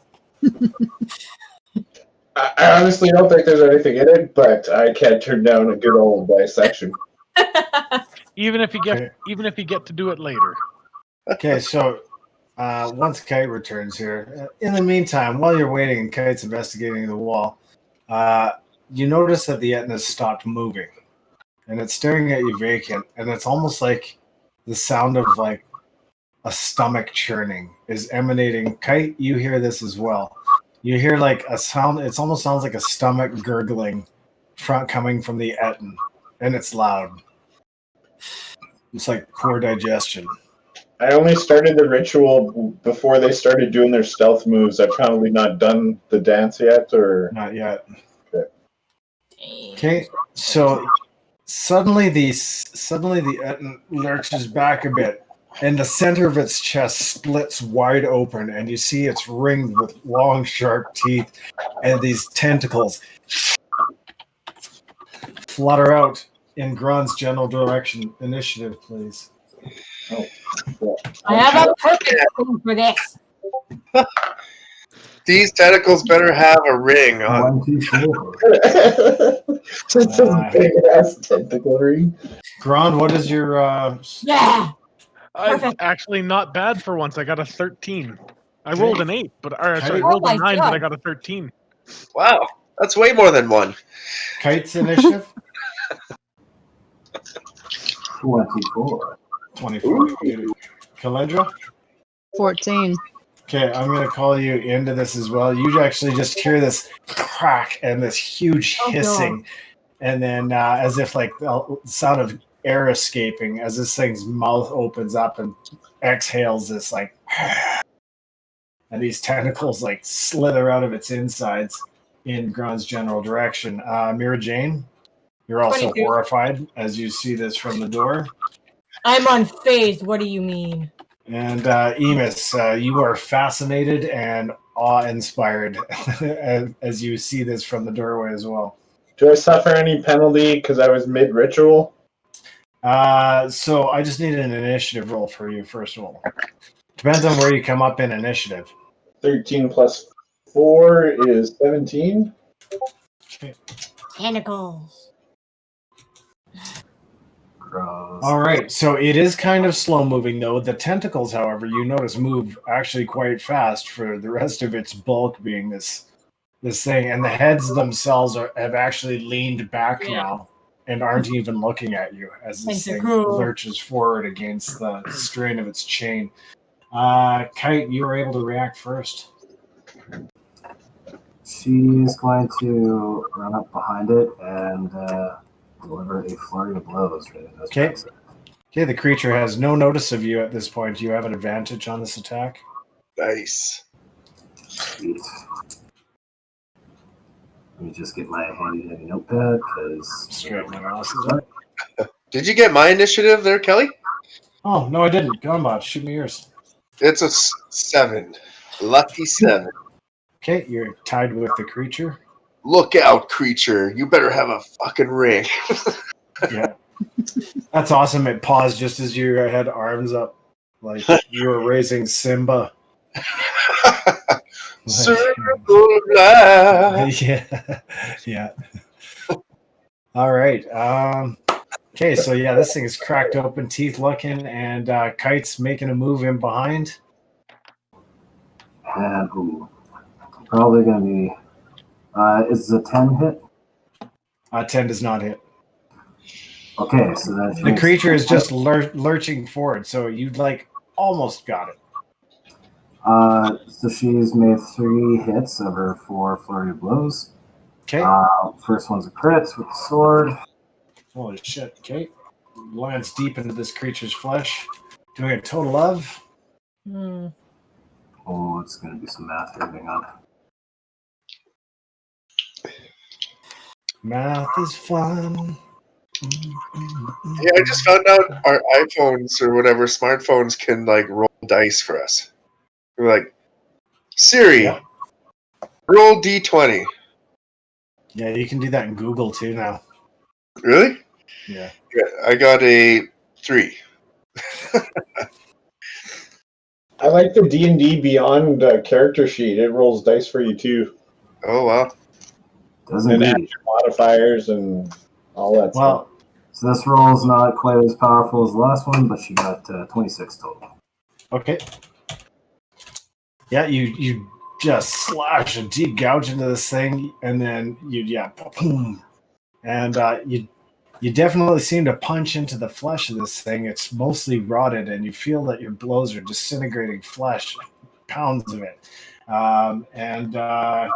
I honestly don't think there's anything in it, but I can't turn down a good old dissection. Even if you get to do it later. Okay, so once Kite returns here, in the meantime, while you're waiting and Kite's investigating the wall, you notice that the Etten has stopped moving, and it's staring at you vacant, and it's almost like the sound of a stomach churning is emanating. Kite, you hear this as well. You hear a sound. It almost sounds like a stomach gurgling coming from the Etten, and it's loud. It's like poor digestion. I only started the ritual before they started doing their stealth moves. I've probably not done the dance yet, or not yet. Okay, so suddenly the Etten lurches back a bit, and the center of its chest splits wide open, and you see it's ringed with long, sharp teeth, and these tentacles flutter out in Grond's general direction. Initiative, please. Oh, yeah. I have a perfect thing for this. These tentacles better have a ring on. 1, 2, 4. Just a big ass tentacle ring. Grond, what is your Yeah. Perfect. Actually, not bad for once. I got a 13. I rolled an 8, I rolled a 9, but I got a 13. Wow, that's way more than one. Kite's initiative? 24. 24. Calyndra? 14. Okay, I'm going to call you into this as well. You actually just hear this crack and this huge hissing. And then as if like the sound of air escaping as this thing's mouth opens up and exhales this like, and these tentacles like slither out of its insides in Grond's general direction. Mira Jane, you're also 22. horrified as you see this from the door. I'm unfazed. What do you mean? And Emus, you are fascinated and awe-inspired as you see this from the doorway as well. Do I suffer any penalty because I was mid-ritual? So I just need an initiative roll for you, first of all. Depends on where you come up in initiative. 13 plus 4 is 17. Okay. Tentacles. Gross. All right, so it is kind of slow moving though. The tentacles, however, you notice move actually quite fast for the rest of its bulk being this thing, and the heads themselves have actually leaned back now and aren't even looking at you as this thing lurches forward against the strain of its chain. Kite, you were able to react first. She's going to run up behind it and deliver a flurry of blows. Okay. Okay, the creature has no notice of you at this point. You have an advantage on this attack. Nice. Sweet. Let me just get my handy-dandy notepad because Did you get my initiative there, Kelly? Oh, no, I didn't. Gunbot, shoot me yours. It's a 7. Lucky 7. Okay, you're tied with the creature. Look out, creature. You better have a fucking ring. Yeah. That's awesome. It paused just as you had arms up, like you were raising Simba. Circle of life. Yeah. All right. Okay, so yeah, this thing is cracked open, teeth looking, and Kite's making a move in behind. And probably going to be... is the 10 hit? 10 does not hit. Okay, so that's... The creature is just lurching forward, so you'd like almost got it. So she's made 3 hits of her 4 flurry of blows. Okay. First one's a crit with the sword. Holy shit. Okay. Lands deep into this creature's flesh. Doing a total of... Oh, it's going to be some math here. Hang on. Math is fun. Yeah, I just found out our iPhones or whatever smartphones can like roll dice for us. We're like, Siri, roll D20. Yeah, you can do that in Google too now. Really? Yeah. I got a 3. I like the D&D Beyond character sheet. It rolls dice for you too. Oh wow! Doesn't add your modifiers and all that stuff. So this roll is not quite as powerful as the last one, but she got 26 total. Okay. Yeah, you just slash a deep gouge into this thing, and then boom, and you definitely seem to punch into the flesh of this thing. It's mostly rotted, and you feel that your blows are disintegrating flesh, pounds of it. MJ,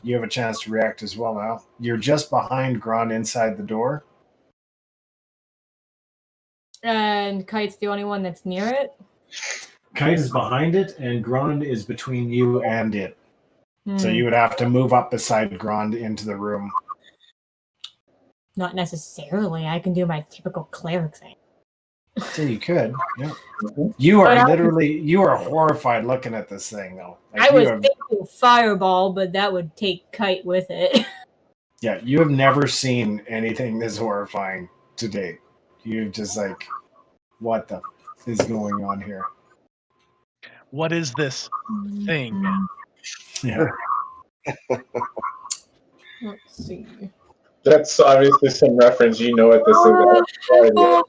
you have a chance to react as well now. You're just behind Grond inside the door. And Kite's the only one that's near it? Kite is behind it, and Grond is between you and it. So you would have to move up beside Grond into the room. Not necessarily. I can do my typical cleric thing. So you could, yeah. You are horrified looking at this thing, though. Like, I was thinking fireball, but that would take Kite with it. Yeah, you have never seen anything this horrifying to date. You're just like, what the is going on here? What is this thing? Yeah. Let's see. That's obviously some reference. You know what this is.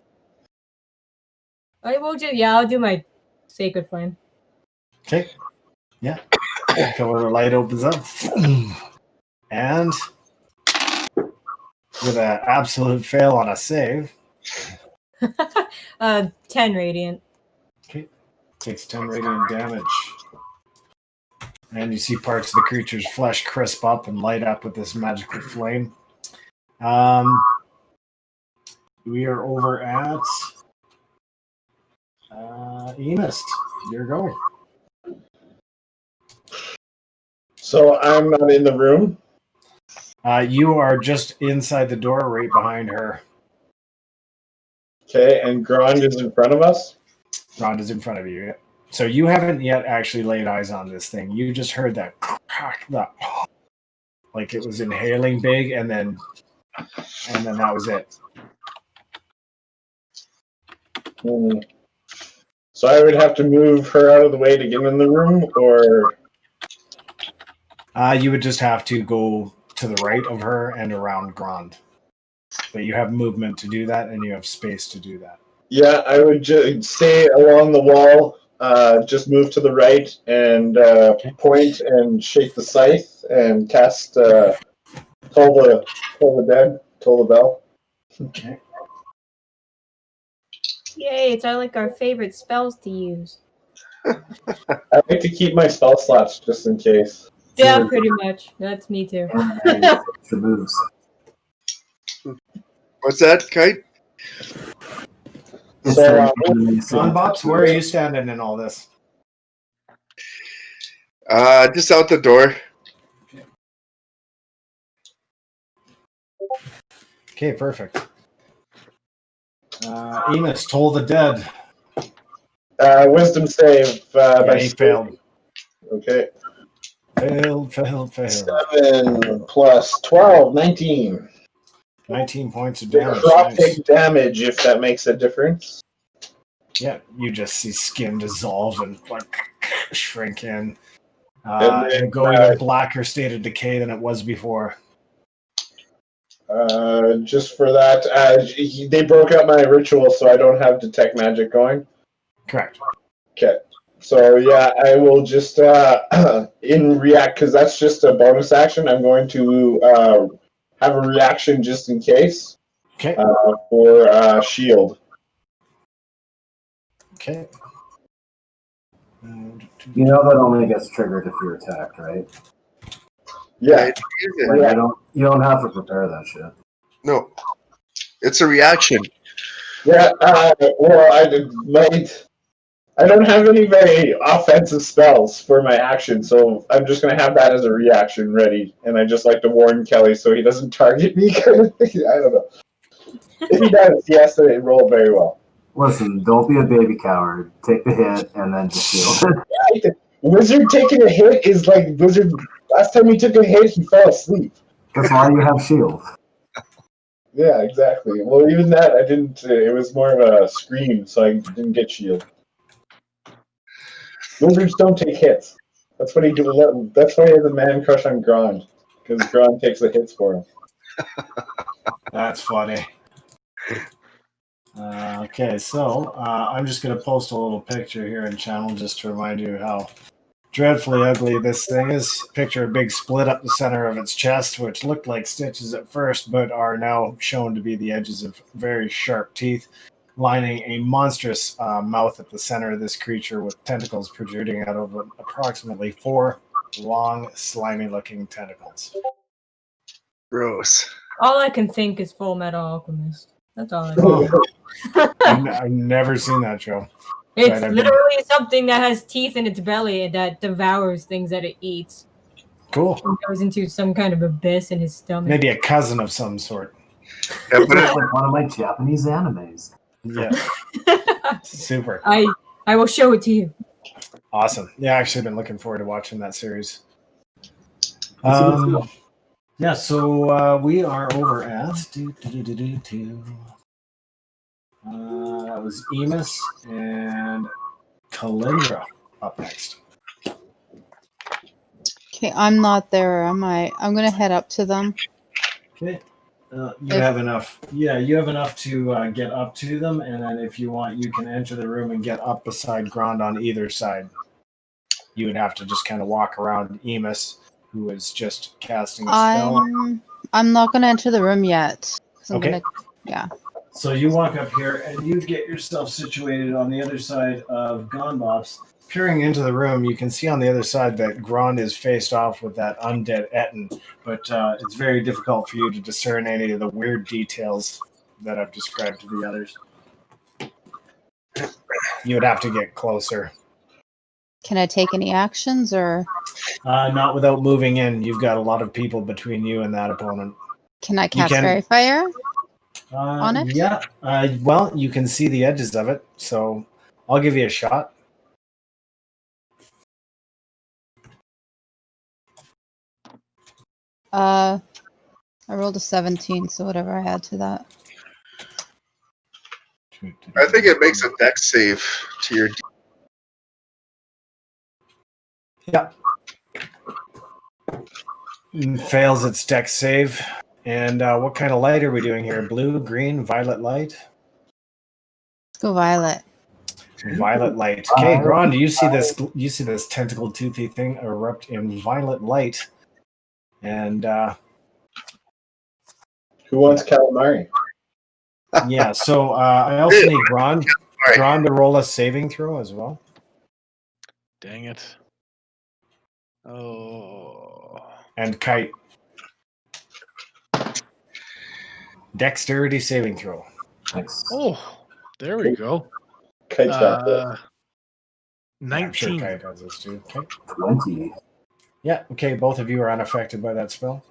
I will do. Yeah, I'll do my sacred flame. Okay. Yeah. Color light opens up, and with an absolute fail on a save. 10 radiant. Okay. Takes 10 radiant damage. And you see parts of the creature's flesh crisp up and light up with this magical flame. We are over at Emus. You're going. So I'm not in the room? You are just inside the door right behind her. Okay, and Grond is in front of us? Grond is in front of you. So you haven't yet actually laid eyes on this thing. You just heard that crack, that like it was inhaling big, and then that was it. So I would have to move her out of the way to get in the room, or? You would just have to go to the right of her and around Grond. But you have movement to do that, and you have space to do that. Yeah, I would just stay along the wall, just move to the right, and point and shake the scythe, and cast Toll the Dead, Toll the Bell. Okay. Yay, it's like our favorite spells to use. I like to keep my spell slots just in case. Yeah, pretty much. That's me too. The moves. What's that, Kite? So, on Bops, where are you standing in all this? Just out the door. Okay, perfect. Emus, Toll the Dead. Wisdom save. He failed. Okay. Failed. 7 plus 12, 19. 19 points of damage. Necrotic damage, if that makes a difference. Yeah, you just see skin dissolve and like shrink in. And go even blacker state of decay than it was before. Just for that, they broke up my ritual, so I don't have detect magic going. Correct. Okay. So yeah, I will just in react, because that's just a bonus action. I'm going to have a reaction just in case. Okay. For shield. Okay. You know that only gets triggered if you're attacked, right? Yeah. Like, you don't have to prepare that shit. No. It's a reaction. Yeah, well, I don't have any very offensive spells for my action, so I'm just going to have that as a reaction ready. And I just like to warn Kelly so he doesn't target me kind of thing. I don't know. If he does, he has to roll very well. Listen, don't be a baby coward. Take the hit and then just shield it. Wizard taking a hit is like Wizard. Last time he took a hit, he fell asleep. That's why you have shield. Yeah, exactly. Well, even that, I didn't. It was more of a scream, so I didn't get shield. Wizards don't take hits. That's what he do. That's why he has a man crush on Grond, because Grond takes the hits for him. That's funny. Okay, so I'm just going to post a little picture here in channel just to remind you how dreadfully ugly this thing is. Picture a big split up the center of its chest, which looked like stitches at first, but are now shown to be the edges of very sharp teeth, lining a monstrous mouth at the center of this creature with tentacles protruding out of approximately 4 long, slimy-looking tentacles. Gross. All I can think is Full Metal Alchemist. That's all I know. I've never seen that show. It's literally something that has teeth in its belly and that devours things that it eats. Cool. It goes into some kind of abyss in his stomach. Maybe a cousin of some sort. Yeah, but it's like one of my Japanese animes. Yeah. Super. I will show it to you. Awesome. Yeah, actually, I've been looking forward to watching that series. Yeah, so we are over at that was Emus and Calyndra up next. Okay, I'm not there, am I? I'm gonna head up to them. Okay. You have enough. Yeah, you have enough to get up to them, and then if you want, you can enter the room and get up beside Grond on either side. You would have to just kind of walk around Emus, who is just casting a spell. I'm not gonna enter the room yet. Okay. Yeah. So you walk up here and you get yourself situated on the other side of Bops. Peering into the room, you can see on the other side that Grond is faced off with that undead Etten, but it's very difficult for you to discern any of the weird details that I've described to the others. You would have to get closer. Can I take any actions or? Not without moving in. You've got a lot of people between you and that opponent. Can I cast Fairy Fire on it? Yeah. Well, you can see the edges of it, so I'll give you a shot. I rolled a 17, so whatever I add to that. I think it makes a dex save to your. Yeah. Fails its dex save. And what kind of light are we doing here? Blue, green, violet light? Let's go violet. Violet light. Okay, Grond, you see this? You see this tentacled, toothy thing erupt in violet light, and who wants calamari? Yeah. So I also need Grond to roll a saving throw as well. Dang it! Oh. And Kite. Dexterity saving throw. Thanks. Oh, there we go. Kite's got this. 19. I'm sure Kite has this too. Okay. 20. Yeah, okay, both of you are unaffected by that spell.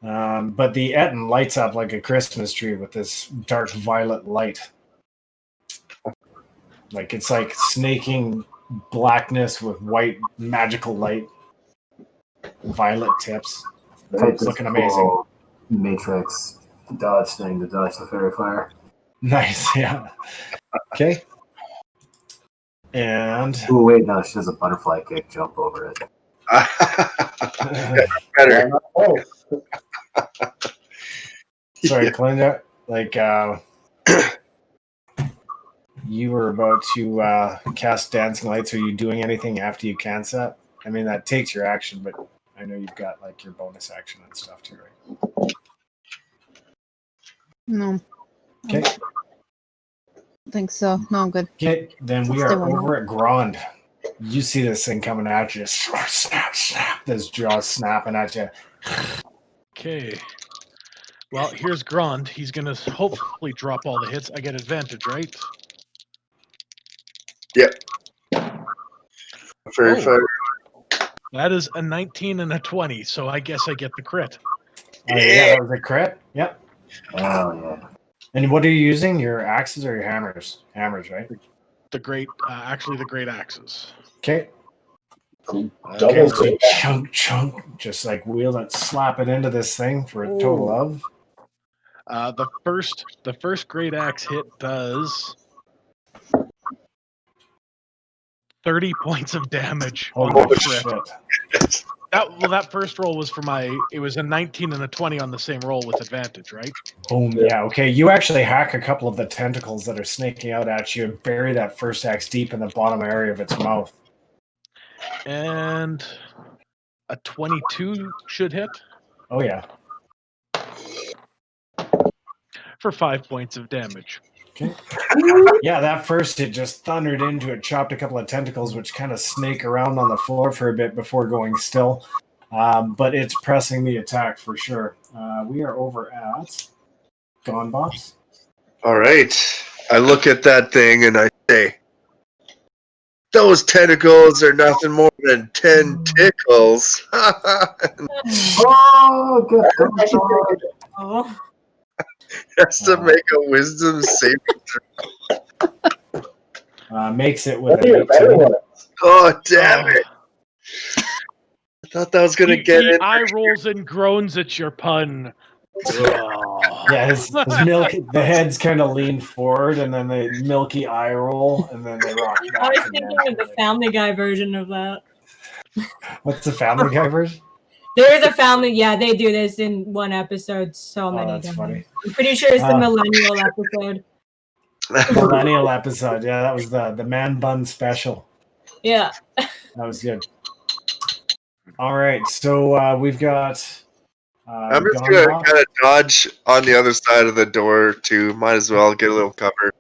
But the Etten lights up like a Christmas tree with this dark violet light. Like it's like snaking blackness with white magical light. Violet tips. It's looking amazing. Matrix dodge thing to dodge the fairy fire. Nice, yeah. Okay. And oh wait, no, she does a butterfly kick, jump over it. Better. Sorry, Calyndra. Like you were about to cast dancing lights. Are you doing anything after you cast that? I mean, that takes your action, but I know you've got like your bonus action and stuff too, right? No. Okay. I think so. No, I'm good. Okay, then we are over at Grond. You see this thing coming at you. Snap, snap. This jaw snapping at you. Okay. Well, here's Grond. He's going to hopefully drop all the hits. I get advantage, right? Yep. Very fair. That is a 19 and a 20, so I guess I get the crit. Yeah, that was a crit. Yep. Oh, yeah. And what are you using? Your axes or your hammers? Hammers, right? The great axes. Okay. Double so chunk, just like wheel it, slap it into this thing for a total of. The first great axe hit does 30 points of damage. Holy shit! That first roll was for it was a 19 and a 20 on the same roll with advantage, right? Boom. Yeah. Okay. You actually hack a couple of the tentacles that are snaking out at you and bury that first axe deep in the bottom area of its mouth. And a 22 should hit. Oh yeah. For 5 points of damage. Okay. Yeah, that first hit just thundered into it, chopped a couple of tentacles, which kind of snake around on the floor for a bit before going still. But it's pressing the attack for sure. We are over at Bops. All right. I look at that thing and I say, those tentacles are nothing more than 10 tickles. Oh, good. Oh. Has to make a wisdom saving throw. Makes it with an 18. Oh, damn it. I thought that was going to get he in. eye rolls and groans at your pun. Yeah, his milky, the heads kind of lean forward, and then they milky eye roll, and then they rock back. I was thinking of the Family Guy version of that. What's the Family Guy version? There is a family. Yeah, they do this in one episode so many that's times. Funny. I'm pretty sure it's the millennial episode. Millennial episode. Yeah, that was the man bun special. Yeah. That was good. All right, so we've got I'm just going to kind of dodge on the other side of the door, too. Might as well get a little cover.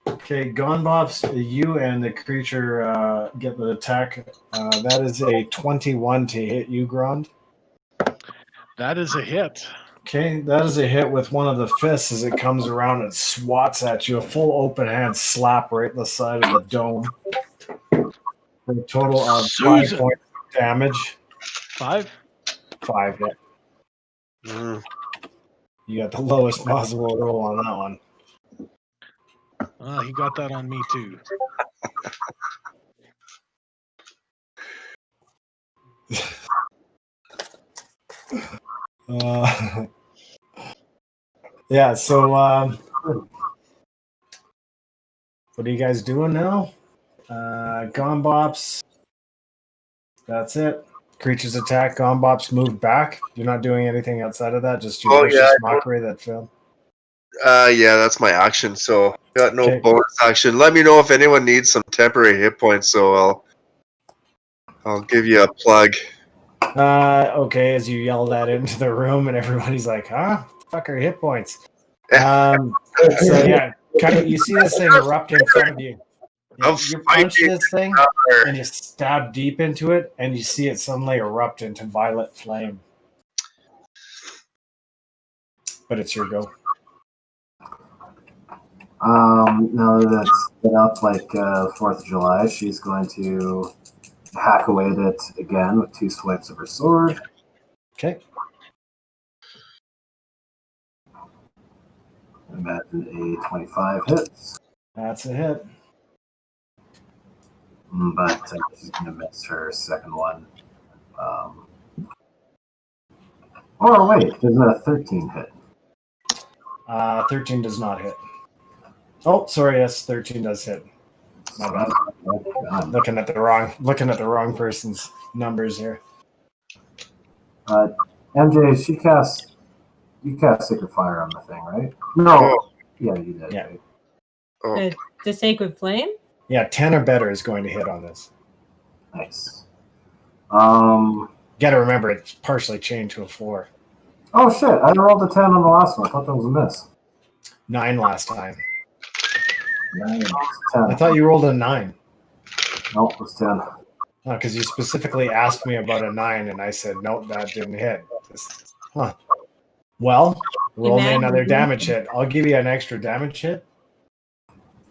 Okay, Bops, you and the creature get the attack. That is a 21 to hit you, Grond. That is a hit. Okay, that is a hit with one of the fists as it comes around and swats at you. A full open hand slap right in the side of the dome. For a total of 5 points of damage. 5? 5, yeah. You got the lowest possible roll on that one. He got that on me too. Yeah, so what are you guys doing now? Bops. That's it. Creatures attack. Bops move back. You're not doing anything outside of that, just your vicious mockery that failed. Yeah, that's my action, so got no bonus action. Let me know if anyone needs some temporary hit points, so I'll give you a plug. Okay, as you yell that into the room and everybody's like, huh? Fuck our hit points. So yeah, kind of, you see this thing erupt in front of you. You punch this thing and you stab deep into it and you see it suddenly erupt into violet flame. But it's your go. Now that it's set up like 4th of July, she's going to hack away at it again with 2 swipes of her sword. Okay. Imagine a 25 hits. That's a hit. But she's going to miss her second one. Oh, wait, there's a 13 hit. 13 does not hit. Oh, sorry, yes, 13 does hit. My bad. Looking at the wrong person's numbers here. MJ, you cast Sacred Fire on the thing, right? No. Yeah, you did. Yeah. Right? The Sacred Flame? Yeah, 10 or better is going to hit on this. Nice. Gotta remember, it's partially chained to a 4. Oh, shit, I rolled a 10 on the last one. I thought that was a miss. 9 last time. 9, 10. I thought you rolled a 9. Nope, it was 10. Because you specifically asked me about a 9, and I said, nope, that didn't hit. Well, roll me another damage hit. I'll give you an extra damage hit.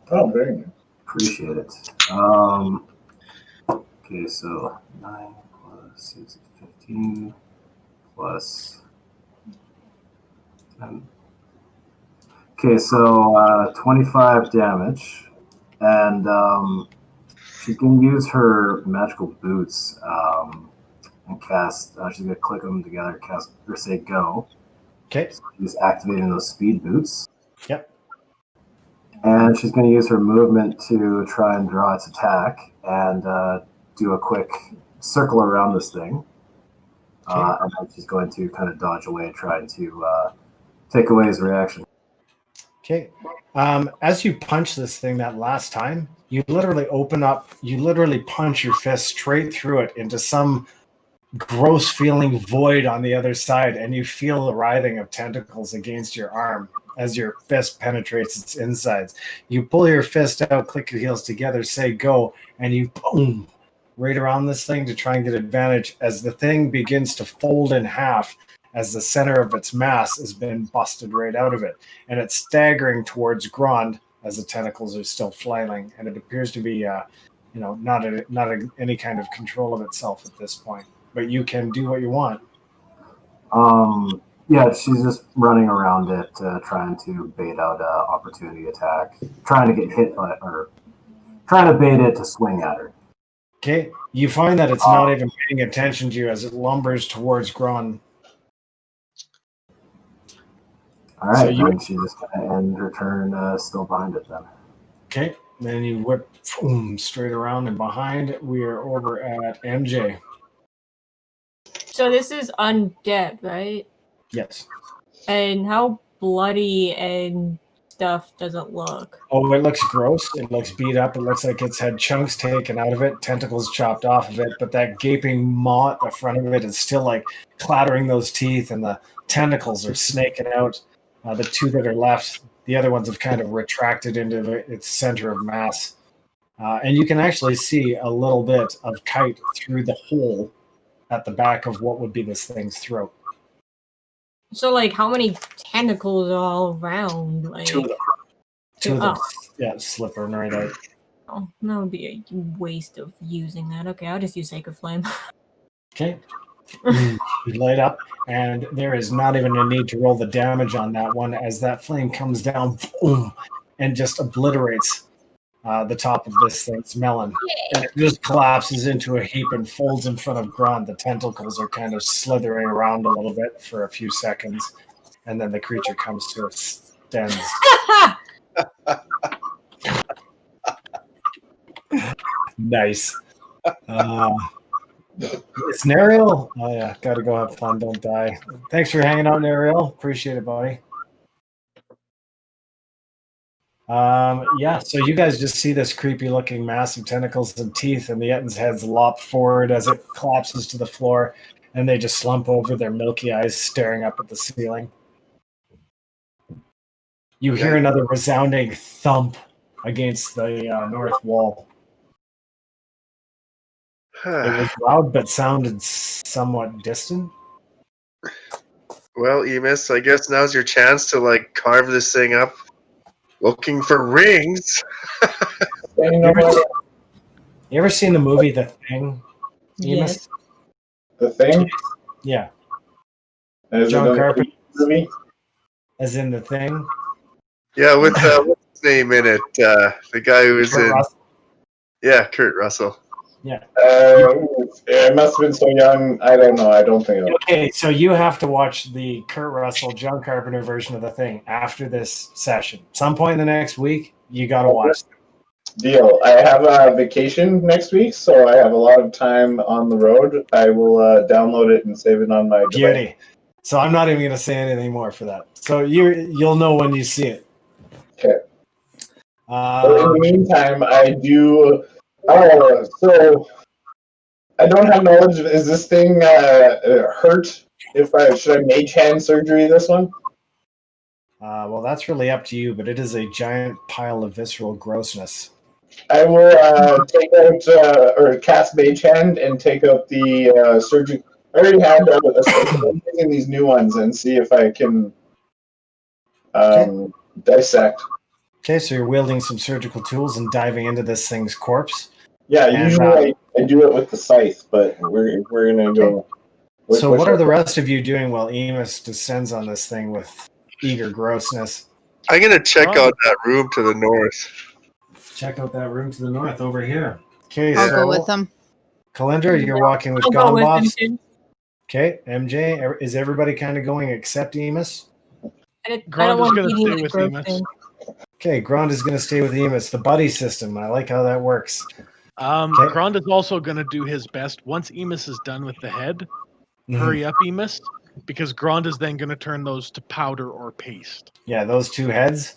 Oh, very nice. Appreciate it. Okay, so 9 plus 6 is 15 plus 10. Okay, so 25 damage, and she can use her magical boots and cast. She's gonna click them together, cast or say go. Okay. So she's activating those speed boots. Yep. And she's going to use her movement to try and draw its attack and do a quick circle around this thing. And then she's going to kind of dodge away, trying to take away his reaction. Okay. As you punch this thing that last time, you literally punch your fist straight through it into some gross feeling void on the other side, and you feel the writhing of tentacles against your arm as your fist penetrates its insides. You pull your fist out, click your heels together, say go, and you boom right around this thing to try and get advantage as the thing begins to fold in half as the center of its mass has been busted right out of it. And it's staggering towards Grond as the tentacles are still flailing, and it appears to be not any kind of control of itself at this point. But you can do what you want. Yeah, she's just running around it, trying to bait out an opportunity attack, trying to get hit or trying to bait it to swing at her. Okay, you find that it's not even paying attention to you as it lumbers towards Grond. All right, so then she's just going to end her turn still behind it then. Okay, then you whip straight around and behind. We are over at MJ. So this is undead, right? Yes. And how bloody and stuff does it look? Oh, it looks gross. It looks beat up. It looks like it's had chunks taken out of it, tentacles chopped off of it, but that gaping maw at the front of it is still like clattering those teeth, and the tentacles are snaking out. The two that are left, the other ones have kind of retracted into its center of mass. And you can actually see a little bit of Kite through the hole at the back of what would be this thing's throat. So, like, how many tentacles are all around? Like, Two of them. Two of them. Yeah, slipping right out. Oh, that would be a waste of using that. Okay, I'll just use Sacred Flame. Okay. You light up, and there is not even a need to roll the damage on that one, as that flame comes down, boom, and just obliterates the top of this thing's melon. And it just collapses into a heap and folds in front of Grond. The tentacles are kind of slithering around a little bit for a few seconds, and then the creature comes to a stands. Nice. It's Nariel. Oh yeah, gotta go have fun. Don't die. Thanks for hanging out, Nariel. Appreciate it, buddy. Yeah, so you guys just see this creepy looking mass of tentacles and teeth, and the Ettin's heads lop forward as it collapses to the floor, and they just slump over, their milky eyes staring up at the ceiling. You hear another resounding thump against the north wall. It was loud, but sounded somewhat distant. Well, Emus, I guess now's your chance to like carve this thing up, looking for rings. You ever seen the movie The Thing, Emus? Yes. The Thing? Yeah. John Carpenter movie? As in The Thing? Yeah, with what's his name in it? The guy who was Kurt in. Russell. Yeah, Kurt Russell. Yeah. It must have been so young. I don't know. I don't think. Okay, so you have to watch the Kurt Russell, John Carpenter version of The Thing after this session. Some point in the next week, you got to watch it. Deal. I have a vacation next week, so I have a lot of time on the road. I will download it and save it on my device. Beauty. So I'm not even going to say anything more for that. So you'll know when you see it. Okay. But in the meantime, I do. So I don't have knowledge. Is this thing hurt? Should I mage hand surgery this one? Well, that's really up to you, but it is a giant pile of visceral grossness. I will take out or cast mage hand and take out the surgery. I already had in these new ones and see if I can dissect. Okay, so you're wielding some surgical tools and diving into this thing's corpse. Yeah, usually I do it with the scythe, but we're gonna go. So what are the rest of you doing while Emus descends on this thing with eager grossness? I'm gonna check out that room to the north. Check out that room to the north over here. Okay, I'll go with them. Calyndra, you're walking with I'll go with Bops. him, too. Okay, MJ, is everybody kind of going except Emus? I don't want to stay be with gross Emus. thing. Okay, Grond is going to stay with Emus. The buddy system. I like how that works. Grond is also going to do his best once Emus is done with the head. Hurry up, Emus, because Grond is then going to turn those to powder or paste. Yeah, those two heads.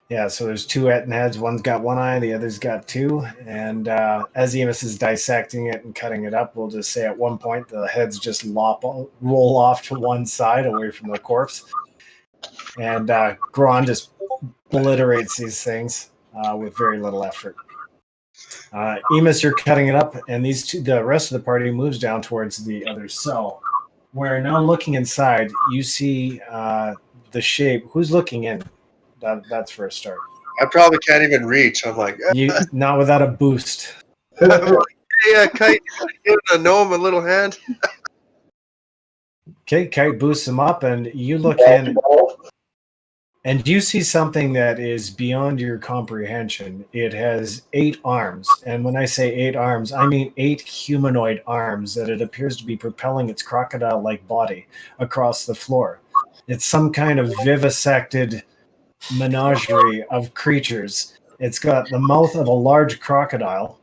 Yeah, so there's two Ettin heads. One's got one eye, the other's got two. And as Emus is dissecting it and cutting it up, we'll just say at one point the heads just roll off to one side away from the corpse. And Grond just obliterates these things with very little effort. Emus, you're cutting it up, and the rest of the party moves down towards the other cell. Where now looking inside, you see the shape. Who's looking in? That's for a start. I probably can't even reach. I'm like, not without a boost. Yeah, Kite, give a gnome a little hand. Okay, Kite boosts him up, and you look in, and you see something that is beyond your comprehension. It has 8 arms, and when I say 8 arms, I mean 8 humanoid arms that it appears to be propelling its crocodile-like body across the floor. It's some kind of vivisected menagerie of creatures. It's got the mouth of a large crocodile,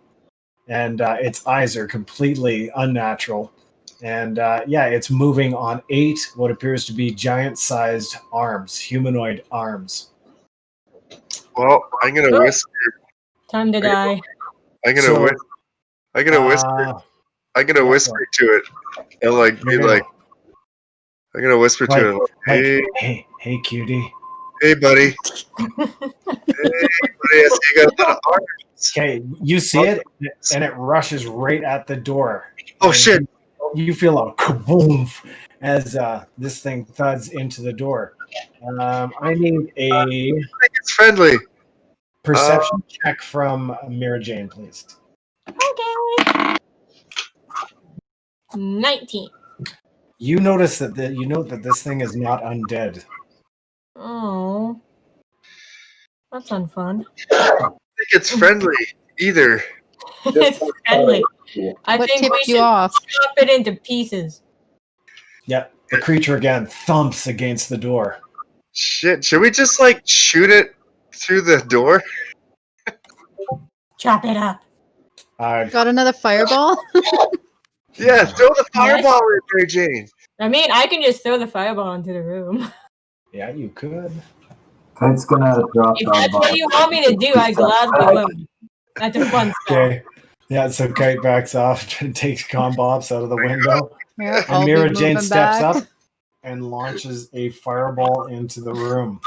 and its eyes are completely unnatural. And it's moving on 8 what appears to be giant-sized arms, humanoid arms. Well, I'm gonna whisper. Time to die. I'm gonna whisper to it, and like be like, I'm gonna whisper to it, like, hey, cutie. Hey, buddy. Hey, buddy. I see you got a lot of arms. Okay, you see it, and it rushes right at the door. Oh shit! You feel a kaboom as this thing thuds into the door. I need a. I think it's friendly. Perception check from Mira Jane, please. Okay. 19. You notice that this thing is not undead. Oh, that's unfun. I don't think it's friendly either. It's friendly. I What think we tipped you should off? chop it into pieces. Yeah, the creature again thumps against the door. Shit! Should we just like shoot it through the door? Chop it up. Got another fireball? Yeah, throw the fireball in there, Jane. I mean, I can just throw the fireball into the room. Yeah, you could. Kite's gonna drop If down. that's what you want me to do, I gladly will. That's a fun spell. Okay. Yeah, so Kite backs off and takes Bops out of the window. Yeah, And Mira Jane steps up and launches a fireball into the room.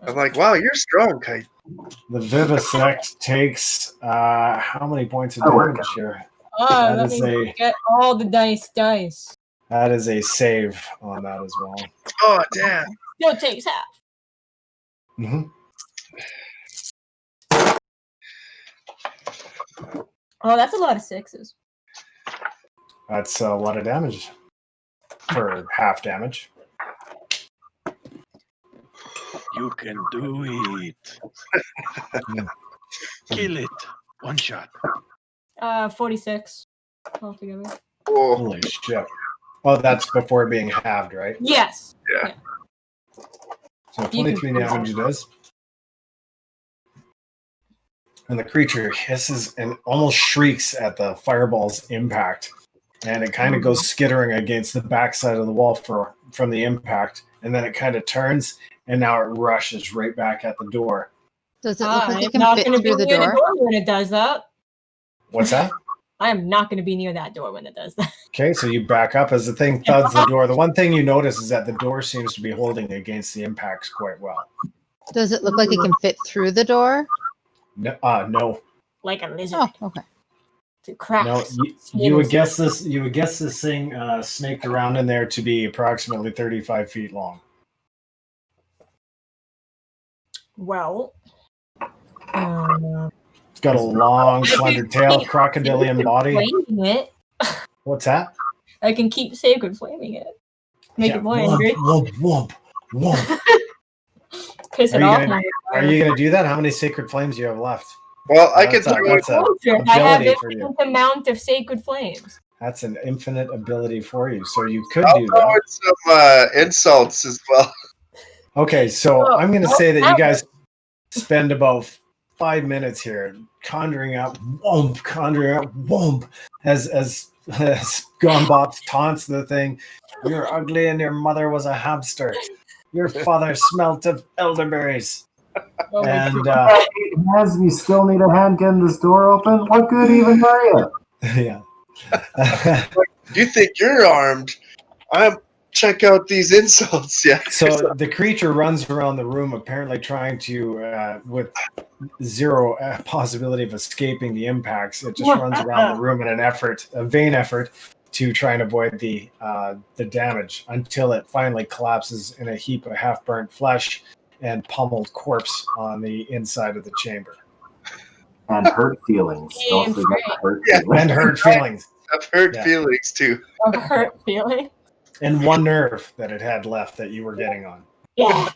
I'm like, wow, you're strong, Kite. The Vivisect takes how many points of damage here? Oh, let me get all the dice. That is a save on that as well. Oh, damn. Still takes half. Mm-hmm. Oh, that's a lot of sixes. That's a lot of damage for half damage. You can do it. Kill it. One shot. 46 altogether. Oh. Holy shit. Oh, that's before being halved, right? Yes. Yeah. So 23 damage it does. And the creature hisses and almost shrieks at the fireball's impact. And it kind of goes skittering against the backside of the wall from the impact. And then it kind of turns, and now it rushes right back at the door. Does it look like it I'm not can going to fit be through the near the door? door when it does that. What's that? I am not going to be near that door when it does that. Okay, so you back up as the thing thuds the door. The one thing you notice is that the door seems to be holding against the impacts quite well. Does it look like it can fit through the door? No. No. Like a lizard. Oh, okay. To crack. No, you would guess this. You would guess this thing snaked around in there to be approximately 35 feet long. Well, It's got a long, slender tail, crocodilian body. It. What's that? I can keep sacred flaming it. Make it more angry. Womp. Piss it off. Are you gonna do that? How many sacred flames do you have left? Well, I can throw it. I have infinite amount of sacred flames. That's an infinite ability for you, so you could do throw that. Some insults as well. Okay, so I'm going to say that you guys spend about 5 minutes here conjuring up womp, as Bops taunts the thing. You're ugly and your mother was a hamster. Your father smelt of elderberries. And As we still need a hand getting this door open, what good even are you? yeah. You think you're armed? Check out these insults. Yeah. So the creature runs around the room, apparently trying to, with zero possibility of escaping the impacts. It just runs around the room in a vain effort to try and avoid the damage until it finally collapses in a heap of half-burnt flesh and pummeled corpse on the inside of the chamber. And hurt feelings. Don't forget the hurt feelings. And hurt feelings. I've hurt feelings too. Of hurt feeling. And one nerve that it had left that you were getting on. Yeah.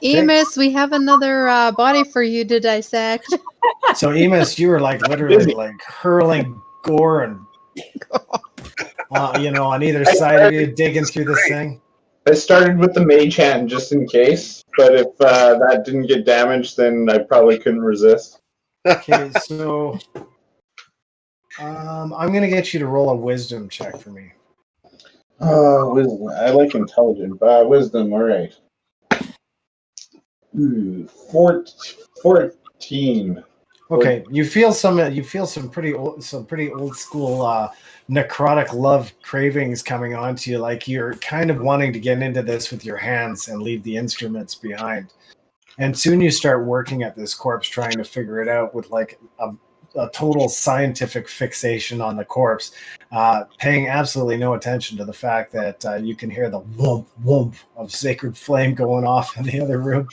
Emus, we have another body for you to dissect. So Emus, you were literally hurling gore and on either side of you, digging through this thing. I started with the mage hand just in case, but if that didn't get damaged, then I probably couldn't resist. Okay, so I'm going to get you to roll a wisdom check for me. Oh, wisdom. I like intelligent, but wisdom, all right. 14. Okay, you feel some pretty old school necrotic love cravings coming onto you. Like you're kind of wanting to get into this with your hands and leave the instruments behind. And soon you start working at this corpse, trying to figure it out with like a total scientific fixation on the corpse, paying absolutely no attention to the fact that you can hear the whoomp whoomp of sacred flame going off in the other room.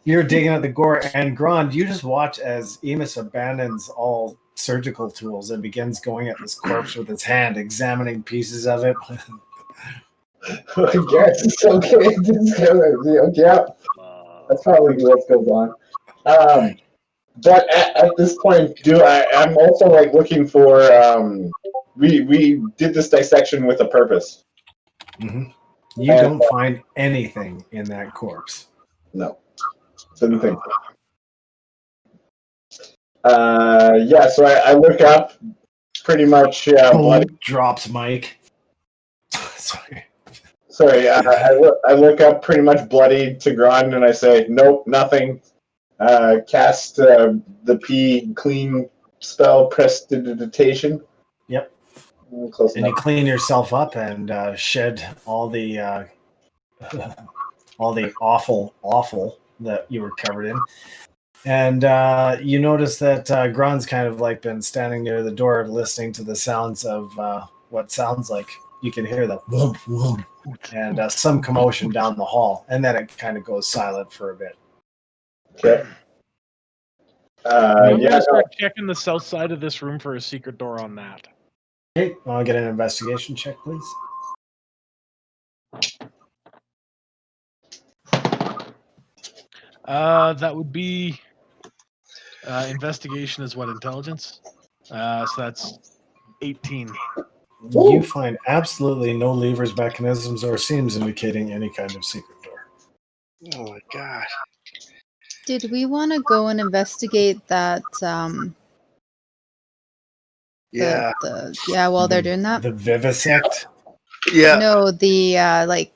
You're digging at the gore, and Grond, you just watch as Emus abandons all surgical tools and begins going at this corpse with his hand, examining pieces of it. I guess it's okay. Yeah, that's probably what goes on. But at this point, I'm also like looking for. We did this dissection with a purpose. Mm-hmm. You don't find anything in that corpse. No. Didn't think so. Yeah, so I look up pretty much bloody. Drops Mike. Sorry, I look up pretty much bloody to Grond and I say, nope, nothing. Cast the P clean spell, prestidigitation. Yep. Close and enough. You clean yourself up and shed all the awful that you were covered in. And you notice that Grond's kind of like been standing near the door listening to the sounds of what sounds like you can hear the whoomp whoomp and some commotion down the hall. And then it kind of goes silent for a bit. Okay. I'm going to start checking the south side of this room for a secret door on that. Okay, I'll get an investigation check, please. That would be investigation is what, intelligence? So that's 18. You find absolutely no levers, mechanisms, or seams indicating any kind of secret door. Oh my god. Did we want to go and investigate that? While they're doing that? The vivisect? Yeah. No, the like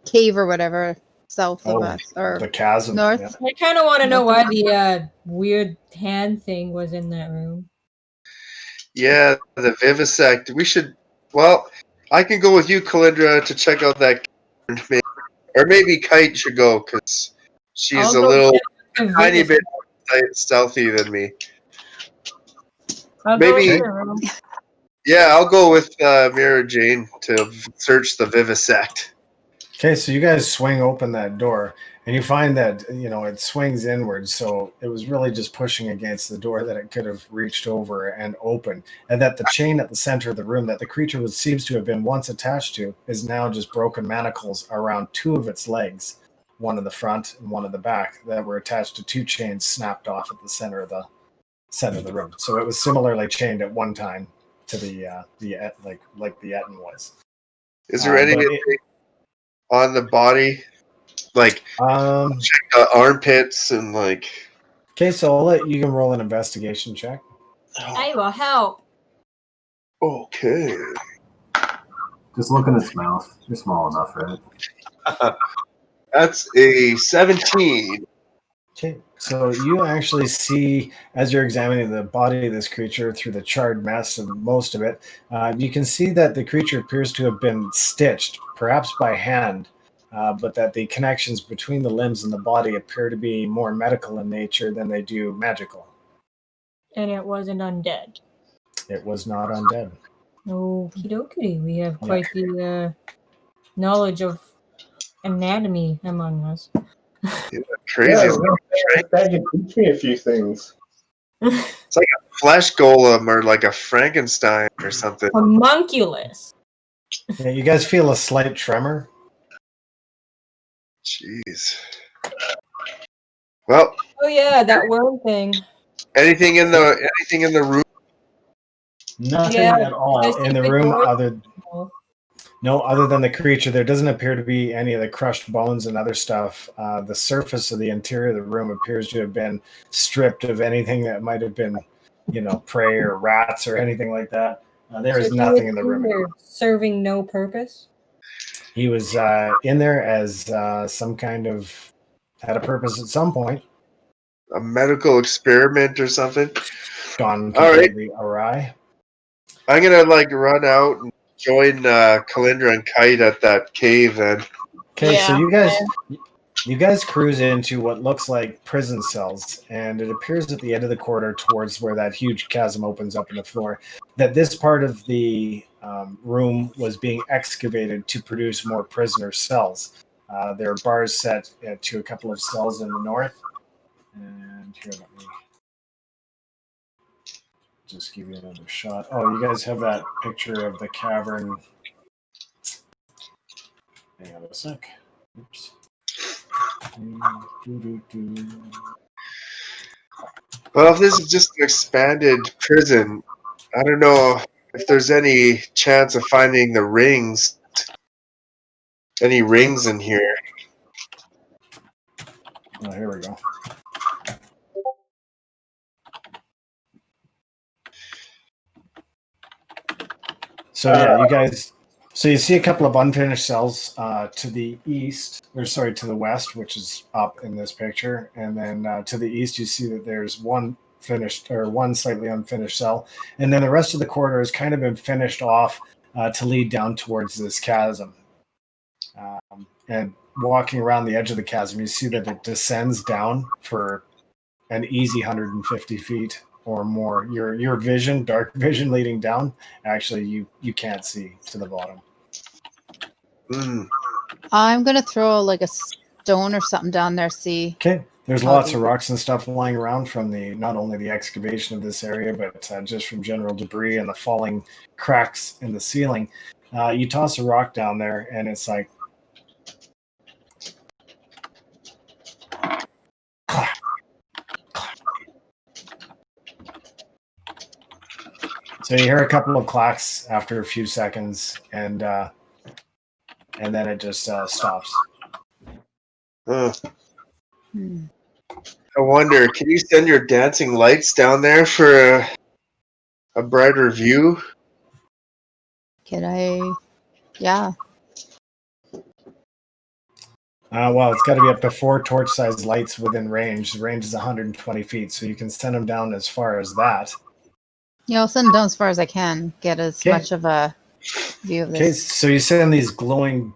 cave or whatever south of us, or the chasm. North. Yeah. I kind of want to know why the weird hand thing was in that room. Yeah, the vivisect. We should. Well, I can go with you, Calyndra, to check out that. Or maybe Kite should go because she's a little tiny bit stealthy than me. Maybe. Yeah, I'll go with Mira Jane to search the vivisect. Okay, so you guys swing open that door, and you find that it swings inwards. So it was really just pushing against the door that it could have reached over and open, and that the chain at the center of the room that the creature seems to have been once attached to is now just broken manacles around two of its legs, one in the front and one in the back, that were attached to two chains snapped off at the center of the room. So it was similarly chained at one time to the like the Etten was. Is there anything on the body, like check the armpits and like? Okay, so you can roll an investigation check. I will help. Okay. Just look in its mouth. You're small enough, right? That's a 17. Okay, so you actually see, as you're examining the body of this creature through the charred mess and most of it, you can see that the creature appears to have been stitched, perhaps by hand, but that the connections between the limbs and the body appear to be more medical in nature than they do magical. And it wasn't undead. It was not undead. Okie dokie. We have quite the knowledge of anatomy among us. Crazy. That can teach me a few things. It's like a flesh golem or like a Frankenstein or something. Homunculus. Yeah, you guys feel a slight tremor? Jeez. Well. Oh yeah, that worm thing. Anything in the room? Nothing at all in the room other than the creature. There doesn't appear to be any of the crushed bones and other stuff. The surface of the interior of the room appears to have been stripped of anything that might have been, prey or rats or anything like that. There is nothing in the room. Serving no purpose? He was in there as some kind of had a purpose at some point. A medical experiment or something. Gone completely awry. I'm gonna run out and join Calyndra and Kite at that cave then. Okay, so you guys cruise into what looks like prison cells, and it appears at the end of the corridor towards where that huge chasm opens up in the floor, that this part of the room was being excavated to produce more prisoner cells. There are bars set to a couple of cells in the north. And here, let me just give you another shot. Oh, you guys have that picture of the cavern. Hang on a sec. Oops. Well, if this is just an expanded prison, I don't know if there's any chance of finding the rings. Any rings in here? Oh, here we go. So yeah, you guys. So you see a couple of unfinished cells to the east, or sorry, to the west, which is up in this picture, and then to the east you see that there's one finished or one slightly unfinished cell, and then the rest of the corridor has kind of been finished off to lead down towards this chasm. And walking around the edge of the chasm, you see that it descends down for an easy 150 feet or more. Your vision, dark vision leading down, actually you can't see to the bottom. I'm gonna throw like a stone or something down there. See. Okay. There's lots of rocks and stuff lying around from not only the excavation of this area, but just from general debris and the falling cracks in the ceiling. You toss a rock down there, and it's like. So you hear a couple of clacks after a few seconds, and then it just stops. I wonder, can you send your dancing lights down there for a brighter view? Can I? Yeah. Well, it's got to be up to 4 torch-sized lights within range. The range is 120 feet, so you can send them down as far as that. Yeah, I'll send them down as far as I can. Get as much of a view of this. Okay, so you send these glowing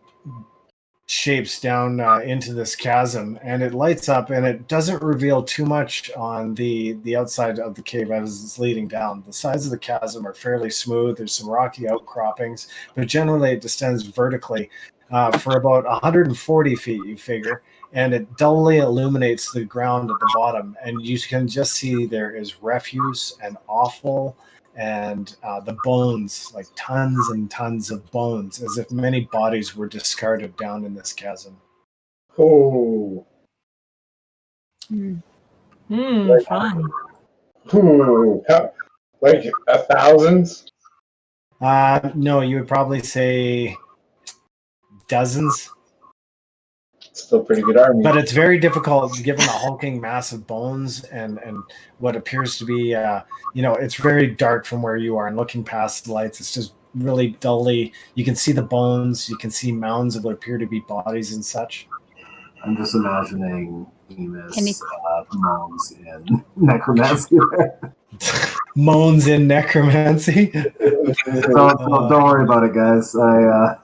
shapes down into this chasm, and it lights up, and it doesn't reveal too much on the outside of the cave as it's leading down. The sides of the chasm are fairly smooth. There's some rocky outcroppings, but generally it descends vertically for about 140 feet, you figure, and it dully illuminates the ground at the bottom, and you can just see there is refuse and offal and the bones, like tons and tons of bones, as if many bodies were discarded down in this chasm. Oh. Fun. Like 1,000? No, you would probably say dozens. Still pretty good army. But it's very difficult given the hulking mass of bones and what appears to be, it's very dark from where you are, and looking past the lights, it's just really dully. You can see the bones, you can see mounds of what appear to be bodies and such. I'm just imagining Emus moans in necromancy. Moans in necromancy? Don't worry about it, guys. I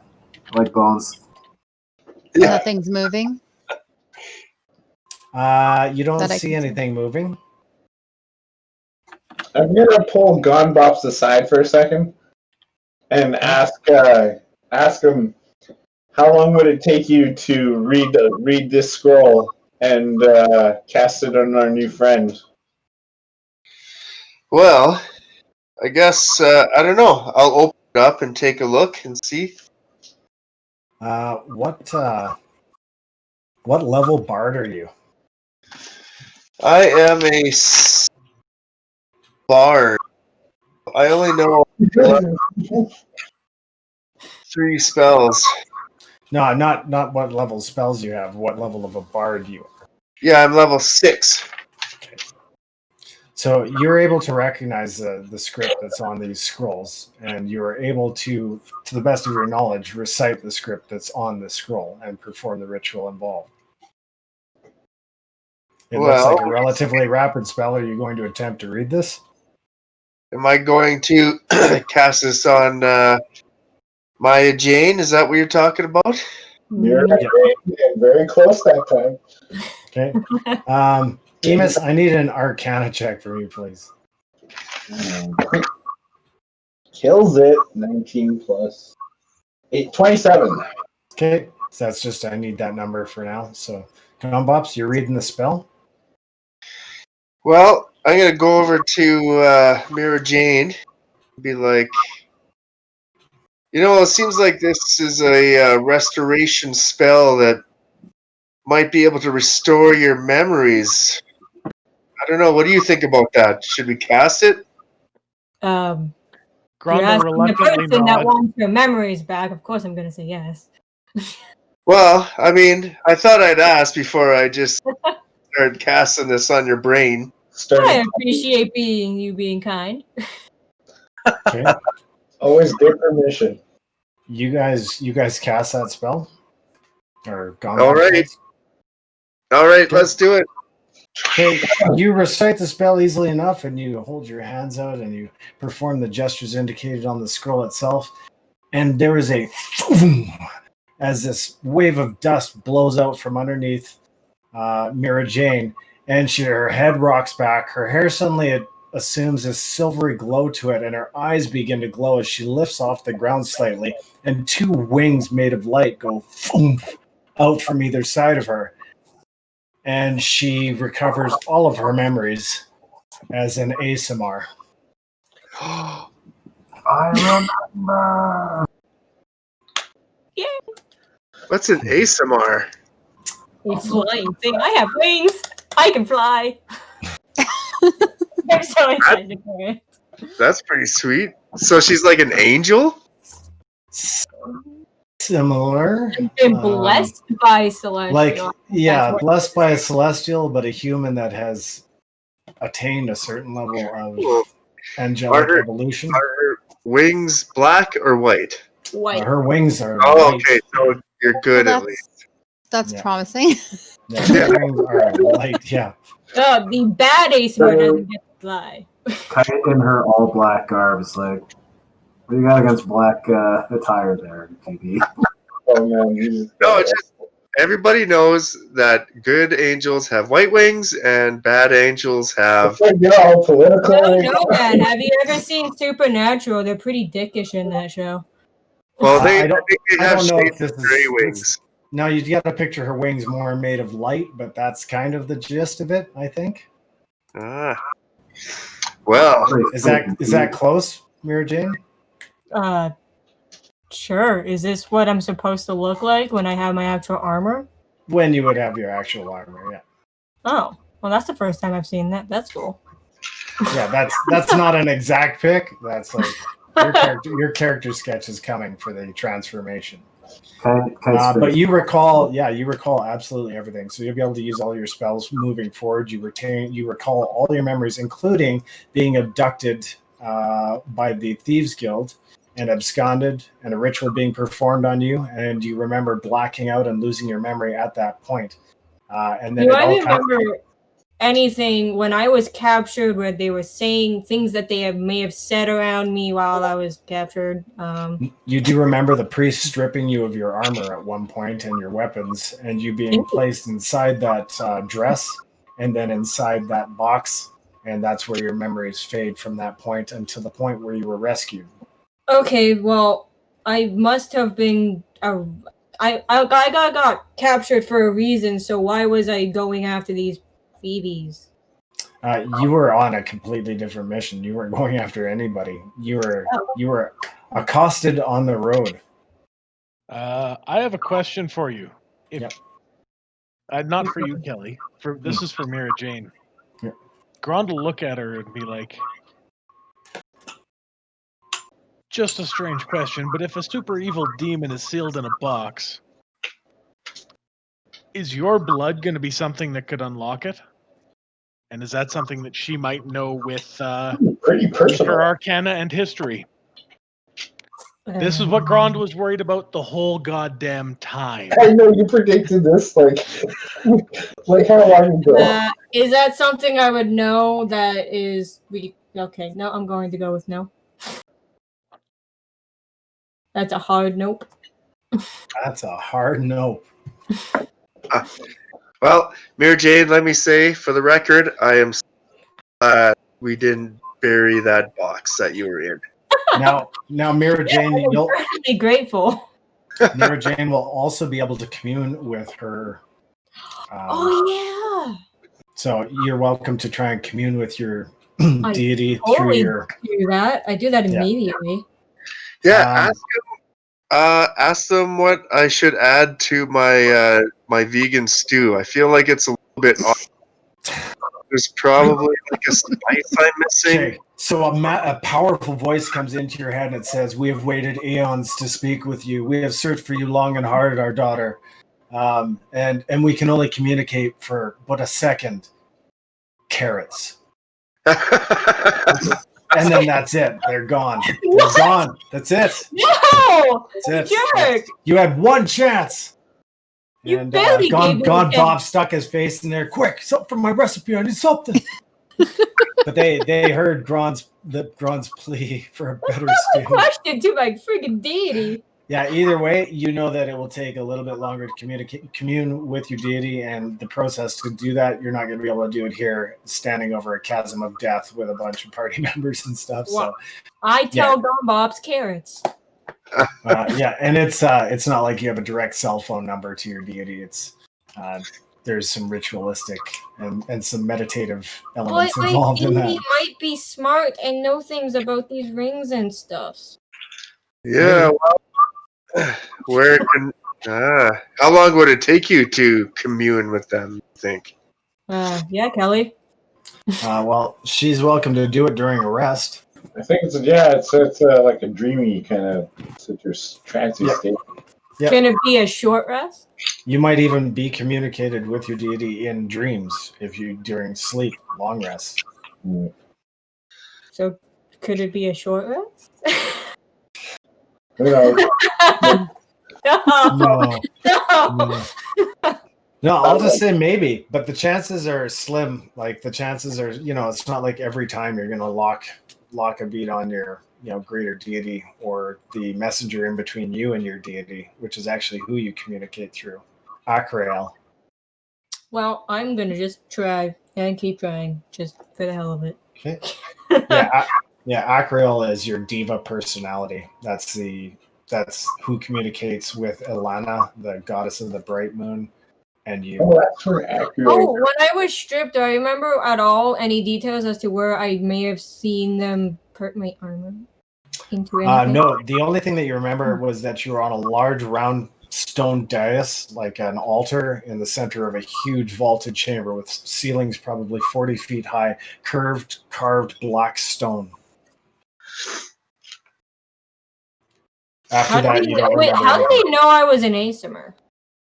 like bones. Yeah. Nothing's moving. You don't see anything moving. I'm gonna pull Bops aside for a second and ask him, how long would it take you to read this scroll and cast it on our new friend? Well, I guess I don't know. I'll open it up and take a look and see. What level bard are you? I am a bard. I only know 3 spells. No, not what level spells you have. What level of a bard you are? Yeah, I'm level 6. Okay. So you're able to recognize the script that's on these scrolls, and you are able to the best of your knowledge, recite the script that's on the scroll and perform the ritual involved. It looks like a relatively rapid spell. Are you going to attempt to read this? Am I going to cast this on Maya Jane? Is that what you're talking about? You're very close that time. Okay. Emus, I need an Arcana check from you, please. Kills it. 19 plus 8, 27. Okay. So that's just, I need that number for now. So, come on, Bops, you're reading the spell? Well, I'm going to go over to Mira Jane and be like, it seems like this is a restoration spell that might be able to restore your memories. I don't know. What do you think about that? Should we cast it? Grond the person that wants your memories back. Of course, I'm going to say yes. Well, I mean, I thought I'd ask before I just started casting this on your brain. I appreciate you being kind. Okay. Always get permission. You guys cast that spell? Or gone? All right. All right, let's do it. Okay, you recite the spell easily enough, and you hold your hands out, and you perform the gestures indicated on the scroll itself. And there is a as this wave of dust blows out from underneath Mira Jane, and her head rocks back. Her hair suddenly assumes a silvery glow to it, and her eyes begin to glow as she lifts off the ground slightly, and 2 wings made of light go out from either side of her. And she recovers all of her memories as an ASMR. I remember. Yeah. What's an ASMR? A flying thing. I have wings. I can fly. I'm so excited for it. That's pretty sweet. So she's like an angel? Similar. I've been blessed by celestial. Blessed by a celestial, but a human that has attained a certain level of angelic evolution. Are her wings black or white? White. Her wings are white. White. Okay, so you're good at least. That's promising. Yeah, her wings are light, yeah. The bad ASMR doesn't get to fly. Kite in her all black garb is like, what do you got against black attire there, PB? Oh man, no, it's just everybody knows that good angels have white wings and bad angels have. Political. No, man. Have you ever seen Supernatural? They're pretty dickish in that show. Well, I don't know if this is gray wings. No, you got to picture her wings more made of light, but that's kind of the gist of it, I think. Well, is that close, Mira Jane? Sure. Is this what I'm supposed to look like when I have my actual armor? When you would have your actual armor, yeah. Oh, well, that's the first time I've seen that. That's cool. Yeah, that's not an exact pick. That's like your character sketch is coming for the transformation. But you recall absolutely everything. So you'll be able to use all your spells moving forward. You recall all your memories, including being abducted by the Thieves Guild and absconded, and a ritual being performed on you, and you remember blacking out and losing your memory at that point. And then do I remember anything when I was captured where they were saying things that they may have said around me while I was captured? You do remember the priest stripping you of your armor at one point and your weapons, and you being placed inside that dress and then inside that box, and that's where your memories fade from that point until the point where you were rescued. Okay, well, I must have been. I got captured for a reason. So why was I going after these Phoebes? You were on a completely different mission. You weren't going after anybody. You were accosted on the road. I have a question for you. Not for you, Kelly. This is for Mira Jane. Yep. Grond will look at her and be like, just a strange question, but if a super evil demon is sealed in a box, is your blood going to be something that could unlock it? And is that something that she might know with pretty personal her arcana and history? This is what Grond was worried about the whole goddamn time. I know you predicted this like how long ago? Is that something I would know that is... Okay, no, I'm going to go with no. That's a hard nope. That's a hard nope. Well, Mira Jade, let me say, for the record, I am glad we didn't bury that box that you were in. Now, Mira Jane, you'll be grateful. Mira Jane will also be able to commune with her. Oh yeah. So you're welcome to try and commune with your deity through your. Do that. I do that immediately. Yeah, ask them what I should add to my my vegan stew. I feel like it's a little bit odd. There's probably like a spice I'm missing. Okay. So a powerful voice comes into your head and it says, "We have waited eons to speak with you. We have searched for you long and hard, our daughter, and we can only communicate for but a second. Carrots." And then that's it. They're gone. They're gone. That's it. No! That's it. Jerk. You had one chance. You and barely Gone gave Bob stuck his face in there. Quick, something from my recipe. I need something. But they heard Grond's plea for a better stew. Question to my freaking deity. Yeah, either way, you know that it will take a little bit longer to commune with your deity, and the process to do that, you're not going to be able to do it here, standing over a chasm of death with a bunch of party members and stuff. Well, so I tell Bops carrots. And it's not like you have a direct cell phone number to your deity. It's there's some ritualistic and some meditative elements involved in that. He might be smart and know things about these rings and stuff. Yeah, well, where can how long would it take you to commune with them, you think? Yeah, Kelly. Well, she's welcome to do it during a rest. I think it's like a dreamy kind of citrus trancy state. Yep. Can it be a short rest? You might even be communicated with your deity in dreams if you during sleep, long rest. So could it be a short rest? No. No, I'll just say maybe, but the chances are slim. Like the chances are, it's not like every time you're going to lock a beat on your, greater deity or the messenger in between you and your deity, which is actually who you communicate through. Acrael. Well, I'm going to just try and keep trying just for the hell of it. Okay. Acrael is your diva personality. That's who communicates with Ilana, the goddess of the bright moon, and you. Oh, that's for Acrael. Oh, when I was stripped, do I remember at all any details as to where I may have seen them put my armor into anything? No, the only thing that you remember was that you were on a large round stone dais, like an altar in the center of a huge vaulted chamber with ceilings probably 40 feet high, carved black stone. After how did they know I was an Asimar?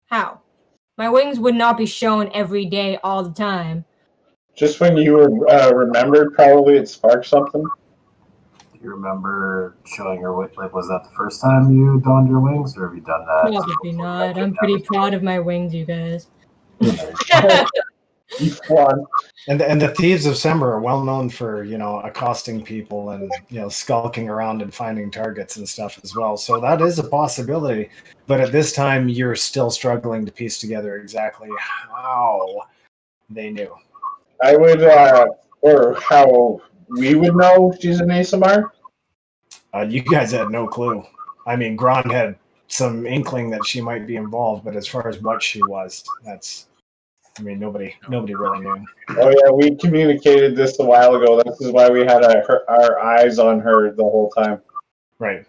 How? My wings would not be shown every day, all the time. Just when you were remembered, probably it sparked something. Do you remember showing your wings? Like, was that the first time you donned your wings, or have you done that? Probably not. I'm pretty proud of my wings, you guys. And the thieves of Sember are well known for accosting people and skulking around and finding targets and stuff as well. So that is a possibility, but at this time you're still struggling to piece together exactly how they knew. I would, or how we would know she's an Asimar. You guys had no clue. I mean, Grond had some inkling that she might be involved, but as far as what she was, nobody really knew. Oh yeah, we communicated this a while ago. This is why we had our eyes on her the whole time. Right.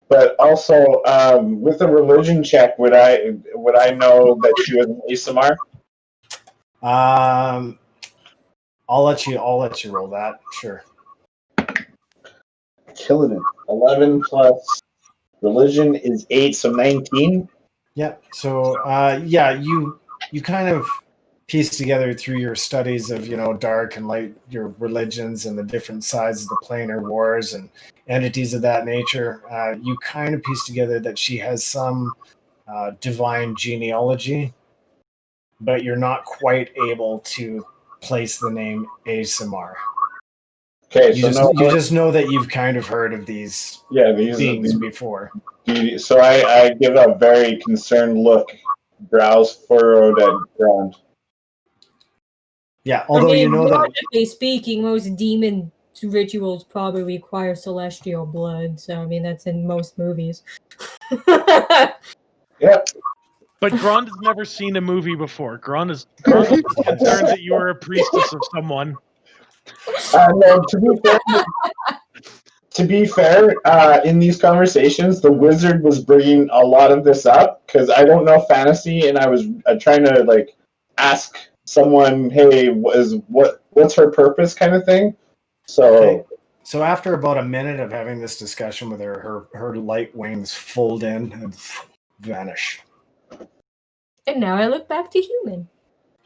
But also, with a religion check, would I know that she was an Asimar? I'll let you roll that. Sure. Killing it. 11 plus religion is 8, so 19. Yeah. So you kind of piece together through your studies of dark and light, your religions and the different sides of the planar wars and entities of that nature. You kind of piece together that she has some divine genealogy, but you're not quite able to place the name ASMR. Okay, you just know that you've kind of heard of these beings before. So I give a very concerned look, brows furrowed at Grond. Yeah, although you know that logically speaking, most demon rituals probably require celestial blood. So I mean, that's in most movies. Yeah. But Grond has never seen a movie before. Grond is concerned that you are a priestess of someone. No, to be fair, in these conversations, the wizard was bringing a lot of this up because I don't know fantasy, and I was trying to like ask someone, "Hey, what's her purpose?" kind of thing. So after about a minute of having this discussion with her light wings fold in and vanish. And now I look back to human.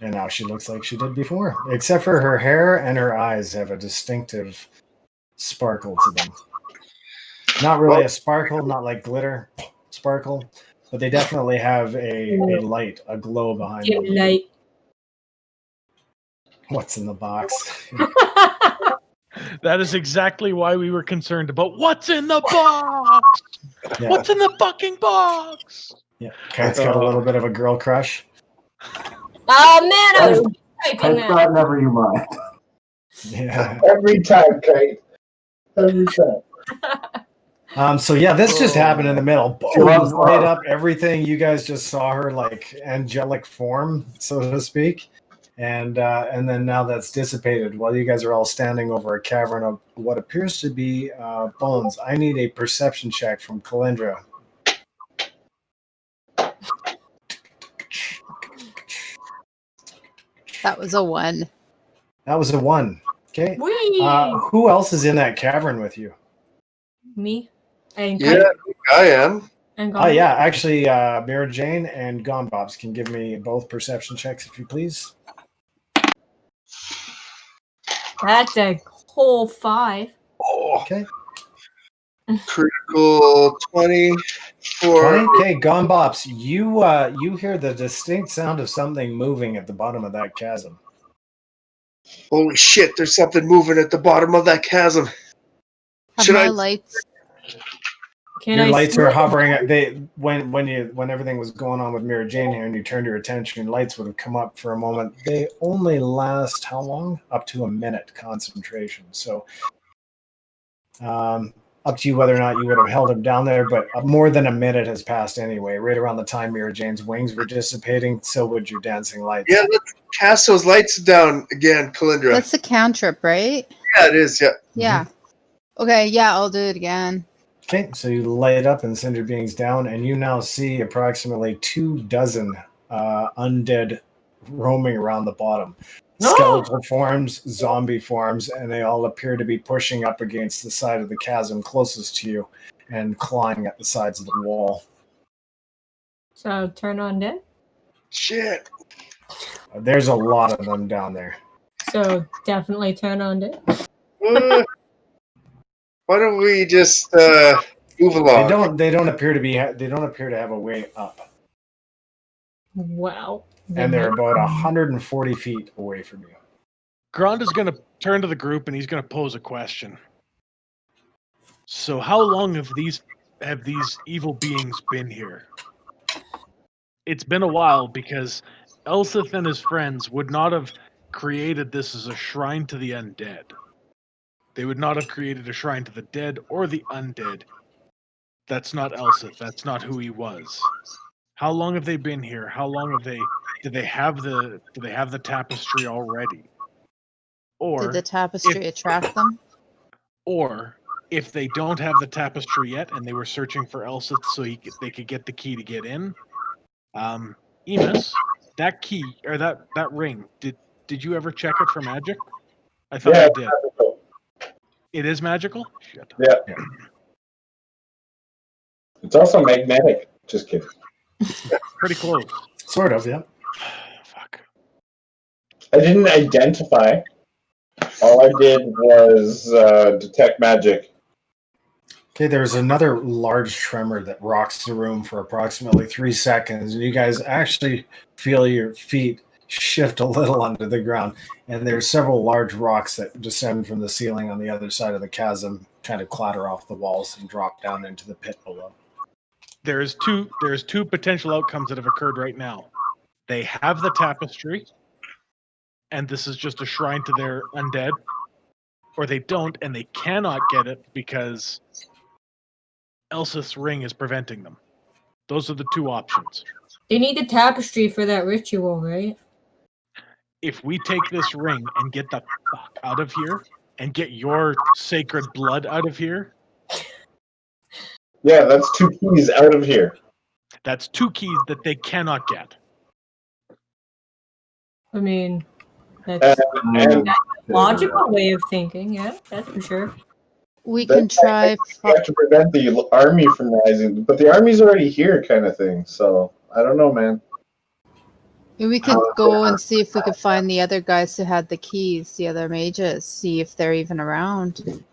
And now she looks like she did before, except for her hair and her eyes have a distinctive sparkle to them. Not really a sparkle, not like glitter sparkle, but they definitely have a light, a glow behind them. Light. What's in the box? That is exactly why we were concerned about what's in the box. Yeah. What's in the fucking box? Yeah, Kite's got a little bit of a girl crush. Oh man, I was typing that. That never you mind. Yeah. Every time, Kite. Every time. So yeah, this just happened in the middle. Boom, light up everything. You guys just saw her like angelic form, so to speak. And then now that's dissipated while you guys are all standing over a cavern of what appears to be bones. I need a perception check from Calyndra. That was a 1. That was a 1. Okay. Who else is in that cavern with you? Me. And yeah, I am. Oh yeah, actually, Mara Jane and Bops can give me both perception checks, if you please. That's a whole 5. Oh. Okay. Critical 20 for 20? Okay, Bops, you hear the distinct sound of something moving at the bottom of that chasm. Holy shit, there's something moving at the bottom of that chasm. Lights? Your lights are hovering. When everything was going on with Mara Jane here, and you turned your attention, your lights would have come up for a moment. They only last how long? Up to a minute concentration. So, up to you whether or not you would have held him down there. But more than a minute has passed anyway. Right around the time Mara Jane's wings were dissipating, so would your dancing lights. Yeah, let's cast those lights down again, Calyndra. That's the cantrip, right? Yeah, it is. Yeah. Yeah. Mm-hmm. Okay. Yeah, I'll do it again. Okay, so you light up and send your beings down, and you now see approximately 24 undead roaming around the bottom. Skeletal forms, zombie forms, and they all appear to be pushing up against the side of the chasm closest to you and clawing at the sides of the wall. So turn on dead? Shit. There's a lot of them down there. So definitely turn on dead. Why don't we just move along? They don't appear to have a way up. Wow. And they're about 140 feet away from you. Grond is going to turn to the group and he's going to pose a question. So how long have these evil beings been here? It's been a while, because Elseth and his friends would not have created this as a shrine to the undead. They would not have created a shrine to the dead or the undead. That's not Elseth. That's not who he was. How long have they been here? How long have they? Do they have the tapestry already? Or did the tapestry attract them? Or if they don't have the tapestry yet and they were searching for Elseth so they could get the key to get in, Emus, that key or that ring, did you ever check it for magic? I thought you did. It is magical? Shit. Yeah. It's also magnetic. Just kidding. Pretty close. Sort of, yeah. Fuck. I didn't identify. All I did was detect magic. Okay, there's another large tremor that rocks the room for approximately 3 seconds, and you guys actually feel your feet shift a little under the ground, and there's several large rocks that descend from the ceiling on the other side of the chasm, kind of clatter off the walls and drop down into the pit below. There's two potential outcomes that have occurred right now. They have the tapestry, and this is just a shrine to their undead, or they don't, and they cannot get it because Elsith's ring is preventing them. Those are the two options. They need the tapestry for that ritual, right? If we take this ring and get the fuck out of here, and get your sacred blood out of here... Yeah, that's 2 keys out of here. That's 2 keys that they cannot get. I mean, that's a logical way of thinking, yeah, that's for sure. We can try. To prevent the army from rising, but the army's already here, kind of thing. So I don't know, man. We could go and see if we could find the other guys who had the keys, the other mages, see if they're even around.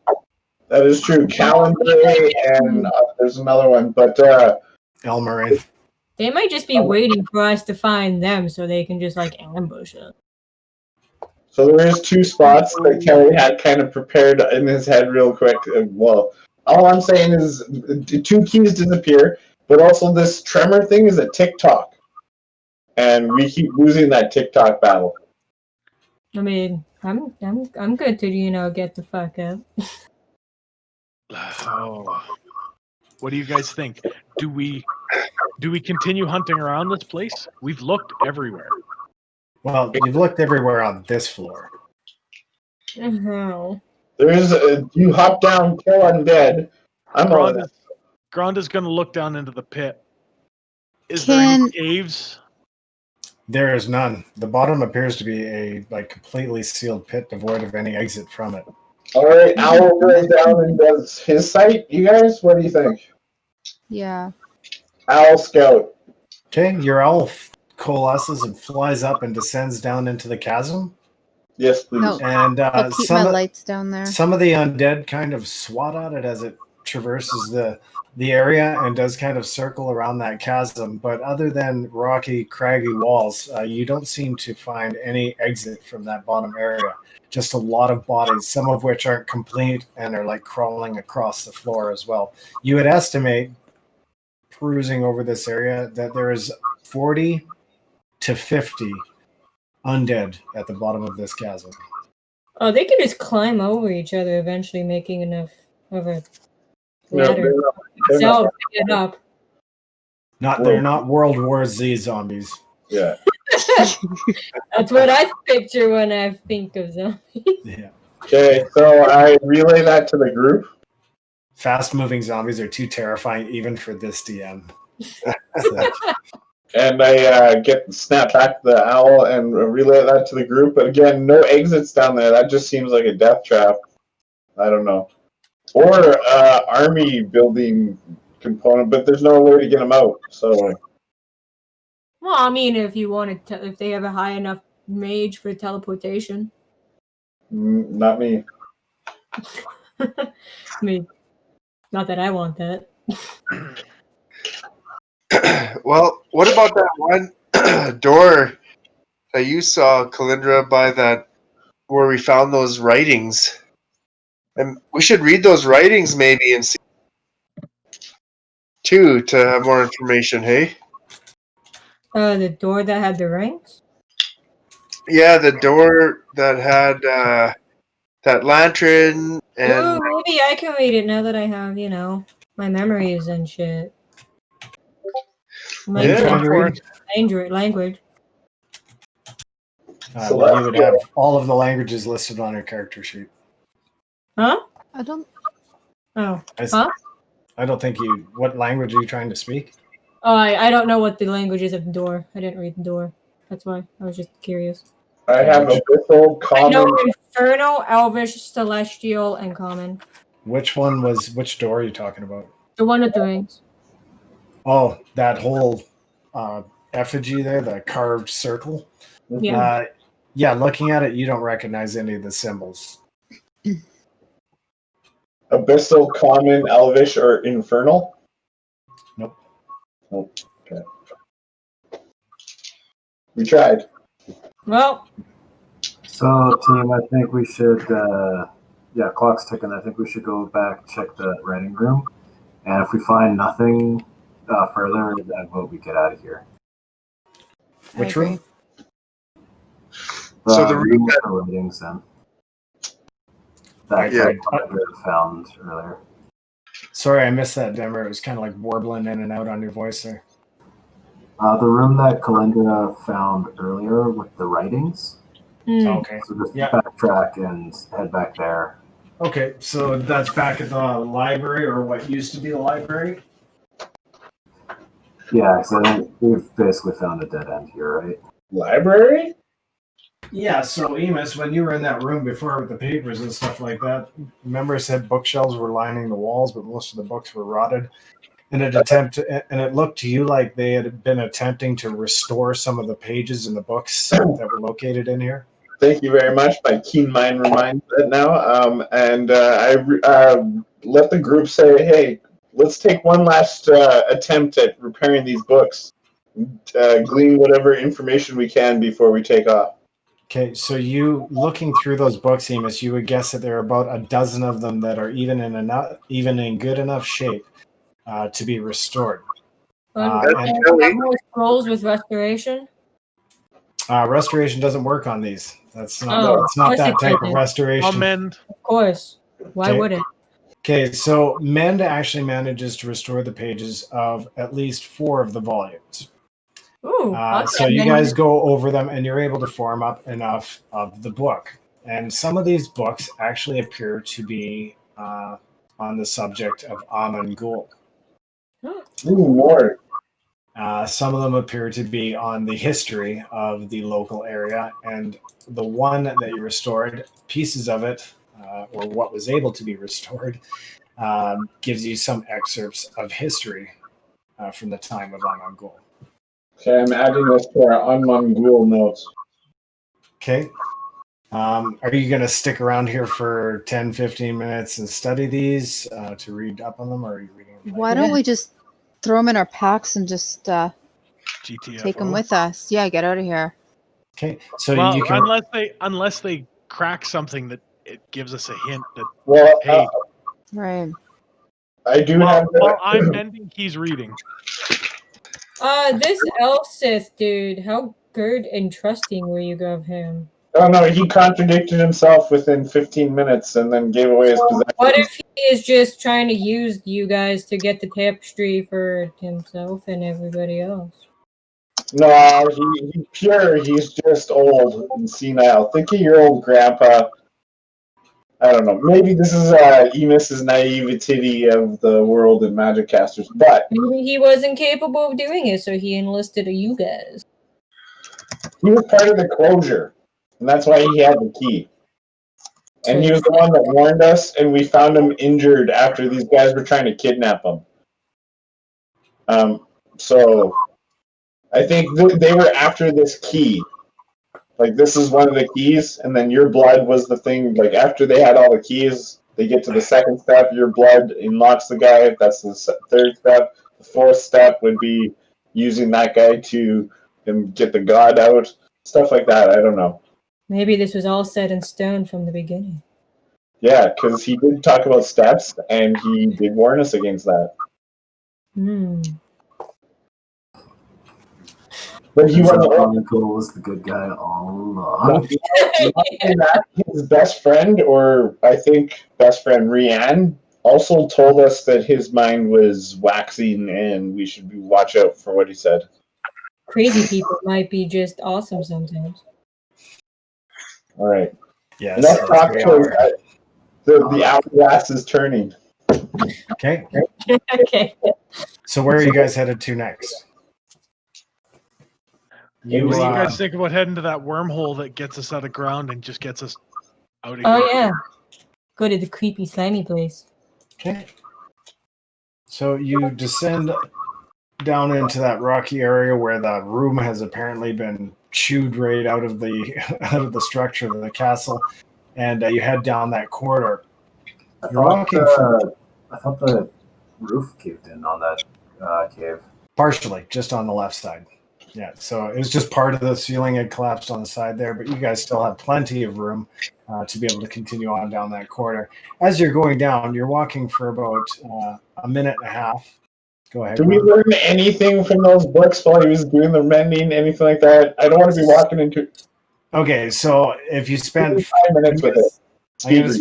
That is true. Calyndra and there's another one, but Elmarin. They might just be waiting for us to find them so they can just like ambush us. So there is 2 spots that Kelly had kind of prepared in his head real quick. Well, all I'm saying is 2 keys disappear, but also this tremor thing is a TikTok. And we keep losing that TikTok battle. I mean, I'm good to, get the fuck up. Oh. What do you guys think? Do we continue hunting around this place? We've looked everywhere. Well, you've looked everywhere on this floor. Uh-huh. You hop down, kill undead. Grond is going to look down into the pit. Is there any caves? There is none. The bottom appears to be a completely sealed pit, devoid of any exit from it. All right, Owl goes down and does his sight. You guys, what do you think? Yeah. Owl scout. Okay, your owl coalesces and flies up and descends down into the chasm. Yes, please. No, and I'll keep my lights down there. Some of the undead kind of swat at it as it traverses the area and does kind of circle around that chasm. But other than rocky, craggy walls, you don't seem to find any exit from that bottom area. Just a lot of bodies, some of which aren't complete and are crawling across the floor as well. You would estimate, perusing over this area, that there is 40 to 50 undead at the bottom of this chasm. Oh, they can just climb over each other, eventually making enough of a ladder. No, get up. They're not World War Z zombies. Yeah. That's what I picture when I think of zombies. Yeah. Okay, so I relay that to the group. Fast-moving zombies are too terrifying even for this DM. And I snap back the owl and relay that to the group. But again, no exits down there. That just seems like a death trap. I don't know. Or army building component, but there's no way to get them out. So. Well, I mean, if you wanted to, if they have a high enough mage for teleportation. Not me. I mean, not that I want that. Well, what about that one door that you saw, Calyndra, by that where we found those writings? And we should read those writings maybe and see too to have more information. Hey. The door that had the rings? Yeah, the door that had that lantern and... Ooh, maybe I can read it now that I have, my memories and shit. Language. You would have all of the languages listed on your character sheet. Huh? I don't... Oh. Huh? I don't think you... What language are you trying to speak? Oh, I don't know what the language is of the door. I didn't read the door. That's why. I was just curious. I have Abyssal, Common... I know Infernal, Elvish, Celestial, and Common. Which door are you talking about? The one with the rings. Oh, that whole effigy there, the carved circle? Yeah. Looking at it, you don't recognize any of the symbols. Abyssal, Common, Elvish, or Infernal? Nope. Okay. We tried. Well. So, team, I think we should. Clock's ticking. I think we should go back, check the writing room, and if we find nothing further, then we get out of here. Which room? So the room with the writings, then. That I found earlier. Sorry, I missed that, Denver. It was kind of like warbling in and out on your voice there. The room that Calyndra found earlier with the writings. Okay. So just backtrack and head back there. Okay, so that's back at the library, or what used to be the library? Yeah, so I think we've basically found a dead end here, right? Library? Yeah, so Emus, when you were in that room before with the papers and stuff like that, remember I said bookshelves were lining the walls, but most of the books were rotted? And it looked to you like they had been attempting to restore some of the pages in the books that were located in here? Thank you very much. My keen mind reminds that now. I let the group say, hey, let's take one last attempt at repairing these books. Glean whatever information we can before we take off. Okay, so you looking through those books, Emus, you would guess that there are about a dozen of them that are even in good enough shape to be restored. And more scrolls with restoration? Restoration doesn't work on these. That's not. It's not that type of restoration. Mend. Of course. Why would it? Okay, so Mend actually manages to restore the pages of at least 4 of the volumes. Ooh, so you guys go over them, and you're able to form up enough of the book. And some of these books actually appear to be on the subject of Amun Ghul. Ooh, Lord. Some of them appear to be on the history of the local area, and the one that you restored, pieces of it, or what was able to be restored, gives you some excerpts of history from the time of Amun Ghul. Okay, I'm adding this to our Amun Ghul notes. Okay. Are you going to stick around here for 10, 15 minutes and study these to read up on them, or are you reading them? Why don't we just throw them in our packs and just take them with us? Yeah, get out of here. Okay, so well, you can... unless they crack something that it gives us a hint that hey, right. I do have. Well, I'm mending. He's reading. This Elsith dude, how good and trusting will you give him? Oh no, he contradicted himself within 15 minutes and then gave away his possessions. What if he is just trying to use you guys to get the tapestry for himself and everybody else? No, he's pure. He's just old and senile. Think of your old grandpa. I don't know. Maybe this is Emus's naivety of the world and magic casters, but maybe he wasn't capable of doing it, so he enlisted you guys. He was part of the closure, and that's why he had the key. And he was the one that warned us, and we found him injured after these guys were trying to kidnap him. So I think they were after this key. Like, this is one of the keys, and then your blood was the thing. Like, after they had all the keys, they get to the second step, your blood unlocks the guy. That's the third step. The fourth step would be using that guy to get the god out. Stuff like that. I don't know. Maybe this was all set in stone from the beginning. Yeah, because he did talk about steps, and he did warn us against that. But he was the good guy all along. His best friend, or I think best friend Rianne, also told us that his mind was waxing, and we should watch out for what he said. Crazy people might be just awesome sometimes. All right. Yes. Let's talk to the hourglass is turning. Okay. Okay. So where are you guys headed to next? What do you guys think about heading to that wormhole that gets us out of Grond and just gets us out of here? Oh, yeah. Go to the creepy, slimy place. Okay. So you descend down into that rocky area where the room has apparently been chewed right out of the structure of the castle, and you head down that corridor. I thought the roof caved in on that cave. Partially, just on the left side. Yeah, so it was just part of the ceiling had collapsed on the side there, but you guys still have plenty of room to be able to continue on down that corridor. As you're going down, you're walking for about a minute and a half. Go ahead. Did we learn anything from those books while he was doing the mending, anything like that? I don't want to be walking into... Okay, so if you spend 5 minutes with it. You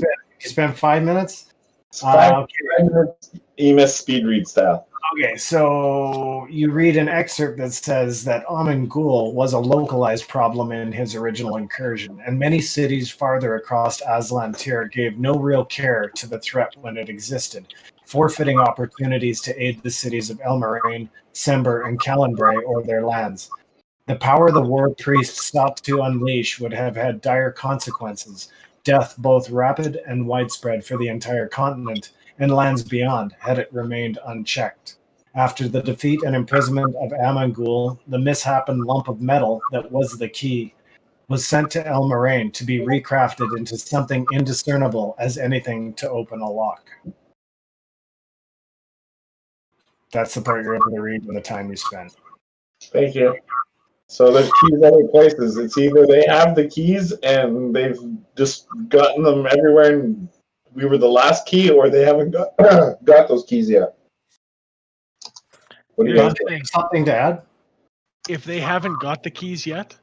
spend 5 minutes? 5 minutes Emus speed read style. Okay, so you read an excerpt that says that Amangul was a localized problem in his original incursion, and many cities farther across Aslan Tir gave no real care to the threat when it existed, forfeiting opportunities to aid the cities of Elmoraine, Sember, and Calyndra or their lands. The power the war priests sought to unleash would have had dire consequences, death both rapid and widespread for the entire continent and lands beyond, had it remained unchecked. After the defeat and imprisonment of Amangul, the misshapen lump of metal that was the key was sent to Elmoraine to be recrafted into something indiscernible as anything to open a lock. That's the part you're able to read in the time you spend. Thank you. So there's keys other places. It's either they have the keys and they've just gotten them everywhere and we were the last key, or they haven't got those keys yet. What do you guys think? Something to add? If they haven't got the keys yet,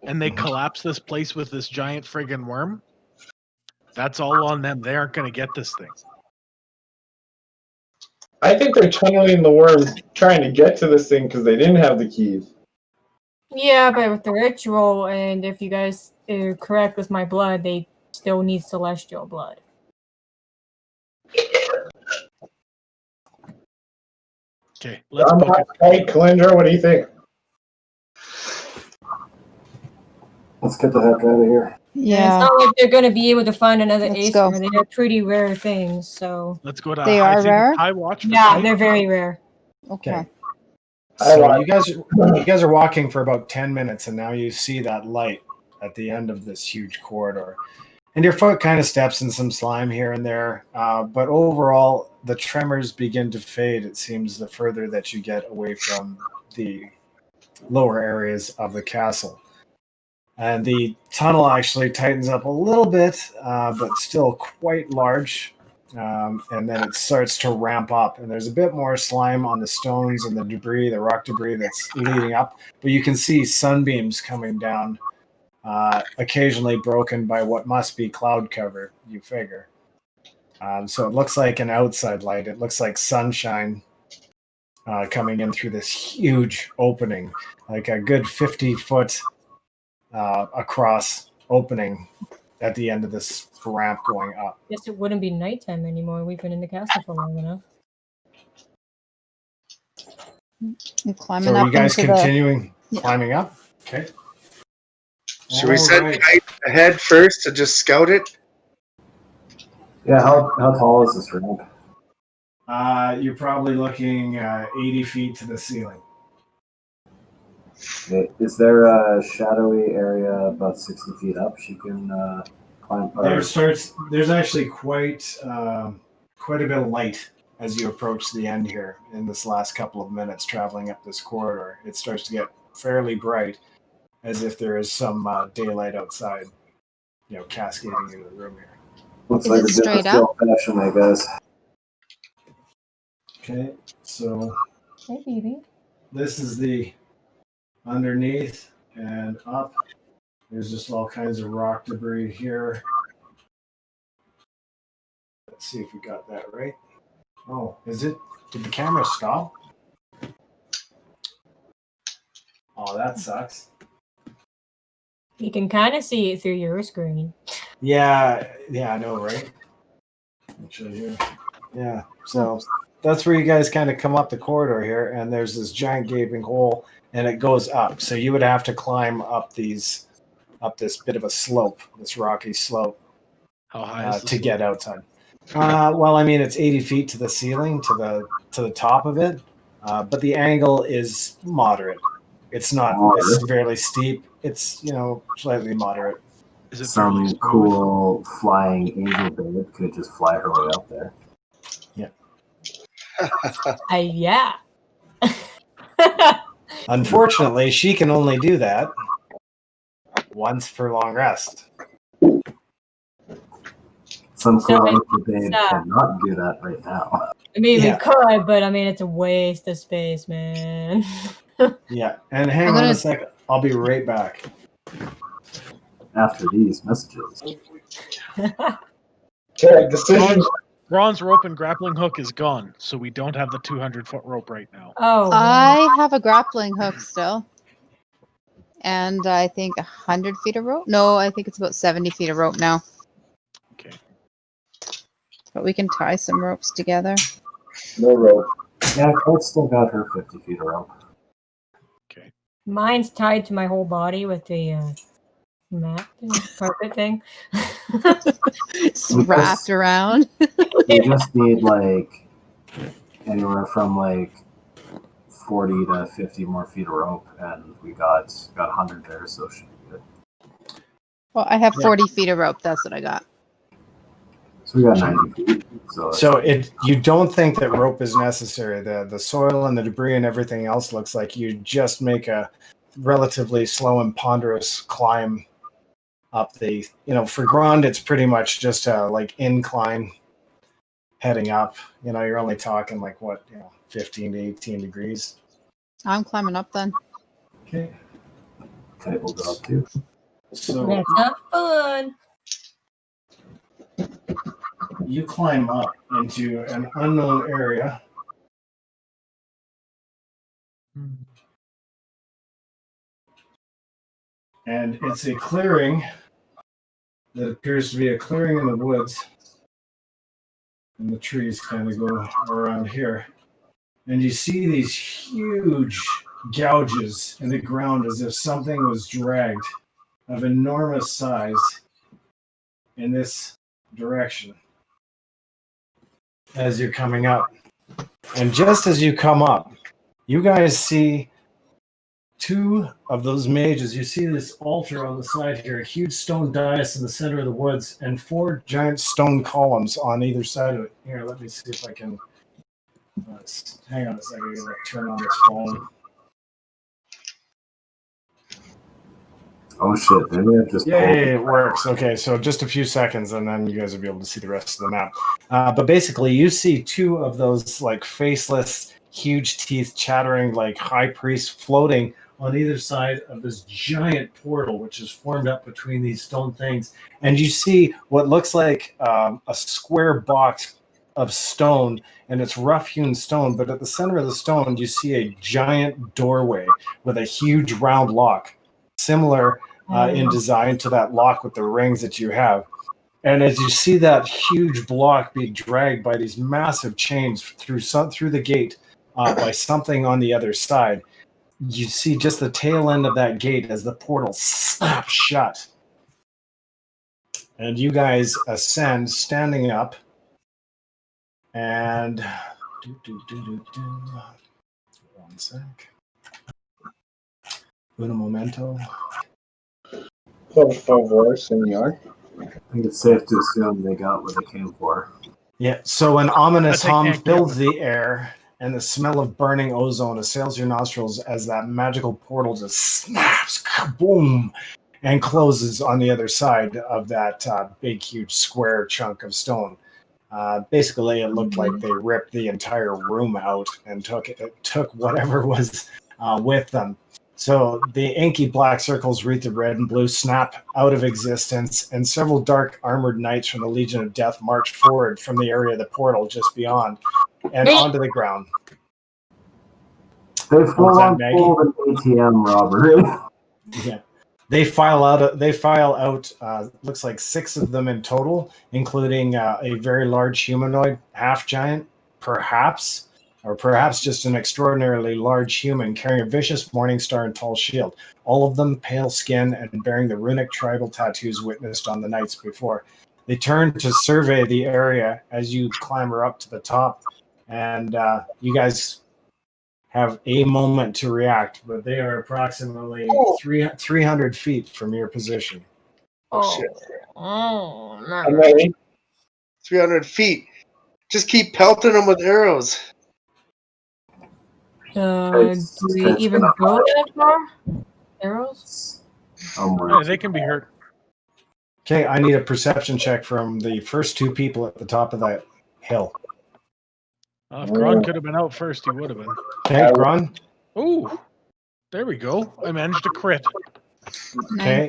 and they collapse this place with this giant friggin' worm, that's all on them. They aren't going to get this thing. I think they're tunneling the worm trying to get to this thing because they didn't have the keys. Yeah, but with the ritual, and if you guys are correct with my blood, they still need celestial blood. Okay, let's book it. Hey, Calyndra, what do you think? Let's get the heck out of here. Yeah. It's not like they're going to be able to find another Let's ace. go. They're pretty rare things, so... Let's go to They are rare? High watch. Yeah, they're very rare. Okay. So you guys are walking for about 10 minutes, and now you see that light at the end of this huge corridor. And your foot kind of steps in some slime here and there, but overall, the tremors begin to fade, it seems, the further that you get away from the lower areas of the castle. And the tunnel actually tightens up a little bit, but still quite large. And then it starts to ramp up, and there's a bit more slime on the stones and the debris, the rock debris that's leading up. But you can see sunbeams coming down, occasionally broken by what must be cloud cover, you figure. So it looks like an outside light. It looks like sunshine coming in through this huge opening, like a good 50-foot across opening at the end of this ramp going up. Guess it wouldn't be nighttime anymore. We've been in the castle for long enough. I'm climbing So up are you guys into continuing climbing up? Okay. Should we send Kite ahead first to just scout it? Yeah, how tall is this ramp? You're probably looking 80 feet to the ceiling. Okay. Is there a shadowy area about 60 feet up she can climb? There's actually quite a bit of light as you approach the end here in this last couple of minutes traveling up this corridor. It starts to get fairly bright, as if there is some daylight outside, cascading into the room here. Looks Is like it a straight different up? fashion, I guess. Okay, so Hey, baby. this is the underneath and up. There's just all kinds of rock debris here. Let's see if we got that right. Oh, did the camera stop? Oh, that sucks. You can kind of see it through your screen. Yeah, I know, right? Actually, here. Yeah, so that's where you guys kind of come up the corridor here, and there's this giant gaping hole, and it goes up. So you would have to climb up this bit of a slope, this rocky slope, How high is to get outside. Well, I mean, it's 80 feet to the ceiling, to the top of it, but the angle is moderate. It's not severely steep. It's slightly moderate. Is it Some cool flying angel bird could just fly her way up there. Yeah. Yeah. Unfortunately, she can only do that once per long rest. Some clowns cannot do that right now. I mean, we could, but I mean, it's a waste of space, man. Yeah, and hang on a second. I'll be right back. After these messages. Okay, decision. Grond's rope and grappling hook is gone, so we don't have the 200-foot rope right now. Oh, I have a grappling hook still. And I think 100 feet of rope? No, I think it's about 70 feet of rope now. Okay. But we can tie some ropes together. No rope. Yeah, Kite still got her 50 feet of rope. Okay. Mine's tied to my whole body with the mat carpet thing. It's wrapped around. You just need like anywhere from like 40 to 50 more feet of rope, and we got 100 there, so should be good. Well, I have 40 feet of rope. That's what I got. So we got 90 feet. So you don't think that rope is necessary. The soil and the debris and everything else looks like you just make a relatively slow and ponderous climb up the, for Grond, it's pretty much just a like incline heading up. You're only talking like 15 to 18 degrees. I'm climbing up then. Okay. Kite will go up too. So that's not fun. You climb up into an unknown area. And it's a clearing that appears to be a clearing in the woods. And the trees kind of go around here. And you see these huge gouges in the ground as if something was dragged of enormous size in this direction as you're coming up. And just as you come up, you guys see two of those mages. You see this altar on the side here, a huge stone dais in the center of the woods, and 4 giant stone columns on either side of it. Here, let me see if I can... hang on a second, I'm going to turn on this phone. Oh shit, they may have just Yay, it works. Okay, so just a few seconds and then you guys will be able to see the rest of the map. But basically, you see 2 of those like faceless, huge teeth, chattering like high priests floating on either side of this giant portal, which is formed up between these stone things. And you see what looks like a square box of stone, and it's rough-hewn stone, but at the center of the stone, you see a giant doorway with a huge round lock, similar in design to that lock with the rings that you have. And as you see that huge block being dragged by these massive chains through the gate by something on the other side, you see just the tail end of that gate as the portal snaps shut. And you guys ascend, standing up. And one sec. Un momento. Por favor, senor. I think it's safe to assume they got what they came for. Yeah, so an ominous hum fills the air, and the smell of burning ozone assails your nostrils as that magical portal just snaps, boom, and closes on the other side of that big, huge square chunk of stone. Basically, it looked like they ripped the entire room out and took whatever was with them. So the inky black circles wreathed in red and blue snap out of existence, and several dark armored knights from the Legion of Death march forward from the area of the portal just beyond and onto the ground. They full on pulled an ATM robbery. Yeah. They file out. Looks like 6 of them in total, including a very large humanoid, half giant, perhaps just an extraordinarily large human carrying a vicious morning star and tall shield. All of them pale skin and bearing the runic tribal tattoos witnessed on the nights before. They turn to survey the area as you clamber up to the top, and you guys have a moment to react, but they are approximately 300 feet from your position. Oh shit. Oh, no. I'm ready. 300 feet. Just keep pelting them with arrows. Do we even go that far? Arrows? Yeah, they can be hurt. Okay, I need a perception check from the first two people at the top of that hill. If Grond could have been out first, he would have been. Okay, Grond. Ooh, there we go. I managed to crit. Okay,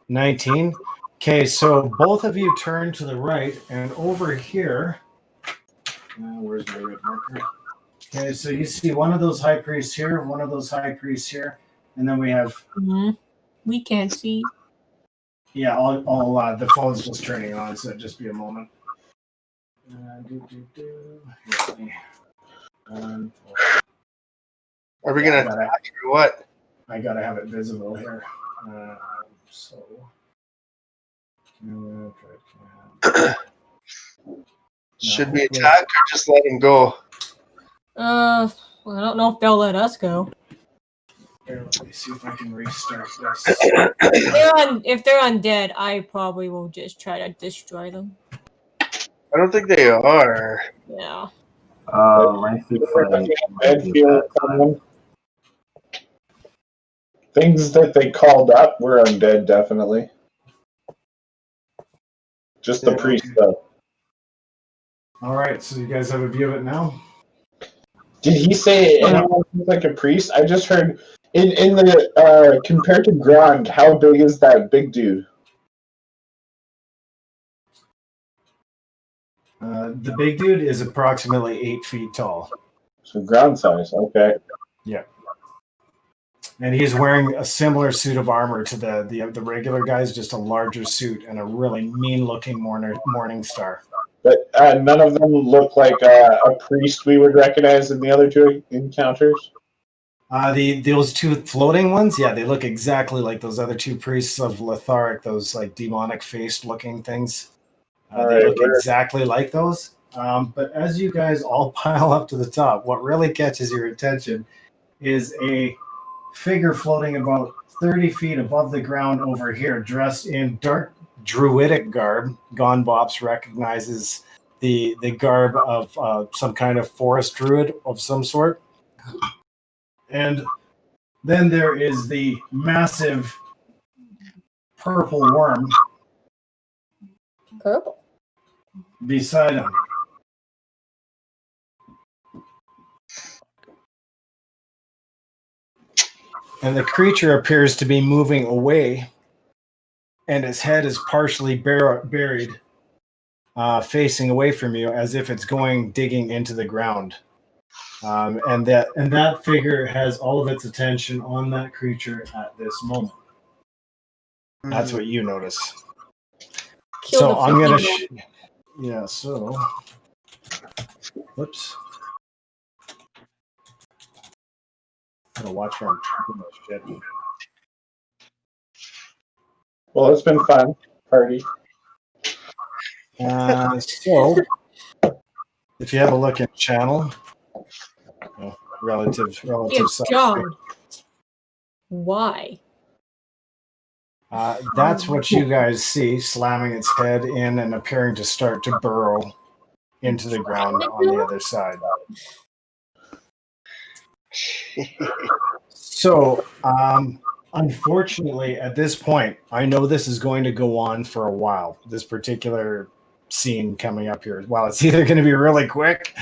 19. Okay, so both of you turn to the right, and over here, where's my red marker? Okay, so you see one of those high priests here, one of those high priests here, and then we have. We can't see. Yeah, the phone's just turning on, so just be a moment. Are we gonna attack or what? I gotta have it visible here. Should we attack or just let him go? Well, I don't know if they'll let us go. Here, let me see if I can restart this. If they're undead, I probably will just try to destroy them. I don't think they are. Yeah. Lengthy fight. Things that they called up were undead, definitely. Just the priest, though. All right, so you guys have a view of it now? Did he say anyone looks like a priest? I just heard in the compared to Grond, how big is that big dude? The big dude is approximately 8 feet tall. So ground size, okay. Yeah. And he's wearing a similar suit of armor to the regular guys, just a larger suit and a really mean-looking morning star. But none of them look like a priest we would recognize in the other two encounters? Those two floating ones, yeah, they look exactly like those other two priests of Letharic, those like demonic-faced looking things. They look exactly like those. But as you guys all pile up to the top, what really catches your attention is a figure floating about 30 feet above the ground over here, dressed in dark druidic garb. Bops recognizes the garb of some kind of forest druid of some sort. And then there is the massive purple worm beside him. And the creature appears to be moving away, and its head is partially buried, facing away from you, as if it's digging into the ground. And that figure has all of its attention on that creature at this moment. That's what you notice. So I'm gonna. So. Whoops. Gotta watch where I'm talking about shit. Well, it's been fun. Party. So, if you have a look at channel, relative size. John. Why? That's what you guys see, slamming its head in and appearing to start to burrow into the ground on the other side. So, unfortunately, at this point, I know this is going to go on for a while. This particular scene coming up here, well, it's either going to be really quick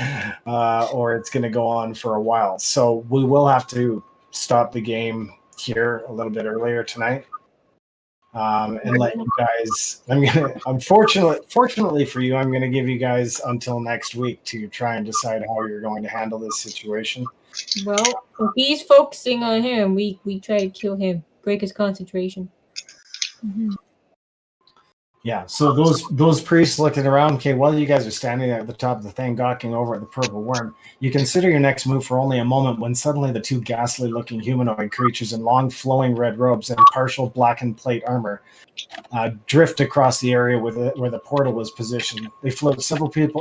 or it's going to go on for a while. So we will have to stop the game here a little bit earlier tonight. And let you guys. Fortunately for you, I'm going to give you guys until next week to try and decide how you're going to handle this situation. Well, if he's focusing on him, we try to kill him, break his concentration. Mm-hmm. Yeah. So those priests looking around. Okay, while you guys are standing there at the top of the thing, gawking over at the purple worm, you consider your next move for only a moment when suddenly the two ghastly-looking humanoid creatures in long, flowing red robes and partial blackened plate armor drift across the area where the portal was positioned. They float several feet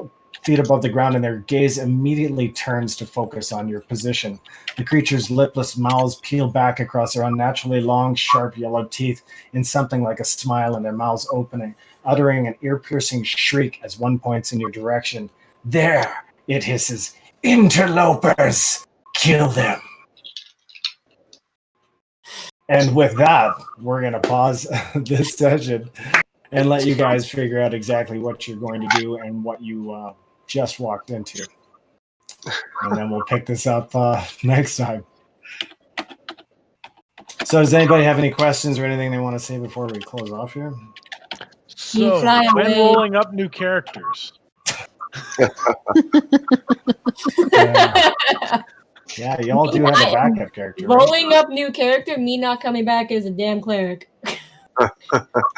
above the ground, and their gaze immediately turns to focus on your position. The creature's lipless mouths peel back across their unnaturally long, sharp yellow teeth in something like a smile, and their mouths opening, uttering an ear-piercing shriek as one points in your direction. There, it hisses. Interlopers! kill them. And with that, we're going to pause this session and let you guys figure out exactly what you're going to do and what you just walked into. And then we'll pick this up next time. So does anybody have any questions or anything they want to say before we close off here? So, when rolling up new characters. Yeah, y'all do have a backup character. Rolling up new character, me not coming back as a damn cleric.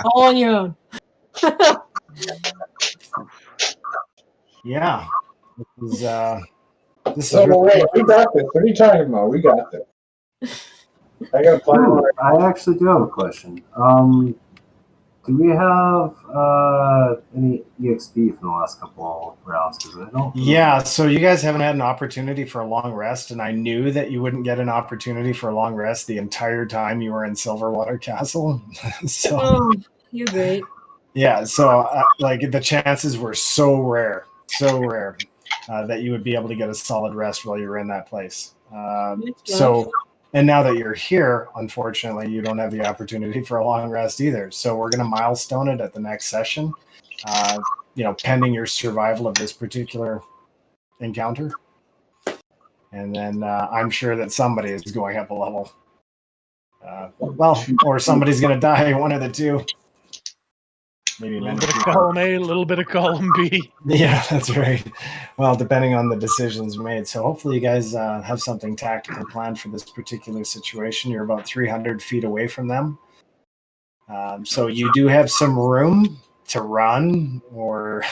All on your own. Yeah. This is wait, we got this. What are you talking about? We got this. I got a plan. I actually do have a question. Do we have any EXP from the last couple rounds? Yeah, so you guys haven't had an opportunity for a long rest, and I knew that you wouldn't get an opportunity for a long rest the entire time you were in Silverwater Castle. So, you're great. Yeah, so like the chances were so rare that you would be able to get a solid rest while you were in that place. And now that you're here, unfortunately, you don't have the opportunity for a long rest either. So we're going to milestone it at the next session, pending your survival of this particular encounter. And then I'm sure that somebody is going up a level. Or somebody's going to die, one of the two. Maybe a little bit of column A, a little bit of column B. Yeah, that's right. Well, depending on the decisions made. So hopefully you guys have something tactical planned for this particular situation. You're about 300 feet away from them. So you do have some room to run or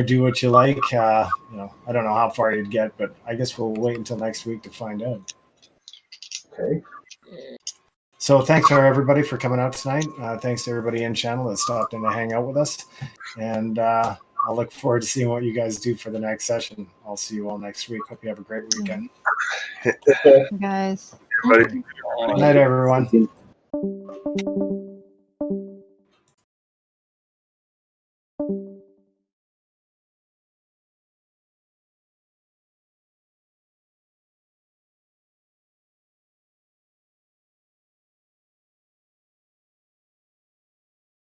do what you like. I don't know how far you'd get, but I guess we'll wait until next week to find out. Okay. So thanks for everybody for coming out tonight. Thanks to everybody in channel that stopped in to hang out with us. And I'll look forward to seeing what you guys do for the next session. I'll see you all next week. Hope you have a great weekend. Guys. Everybody. Good night, everyone.